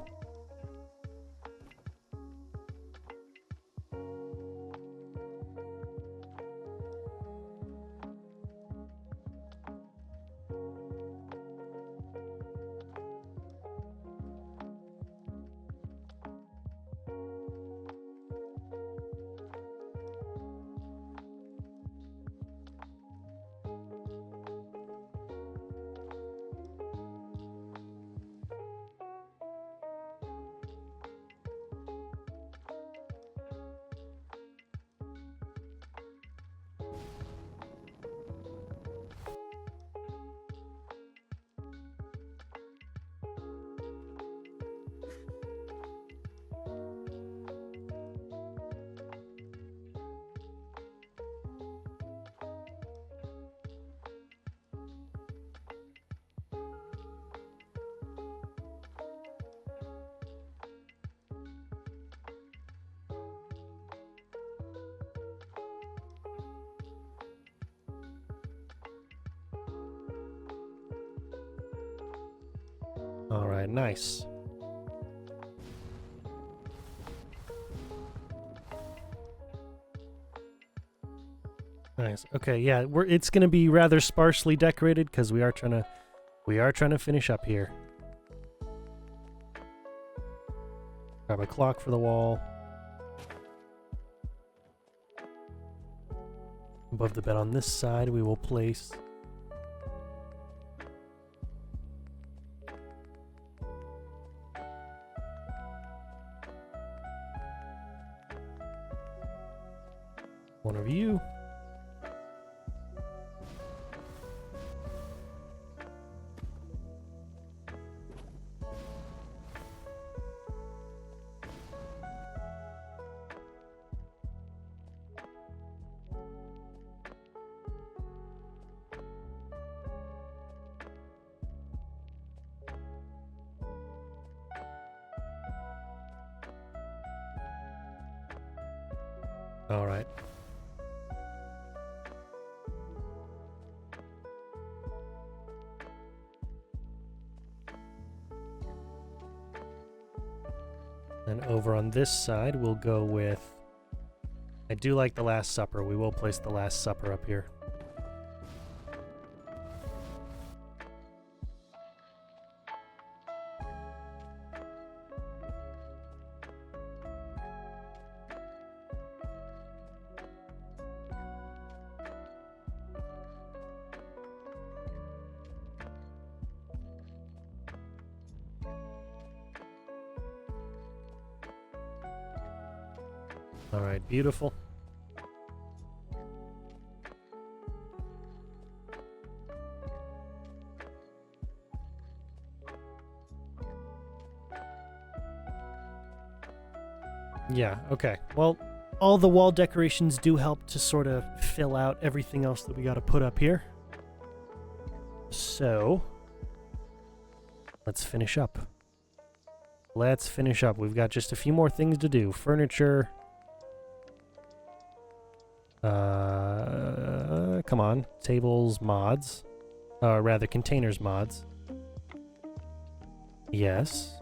All right, nice. Nice. Okay, yeah, it's going to be rather sparsely decorated because we are trying to finish up here. Grab a clock for the wall. Above the bed on this side, we will place one of you. All right. And over on this side, we'll go with... I do like the Last Supper. We will place the Last Supper up here. All right, beautiful. Yeah, okay. Well, all the wall decorations do help to sort of fill out everything else that we got to put up here. So, let's finish up. Let's finish up. We've got just a few more things to do. Furniture. Come on. Tables, mods. Rather, containers, mods. Yes.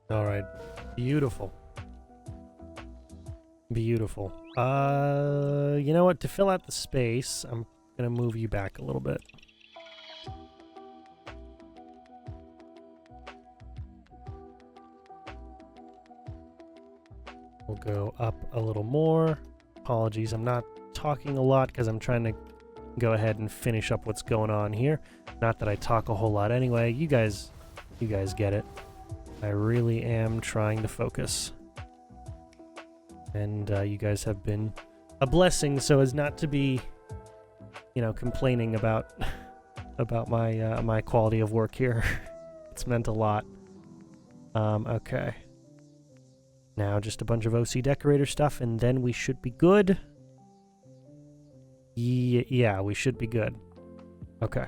All right. Beautiful. Beautiful. You know what? To fill out the space, I'm gonna move you back a little bit. We'll go up a little more. Apologies, I'm not talking a lot because I'm trying to go ahead and finish up what's going on here. Not that I talk a whole lot anyway. You guys get it. I really am trying to focus. And you guys have been a blessing so as not to be, you know, complaining about my my quality of work here. It's meant a lot. Okay. Now just a bunch of OC decorator stuff and then we should be good. Yeah, we should be good. Okay.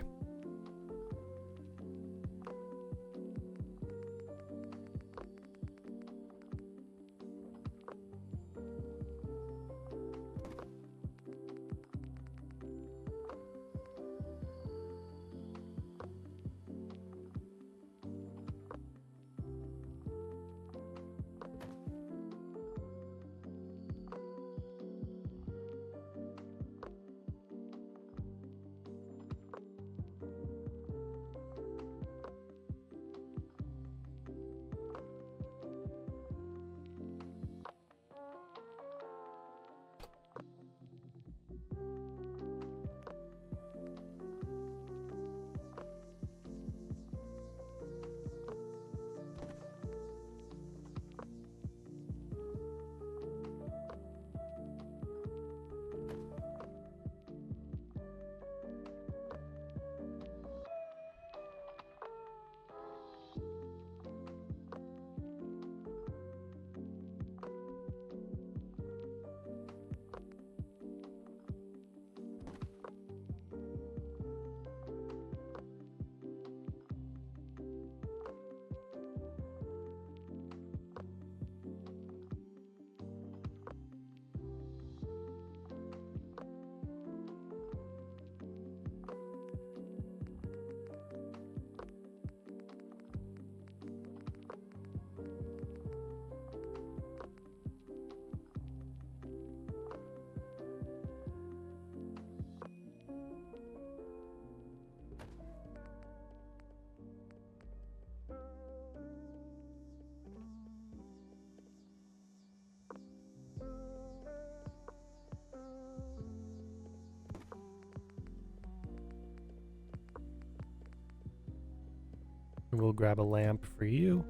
We'll grab a lamp for you.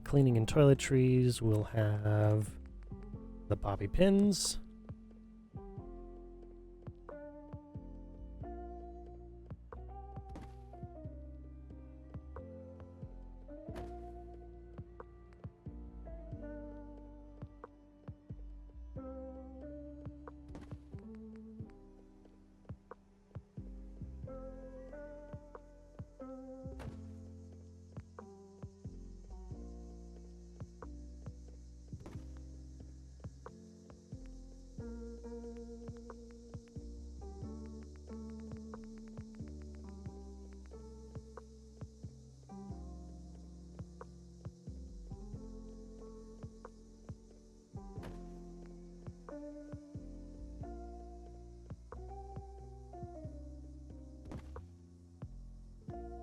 Cleaning and toiletries, we'll have the bobby pins.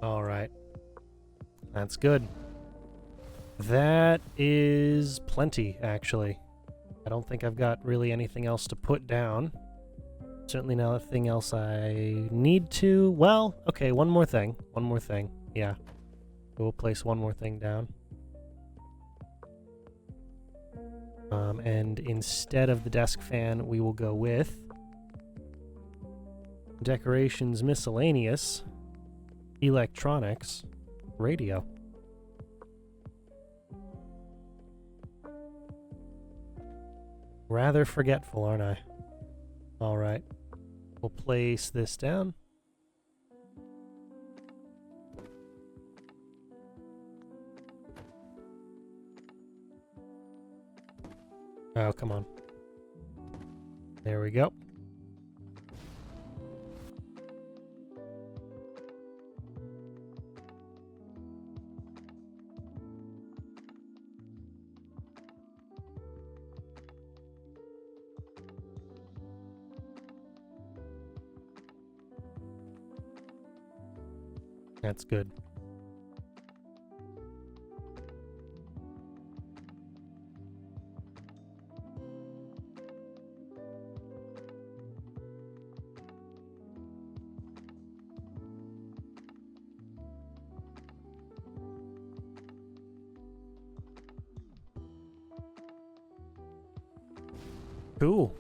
All right. That's good. That is plenty, actually. I don't think I've got really anything else to put down. Certainly nothing else I need to. Well, okay, one more thing. One more thing. Yeah. We'll place one more thing down. And instead of the desk fan, we will go with Decorations Miscellaneous, Electronics, Radio. Rather forgetful, aren't I? All right. We'll place this down. Oh, come on. There we go. That's good. Cool.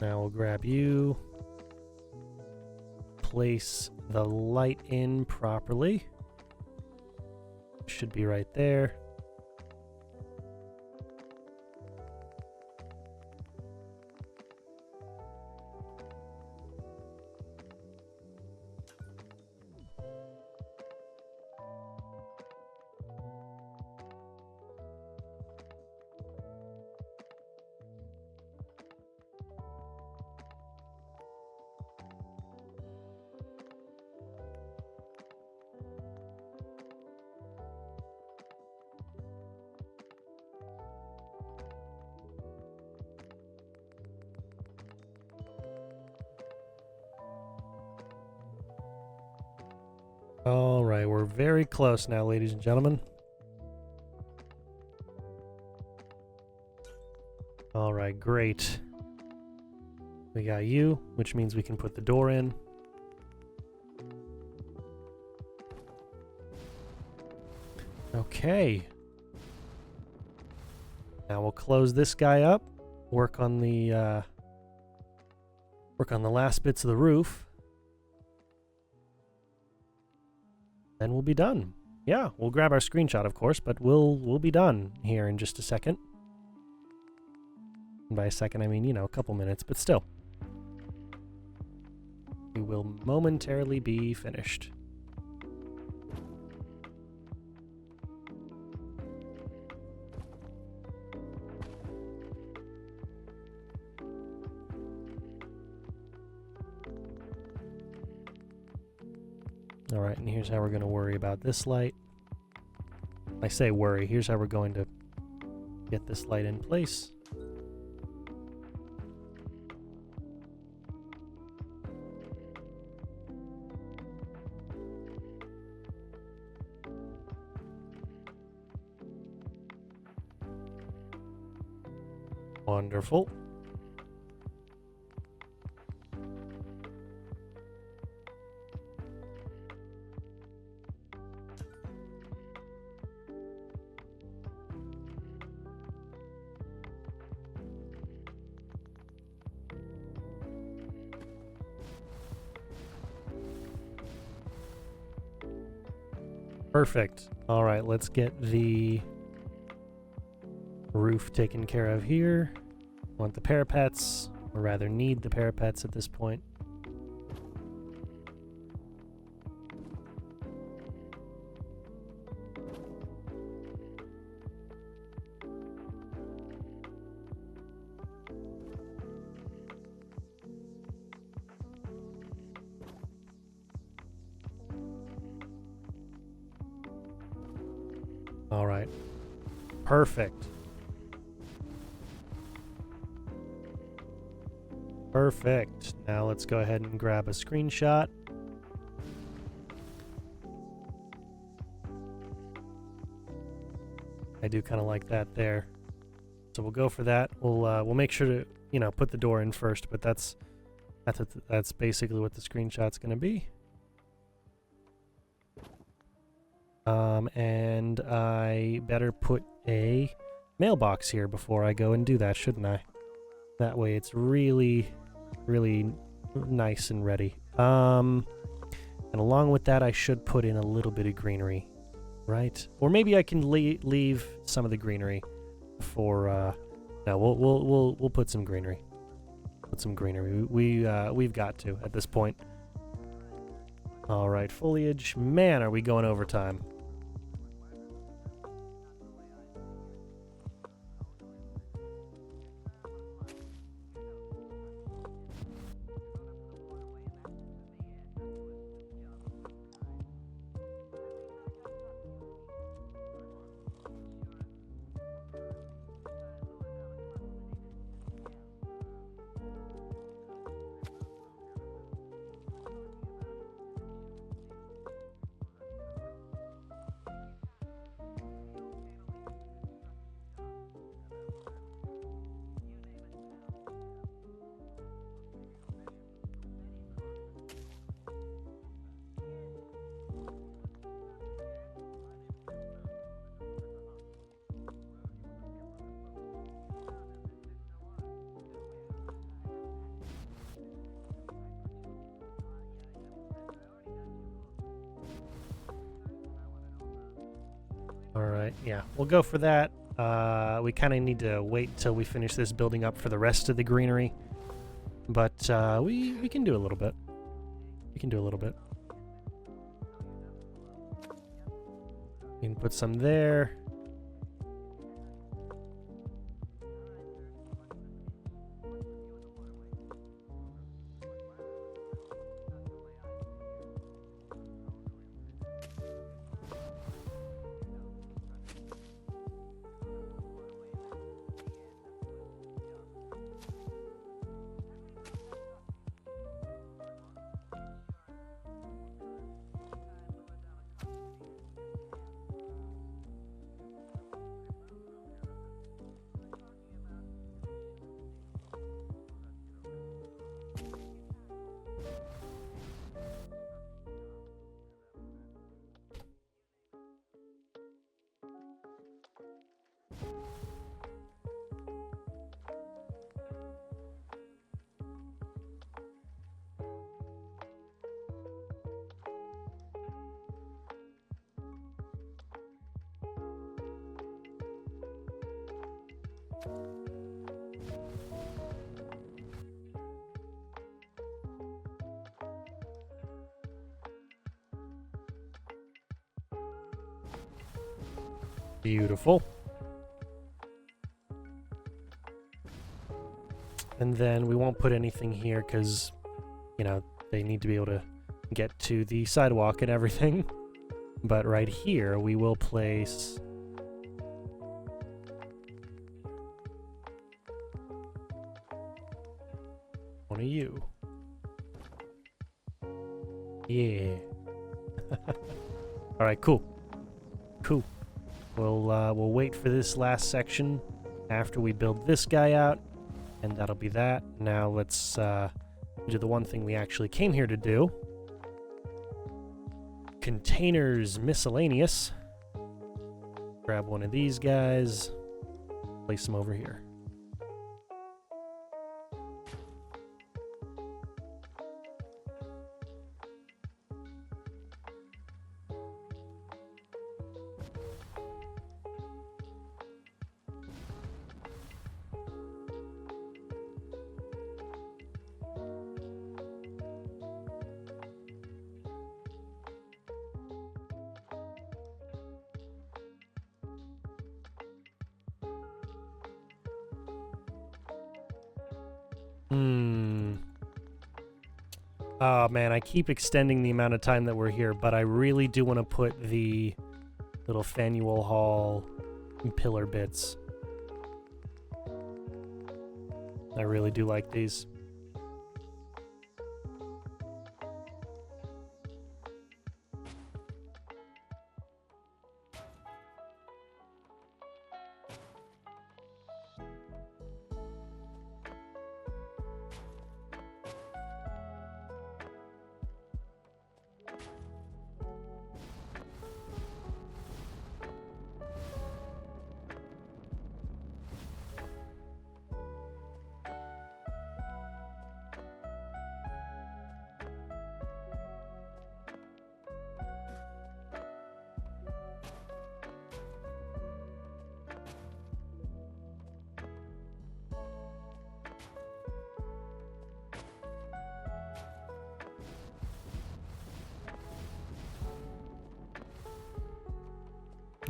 Now we'll grab you. Place the light in properly. Should be right there. All right, we're very close now, ladies and gentlemen. All right, great. We got you, which means we can put the door in. Okay. Now we'll close this guy up, work on the last bits of the roof. Then we'll be done. Yeah, we'll grab our screenshot, of course, but we'll be done here in just a second. And by a second, I mean, you know, a couple minutes, but still. We will momentarily be finished. Alright, and here's how we're going to worry about this light. I say worry, here's how we're going to get this light in place. Wonderful. Perfect. All right, let's get the roof taken care of here. Want the parapets, or rather need the parapets at this point. All right. Perfect. Perfect. Now let's go ahead and grab a screenshot. I do kind of like that there. So we'll go for that. We'll make sure to, you know, put the door in first, but that's basically what the screenshot's going to be. And I better put a mailbox here before I go and do that, shouldn't I? That way it's really, really nice and ready. And along with that, I should put in a little bit of greenery, right? Or maybe I can leave some of the greenery for. No, we'll put some greenery. Put some greenery. We've got to at this point. All right, foliage. Man, are we going overtime? Alright, yeah, we'll go for that. We kind of need to wait until we finish this building up for the rest of the greenery. But we can do a little bit. We can do a little bit. We can put some there. Beautiful. And then we won't put anything here because, you know, they need to be able to get to the sidewalk and everything. But right here, we will place one of you. Yeah. All right, cool. Cool. We'll wait for this last section after we build this guy out, and that'll be that. Now let's do the one thing we actually came here to do. Containers miscellaneous. Grab one of these guys, place them over here. Oh man, I keep extending the amount of time that we're here, but I really do want to put the little Faneuil Hall pillar bits. I really do like these.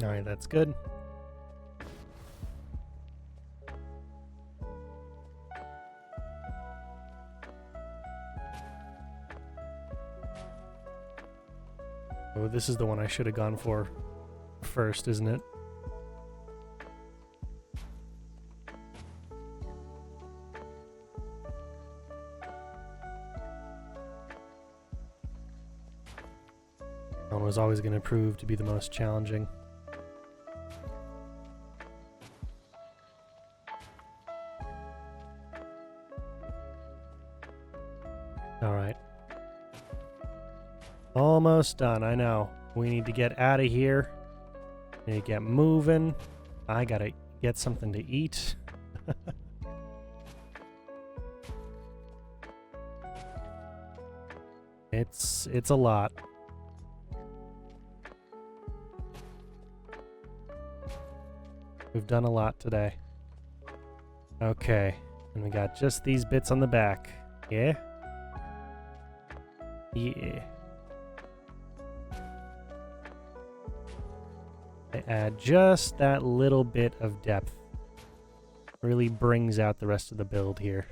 All right, that's good. Oh, this is the one I should have gone for first, isn't it? That one was always going to prove to be the most challenging. Almost done, I know. We need to get out of here. Need to get moving. I gotta get something to eat. It's a lot. We've done a lot today. Okay, and we got just these bits on the back. Yeah? Yeah. Add just that little bit of depth. Really brings out the rest of the build here.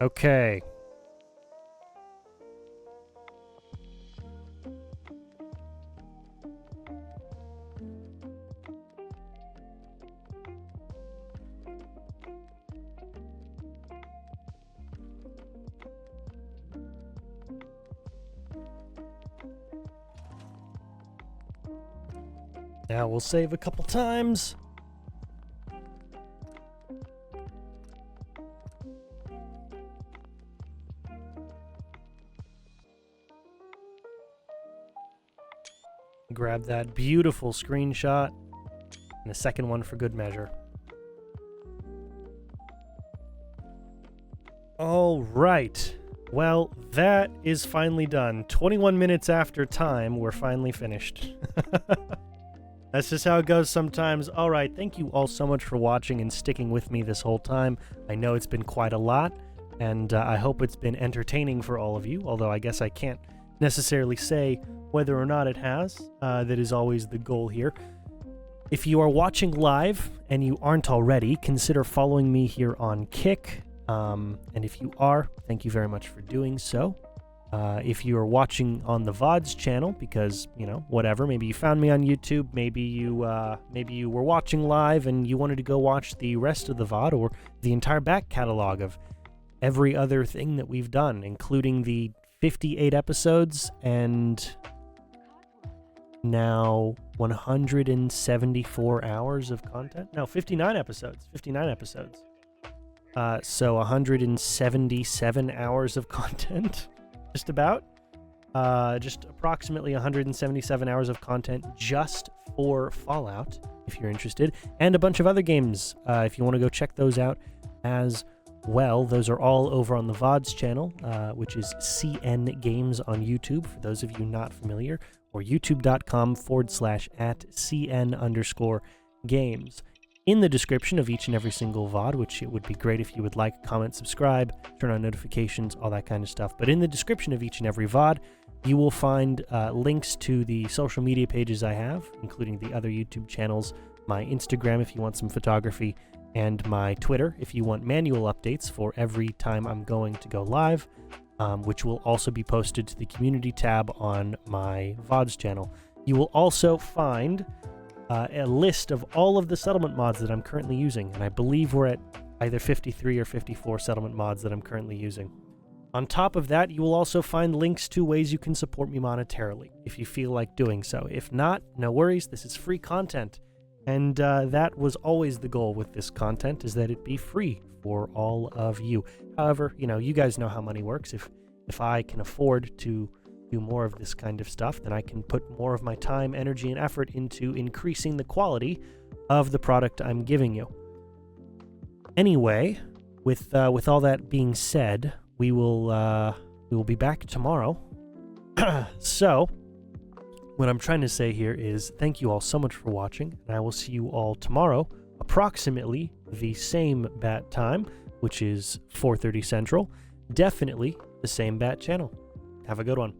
Okay. Now we'll save a couple times. Grab that beautiful screenshot and a second one for good measure. All right. Well, that is finally done. 21 minutes after time, we're finally finished. That's just how it goes sometimes. All right, thank you all so much for watching and sticking with me this whole time. I know it's been quite a lot, and I hope it's been entertaining for all of you, although I guess I can't necessarily say whether or not it has. That is always the goal here. If you are watching live and you aren't already, consider following me here on Kick. And if you are, thank you very much for doing so. If you are watching on the VODs channel, because, you know, whatever, maybe you found me on YouTube, maybe you were watching live and you wanted to go watch the rest of the VOD or the entire back catalog of every other thing that we've done, including the 58 episodes and now 174 hours of content. No, 59 episodes. 59 episodes. So 177 hours of content, just about. Just approximately 177 hours of content just for Fallout, if you're interested, and a bunch of other games, if you want to go check those out as well. Those are all over on the VODs channel, which is CN Games on YouTube, for those of you not familiar, or youtube.com/CN_games. In the description of each and every single VOD, which it would be great if you would like, comment, subscribe, turn on notifications, all that kind of stuff. But in the description of each and every VOD, you will find links to the social media pages I have, including the other YouTube channels, my Instagram if you want some photography, and my Twitter if you want manual updates for every time I'm going to go live, which will also be posted to the community tab on my VODs channel. You will also find a list of all of the settlement mods that I'm currently using, and I believe we're at either 53 or 54 settlement mods that I'm currently using. On top of that, you will also find links to ways you can support me monetarily, if you feel like doing so. If not, no worries, this is free content. And that was always the goal with this content, is that it be free for all of you. However, you know, you guys know how money works. If I can afford to do more of this kind of stuff, then I can put more of my time, energy, and effort into increasing the quality of the product I'm giving you. Anyway, with all that being said, we will be back tomorrow. So, what I'm trying to say here is thank you all so much for watching, and I will see you all tomorrow, approximately the same bat time, which is 4:30 Central. Definitely the same bat channel. Have a good one.